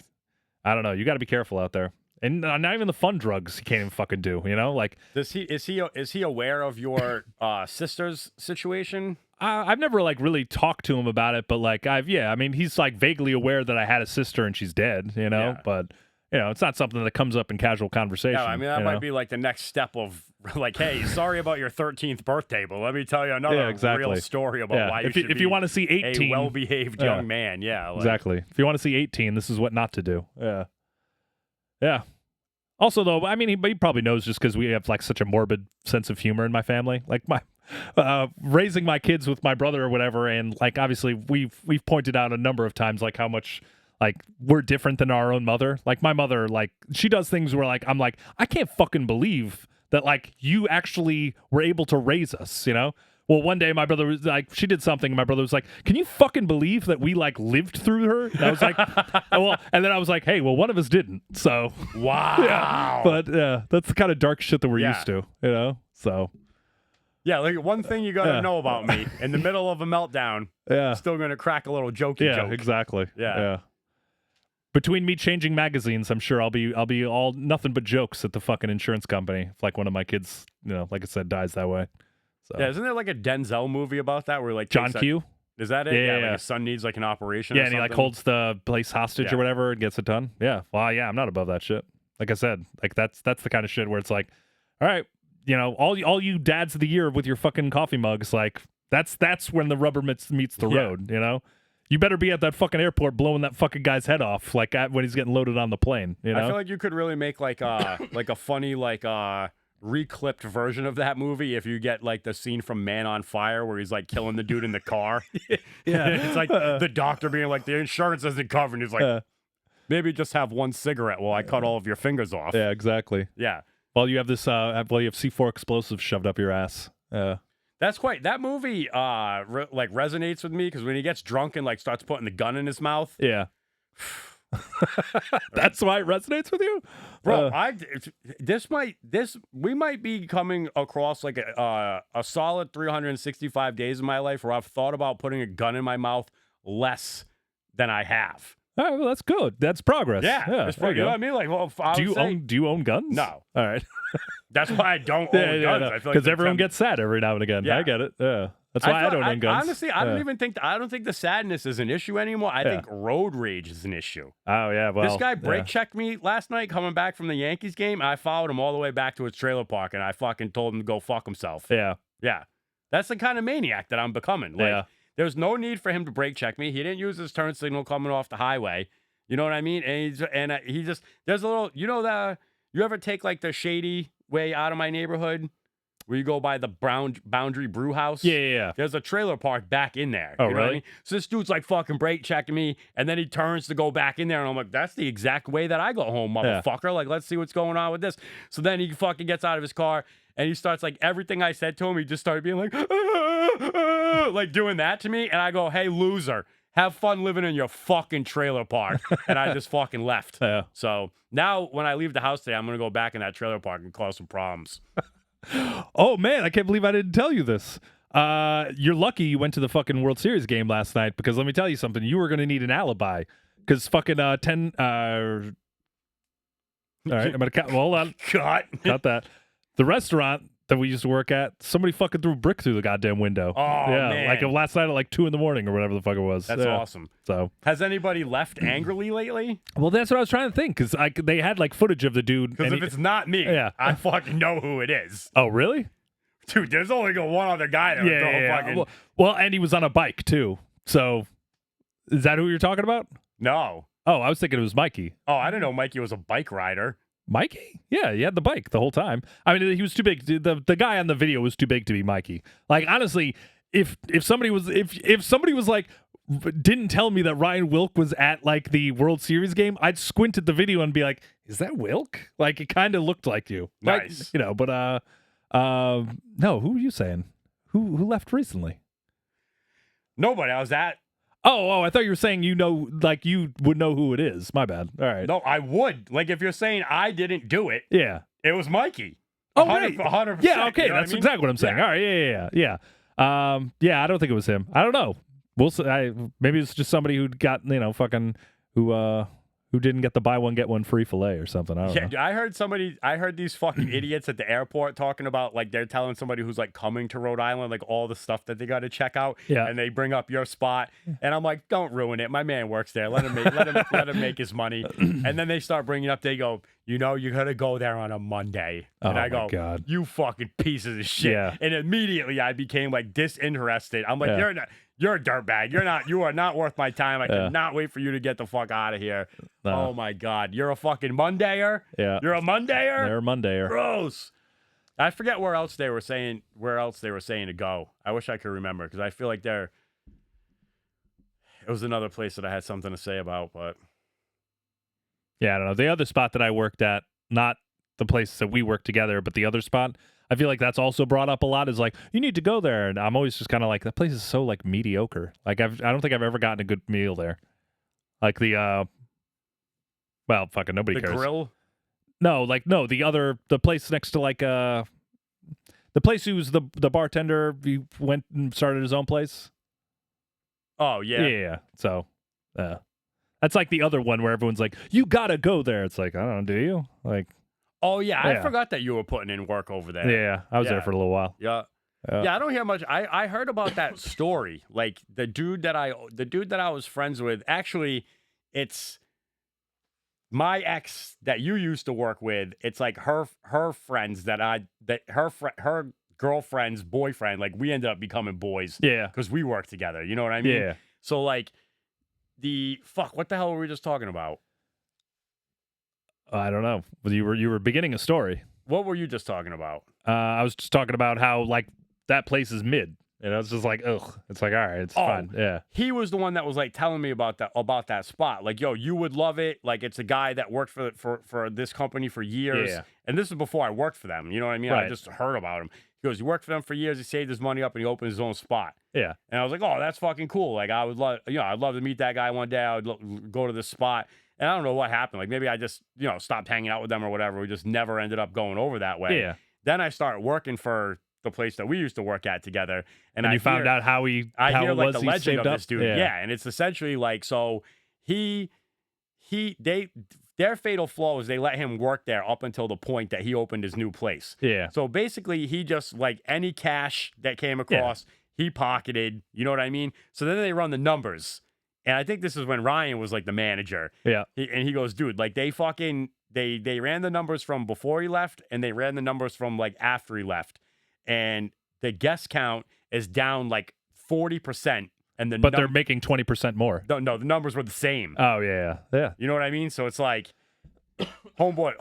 I don't know. You got to be careful out there. And not even the fun drugs you can't even fucking do, Like, is he aware of your sister's situation? I've never like really talked to him about it, but like he's like vaguely aware that I had a sister and she's dead, but it's not something that comes up in casual conversation. Yeah, I mean that might be like the next step of like, hey, sorry about your 13th birthday, but let me tell you another real story about why if you want to see 18, a well-behaved young man. Yeah, exactly. If you want to see 18, this is what not to do. Yeah. Also, though, I mean, he probably knows just because we have like such a morbid sense of humor in my family. Like my raising my kids with my brother or whatever, and like obviously we've pointed out a number of times like how much. Like, we're different than our own mother. Like, my mother, like, she does things where, like, I'm like, I can't fucking believe that, like, you actually were able to raise us, Well, one day my brother was like, she did something, and my brother was like, can you fucking believe that we, like, lived through her? And I was like, well, and then I was like, hey, well, one of us didn't, so. Wow. Yeah. But, that's the kind of dark shit that we're used to, so. Yeah, like one thing you gotta know about me, in the middle of a meltdown, still gonna crack a little jokey joke. Yeah, exactly. Yeah. Between me changing magazines, I'm sure I'll be all nothing but jokes at the fucking insurance company if like one of my kids, like I said, dies that way. So. Yeah, isn't there like a Denzel movie about that where like John Q? Is that it? Yeah. Like his son needs like an operation. Yeah, and he like holds the place hostage or whatever and gets it done. Yeah. Well, yeah, I'm not above that shit. Like I said, like that's the kind of shit where it's like, all right, all you dads of the year with your fucking coffee mugs, like that's when the rubber meets the road, You better be at that fucking airport blowing that fucking guy's head off, like when he's getting loaded on the plane. I feel like you could really make like a funny reclipped version of that movie if you get like the scene from Man on Fire where he's like killing the dude in the car. Yeah, it's like the doctor being like, the insurance isn't covered. And he's like, maybe just have one cigarette while I cut all of your fingers off. Yeah, exactly. Yeah. While you have this, you have C4 explosives shoved up your ass. That movie resonates with me because when he gets drunk and like starts putting the gun in his mouth. Yeah. That's why it resonates with you, bro. We might be coming across like a solid 365 days in my life where I've thought about putting a gun in my mouth less than I have. All right, well, that's good. That's progress. Yeah, you know what I mean? Like, well, do you own guns? No. All right. That's why I don't own guns. Because everyone gets sad every now and again. Yeah. I get it. Yeah. That's why I don't own guns. Honestly, I don't think the sadness is an issue anymore. I think road rage is an issue. Oh yeah, well, this guy brake checked me last night coming back from the Yankees game. I followed him all the way back to his trailer park, and I fucking told him to go fuck himself. Yeah. That's the kind of maniac that I'm becoming. Like, there's no need for him to brake check me. He didn't use his turn signal coming off the highway. You know what I mean? And he just there's a little. You ever take like the shady way out of my neighborhood? Where you go by the Boundary Brew House? Yeah. There's a trailer park back in there. Oh, you know really? What I mean? So this dude's like fucking brake checking me, and then he turns to go back in there, and I'm like, that's the exact way that I go home, motherfucker. Yeah. Like, let's see what's going on with this. So then he fucking gets out of his car, and he starts like everything I said to him, he just started being like, like doing that to me, and I go, hey, loser. have fun living in your fucking trailer park. And I just fucking left. Yeah. So now when I leave the house today, I'm going to go back in that trailer park and cause some problems. Oh, man, I can't believe I didn't tell you this. You're lucky you went to the fucking World Series game last night, because let me tell you something. You were going to need an alibi, because fucking all right, I'm going to count. Hold on. Cut that. The restaurant that we used to work at, somebody fucking threw a brick through the goddamn window. Oh, yeah, man. like last night at like 2 a.m. or whatever the fuck it was. That's awesome. So, has anybody left angrily lately? well, that's what I was trying to think, because they had like footage of the dude. Because if it's not me, I fucking know who it is. Oh, really? Dude, there's only one other guy that would throw fucking... Well, and he was on a bike too. So, is that who you're talking about? No. Oh, I was thinking it was Mikey. Oh, I didn't know Mikey was a bike rider. Mikey? Yeah, he had the bike the whole time. I mean, he was too big. The guy on the video was too big to be Mikey. Like, honestly, if somebody was like, didn't tell me that Ryan Wilk was at like the World Series game, I'd squint at the video and be like, is that Wilk? Like, it kind of looked like you. Nice. Like, but no, who are you saying? Who left recently? Nobody. I was at... Oh, I thought you were saying you would know who it is. My bad. All right. No, I would. Like, if you're saying I didn't do it, yeah, it was Mikey. Oh, 100%. Yeah, okay, you know that's what I mean? exactly what I'm saying. Yeah. All right, yeah. I don't think it was him. I don't know. We'll see. Maybe it's just somebody who got fucking who didn't get the buy one get one free filet or something. I don't know. I heard these fucking idiots at the airport talking about, like, they're telling somebody who's like coming to Rhode Island, like, all the stuff that they got to check out. Yeah. And they bring up your spot, and I'm like, don't ruin it. My man works there. Let him make his money. And then they start bringing up. They go, you got to go there on a Monday. And I go, God. You fucking pieces of shit. Yeah. And immediately I became like disinterested. I'm like, You're a dirtbag. You are not worth my time. I cannot wait for you to get the fuck out of here. No. Oh my God. You're a fucking Mondayer? Yeah. You're a Mondayer? They're a Mondayer. Gross. I forget where else they were saying to go. I wish I could remember, because I feel like it was another place that I had something to say about, but yeah, I don't know. The other spot that I worked at, not the place that we worked together, but the other spot, I feel like that's also brought up a lot, is like, you need to go there. And I'm always just kind of like, that place is so like mediocre. Like, I don't think I've ever gotten a good meal there. Like fucking nobody cares. The grill? No, the place next to like the place who's the bartender, he went and started his own place. Oh yeah. Yeah. So that's like the other one where everyone's like, you gotta go there. It's like, I don't know, do you? Like, oh yeah, I forgot that you were putting in work over there. Yeah, I was there for a little while. Yeah. Yeah, I don't hear much. I heard about that story. Like, the dude that I was friends with, actually, it's my ex that you used to work with. It's like her friends her girlfriend's boyfriend, like, we ended up becoming boys. Yeah. Because we worked together. You know what I mean? Yeah. So, like, what the hell were we just talking about? I don't know. You were beginning a story. What were you just talking about? I was just talking about how, like, that place is mid. It's just like, ugh. It's like, all right, it's fine. Yeah. He was the one that was like telling me about that spot. Like, yo, you would love it. Like, it's a guy that worked for this company for years. Yeah. And this is before I worked for them. You know what I mean? Right. I just heard about him. He goes, he worked for them for years. He saved his money up and he opened his own spot. Yeah. And I was like, oh, that's fucking cool. Like, I'd love to meet that guy one day. I would go to this spot. And I don't know what happened. Like, maybe I just, stopped hanging out with them or whatever. We just never ended up going over that way. Yeah. Then I started working for the place that we used to work at together. And you found out how he hear like was, the legend of this dude. Yeah. Yeah. And it's essentially like, so their fatal flaw is they let him work there up until the point that he opened his new place. Yeah. So basically he just, like, any cash that came across, he pocketed, you know what I mean? So then they run the numbers. And I think this is when Ryan was like the manager. Yeah. And he goes, dude, like, they ran the numbers from before he left and they ran the numbers from, like, after he left. And the guest count is down like 40%. But they're making 20% more. No, the numbers were the same. Oh, yeah. You know what I mean? So it's like, homeboy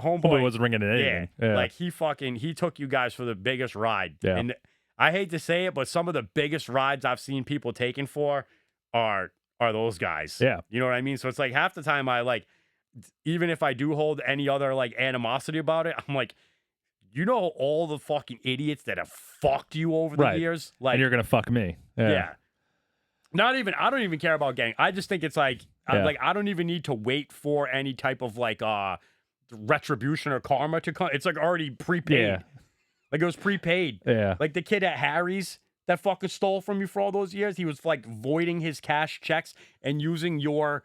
wasn't ringing in anything. Yeah. Like, he took you guys for the biggest ride. Yeah. And I hate to say it, but some of the biggest rides I've seen people taken for are those guys. Yeah. You know what I mean? So it's like, half the time I, like, even if I do hold any other, like, animosity about it, I'm like, all the fucking idiots that have fucked you over the years? Like, and you're going to fuck me. Yeah. Not even. I don't even care about getting. I just think it's like, I don't even need to wait for any type of like retribution or karma to come. It's like already prepaid. Yeah. Like it was prepaid. Yeah. Like the kid at Harry's that fucking stole from you for all those years. He was like voiding his cash checks and using your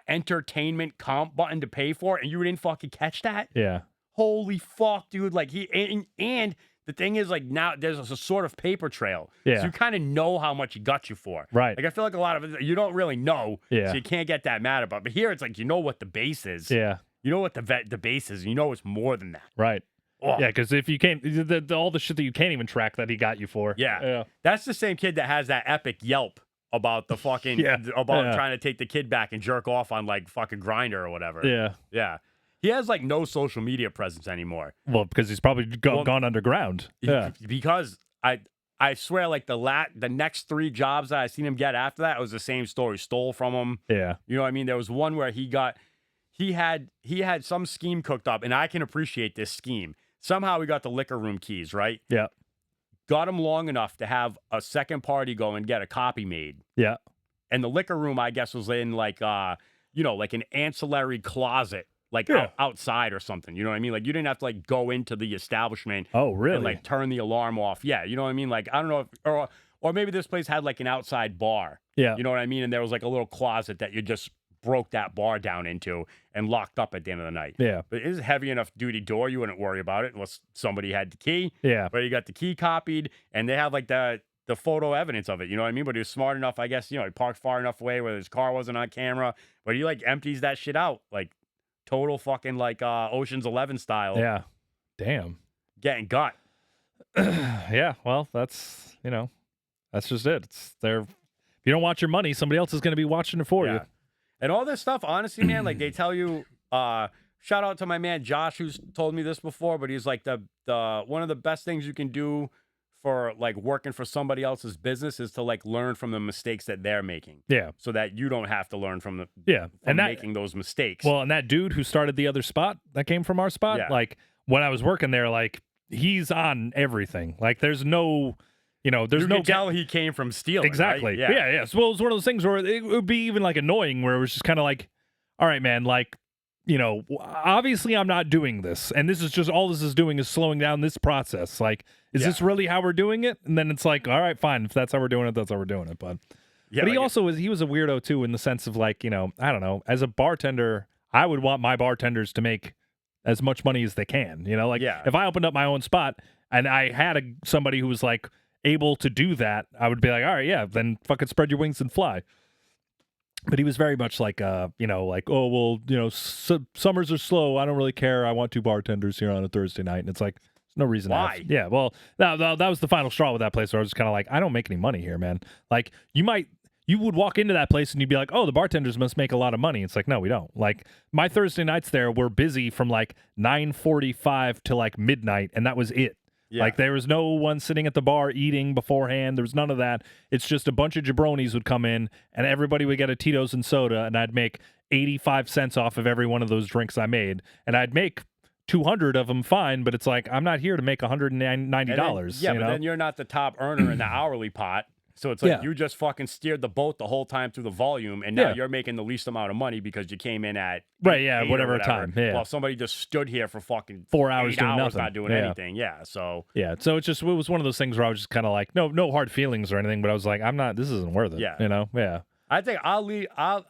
entertainment comp button to pay for it, and you didn't fucking catch that. Yeah. Holy fuck, dude! Like and the thing is, like, now there's a sort of paper trail. Yeah. So you kind of know how much he got you for. Right. Like, I feel like a lot of it, you don't really know. Yeah. So you can't get that mad about it. But here, it's like, you know what the base is. Yeah. You know what the base is. You know it's more than that. Right. Oh. Yeah, because if you can't, all the shit that you can't even track that he got you for. Yeah. That's the same kid that has that epic Yelp about the fucking, trying to take the kid back and jerk off on, like, fucking Grindr or whatever. Yeah. Yeah. He has like no social media presence anymore. Well, because he's probably gone underground. Yeah. Because I swear, like the next 3 jobs that I seen him get after that, it was the same story. Stole from him. Yeah. You know what I mean? There was one where he had some scheme cooked up, and I can appreciate this scheme. Somehow he got the liquor room keys, right? Yeah. Got him long enough to have a second party go and get a copy made. Yeah. And the liquor room, I guess, was in like like an ancillary closet. Like outside or something, you know what I mean? Like you didn't have to like go into the establishment. Oh, really? And like turn the alarm off. Yeah, you know what I mean? Like I don't know if, or maybe this place had like an outside bar. Yeah, you know what I mean? And there was like a little closet that you just broke that bar down into and locked up at the end of the night. Yeah, but it is a heavy enough duty door. You wouldn't worry about it unless somebody had the key. Yeah, but you got the key copied, and they have like the photo evidence of it. You know what I mean? But he was smart enough, I guess. He parked far enough away where his car wasn't on camera. But he like empties that shit out like. Total fucking like Ocean's 11 style. Yeah. Damn. Getting got. Yeah. Well, that's just it. It's there. If you don't watch your money, somebody else is going to be watching it for you. And all this stuff, honestly, man, like they tell you, shout out to my man Josh, who's told me this before, but he's like the one of the best things you can do for like working for somebody else's business is to like learn from the mistakes that they're making. Yeah. So that you don't have to learn from making those mistakes. Well, and that dude who started the other spot that came from our spot, like when I was working there, like he's on everything. Like there's no, there's no tell he came from stealing. Exactly. Right? Yeah. So it was one of those things where it would be even like annoying where it was just kind of like, all right, man, like, obviously I'm not doing this. And this is just all this is doing is slowing down this process. Like, is this really how we're doing it? And then it's like, all right, fine. If that's how we're doing it, that's how we're doing it. But he was a weirdo too, in the sense of like, I don't know, as a bartender, I would want my bartenders to make as much money as they can. If I opened up my own spot and I had somebody who was like able to do that, I would be like, all right, yeah, then fucking spread your wings and fly. But he was very much like, oh, well, summers are slow. I don't really care. I want 2 bartenders here on a Thursday night. And it's like, there's no reason. Why? Yeah, well, that was the final straw with that place where I was just kind of like, I don't make any money here, man. Like, you would walk into that place and you'd be like, oh, the bartenders must make a lot of money. It's like, no, we don't. Like, my Thursday nights there were busy from like 9:45 to like midnight, and that was it. Yeah. Like, there was no one sitting at the bar eating beforehand. There was none of that. It's just a bunch of jabronis would come in, and everybody would get a Tito's and soda, and I'd make 85 cents off of every one of those drinks I made. And I'd make 200 of them fine, but it's like, I'm not here to make $190. But then you're not the top earner in the hourly pot. So it's like you just fucking steered the boat the whole time through the volume, and now you're making the least amount of money because you came in at whatever time. Yeah. While somebody just stood here for fucking 4 hours doing nothing, not doing anything. Yeah. So so it was one of those things where I was just kind of like, no hard feelings or anything, but I was like, this isn't worth it. Yeah. I think I'll leave out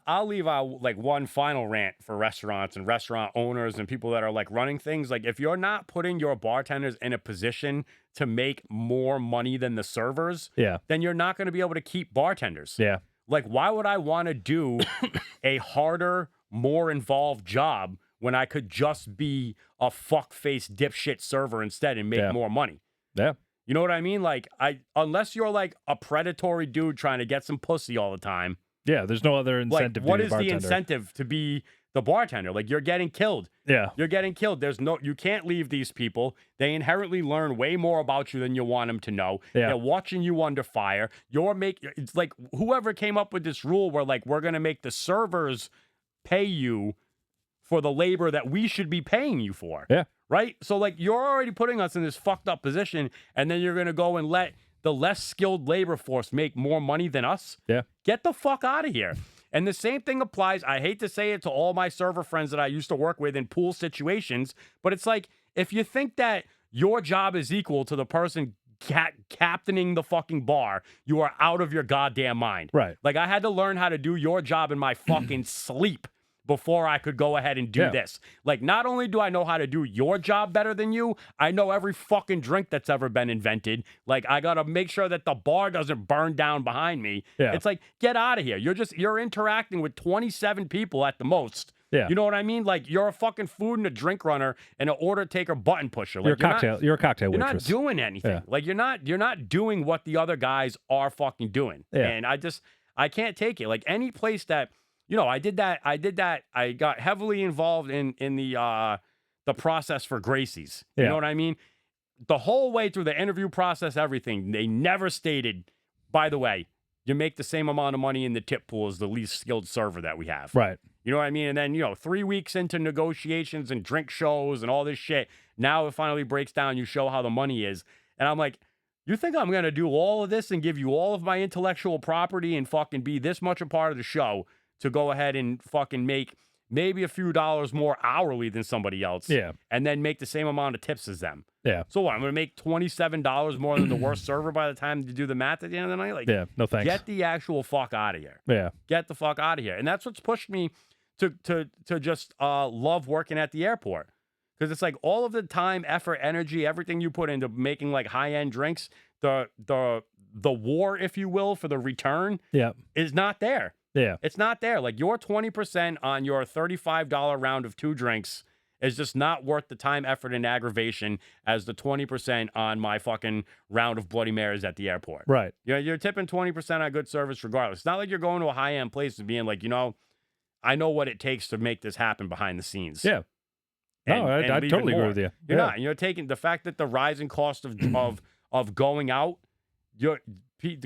like one final rant for restaurants and restaurant owners and people that are like running things. Like, if you're not putting your bartenders in a position to make more money than the servers, then you're not going to be able to keep bartenders. Yeah. Like, why would I want to do a harder, more involved job when I could just be a fuck-faced dipshit server instead and make more money? Yeah. You know what I mean? Like, unless you're like a predatory dude trying to get some pussy all the time. Yeah, there's no other incentive. Like, what is the incentive to be the bartender? Like, you're getting killed. Yeah. You're getting killed. You can't leave these people. They inherently learn way more about you than you want them to know. Yeah. They're watching you under fire. It's like whoever came up with this rule where like, we're going to make the servers pay you for the labor that we should be paying you for. Yeah. Right? So like, you're already putting us in this fucked up position, and then you're going to go and let the less skilled labor force make more money than us? Yeah. Get the fuck out of here. And the same thing applies, I hate to say it, to all my server friends that I used to work with in pool situations, but it's like, if you think that your job is equal to the person captaining the fucking bar, you are out of your goddamn mind. Right. Like, I had to learn how to do your job in my fucking sleep before I could go ahead and do this. Like, not only do I know how to do your job better than you, I know every fucking drink that's ever been invented. Like, I got to make sure that the bar doesn't burn down behind me. Yeah. It's like, get out of here. You're interacting with 27 people at the most. Yeah. You know what I mean? Like, you're a fucking food and a drink runner and an order taker button pusher. Like, you're a cocktail You're waitress. not doing anything. Yeah. Like, you're not doing what the other guys are fucking doing. Yeah. And I can't take it. Like, any place that, I did that. I got heavily involved in the process for Gracie's. You know what I mean? The whole way through the interview process, everything, they never stated, by the way, you make the same amount of money in the tip pool as the least skilled server that we have. Right. You know what I mean? And then, 3 weeks into negotiations and drink shows and all this shit, now it finally breaks down. You show how the money is. And I'm like, you think I'm going to do all of this and give you all of my intellectual property and fucking be this much a part of the show to go ahead and fucking make maybe a few dollars more hourly than somebody else. Yeah. And then make the same amount of tips as them. Yeah. So what? I'm going to make $27 more than the worst server by the time you do the math at the end of the night? Like, yeah. No thanks. Get the actual fuck out of here. Yeah. Get the fuck out of here. And that's what's pushed me to just love working at the airport. Because it's like all of the time, effort, energy, everything you put into making like high-end drinks, the war, if you will, for the return is not there. Yeah. It's not there. Like, your 20% on your $35 round of 2 drinks is just not worth the time, effort, and aggravation as the 20% on my fucking round of Bloody Marys at the airport. Right. You're tipping 20% on good service regardless. It's not like you're going to a high-end place and being like, I know what it takes to make this happen behind the scenes. Yeah. I totally agree with you. You're not. You're taking the fact that the rising cost of going out, the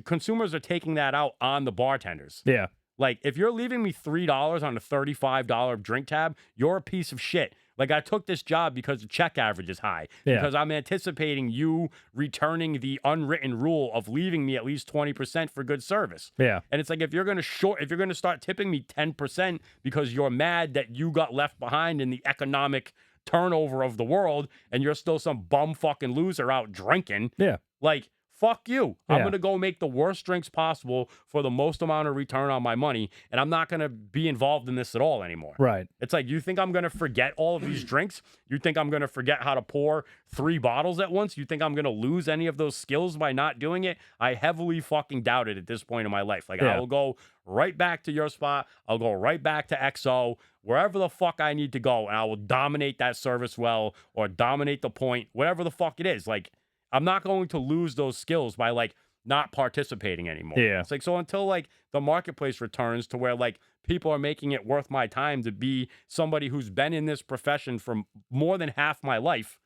consumers are taking that out on the bartenders. Yeah. Like, if you're leaving me $3 on a $35 drink tab, you're a piece of shit. Like, I took this job because the check average is high. Yeah. Because I'm anticipating you returning the unwritten rule of leaving me at least 20% for good service. Yeah. And it's like, if you're going to start tipping me 10% because you're mad that you got left behind in the economic turnover of the world and you're still some bum fucking loser out drinking. Yeah. Like, fuck you. Yeah. I'm going to go make the worst drinks possible for the most amount of return on my money, and I'm not going to be involved in this at all anymore. Right. It's like, you think I'm going to forget all of these drinks? You think I'm going to forget how to pour 3 bottles at once? You think I'm going to lose any of those skills by not doing it? I heavily fucking doubt it at this point in my life. Like, I will go right back to your spot. I'll go right back to XO, wherever the fuck I need to go, and I will dominate that service well or dominate the point, whatever the fuck it is. Like, I'm not going to lose those skills by like not participating anymore. Yeah. It's like, so until like the marketplace returns to where like people are making it worth my time to be somebody who's been in this profession for more than half my life,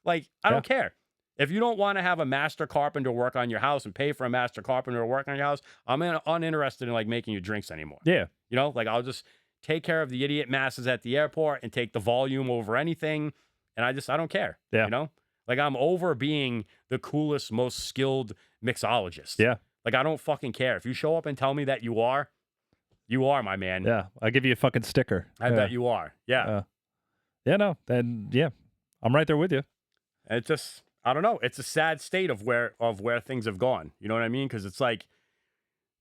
like, I don't care. If you don't want to have a master carpenter work on your house and pay for a master carpenter to work on your house, I'm uninterested in like making you drinks anymore. Yeah. Like, I'll just take care of the idiot masses at the airport and take the volume over anything. And I don't care. Yeah. Like, I'm over being the coolest, most skilled mixologist. Yeah. Like, I don't fucking care. If you show up and tell me that you are, my man. Yeah. I'll give you a fucking sticker. I bet you are. Yeah. No. Then, I'm right there with you. It's just, I don't know. It's a sad state of where things have gone. You know what I mean? Because it's like,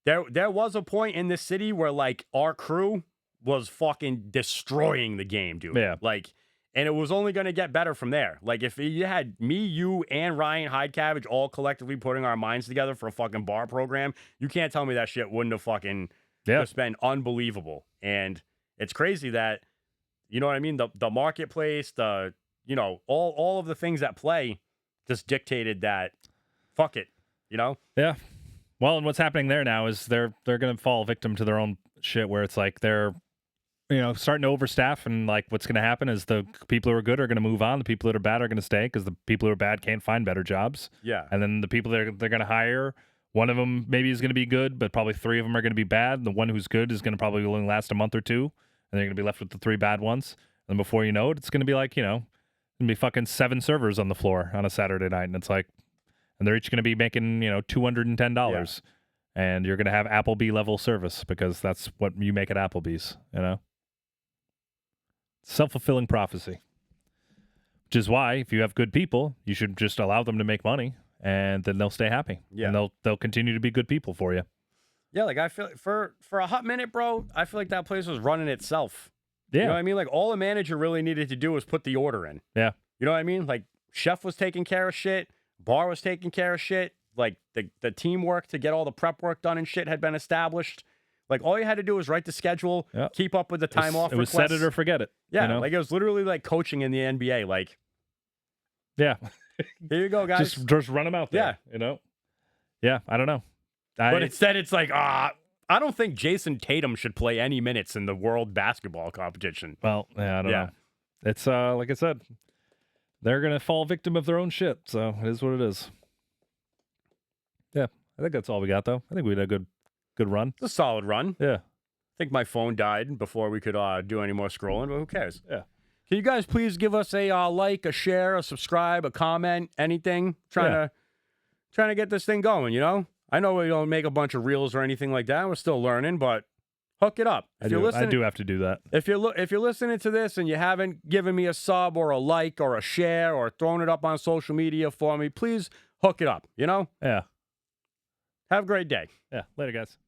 there was a point in this city where, like, our crew was fucking destroying the game, dude. Yeah. Like, and it was only going to get better from there. Like, if you had me, you, and Ryan Hyde-Cabbage all collectively putting our minds together for a fucking bar program, you can't tell me that shit wouldn't have fucking just been unbelievable. And it's crazy that, you know what I mean? The marketplace, all of the things at play just dictated that, fuck it, Yeah. Well, and what's happening there now is they're going to fall victim to their own shit where it's like they're starting to overstaff, and like what's going to happen is the people who are good are going to move on. The people that are bad are going to stay because the people who are bad can't find better jobs. Yeah. And then the people they're going to hire, one of them maybe is going to be good, but probably 3 of them are going to be bad. The one who's good is going to probably only last a month or 2, and they're going to be left with the 3 bad ones. And before you know it, it's going to be like, going to be fucking 7 servers on the floor on a Saturday night. And it's like, and they're each going to be making $210, and you're going to have Applebee level service because that's what you make at Applebee's. Self-fulfilling prophecy. Which is why, if you have good people, you should just allow them to make money, and then they'll stay happy. Yeah. And they'll continue to be good people for you. Yeah, like I feel for a hot minute, bro, I feel like that place was running itself. Yeah. You know what I mean? Like all the manager really needed to do was put the order in. Yeah. You know what I mean? Like chef was taking care of shit, bar was taking care of shit, like the teamwork to get all the prep work done and shit had been established. Like all you had to do was write the schedule, keep up with the time off. It was set it or forget it. Yeah, like it was literally like coaching in the NBA. Like, yeah, here you go, guys. Just run them out there. Yeah, yeah. I don't know, but instead it's like I don't think Jason Tatum should play any minutes in the world basketball competition. Well, yeah, I don't know. It's like I said, they're gonna fall victim of their own shit. So it is what it is. Yeah, I think that's all we got though. I think we had a good run. It's a solid run. Yeah. I think my phone died before we could do any more scrolling, but who cares? Yeah. Can you guys please give us a like, a share, a subscribe, a comment, anything? Trying to get this thing going, I know we don't make a bunch of reels or anything like that. We're still learning, but hook it up. I do have to do that. If you're listening to this and you haven't given me a sub or a like or a share or thrown it up on social media for me, please hook it up, Yeah. Have a great day. Yeah. Later, guys.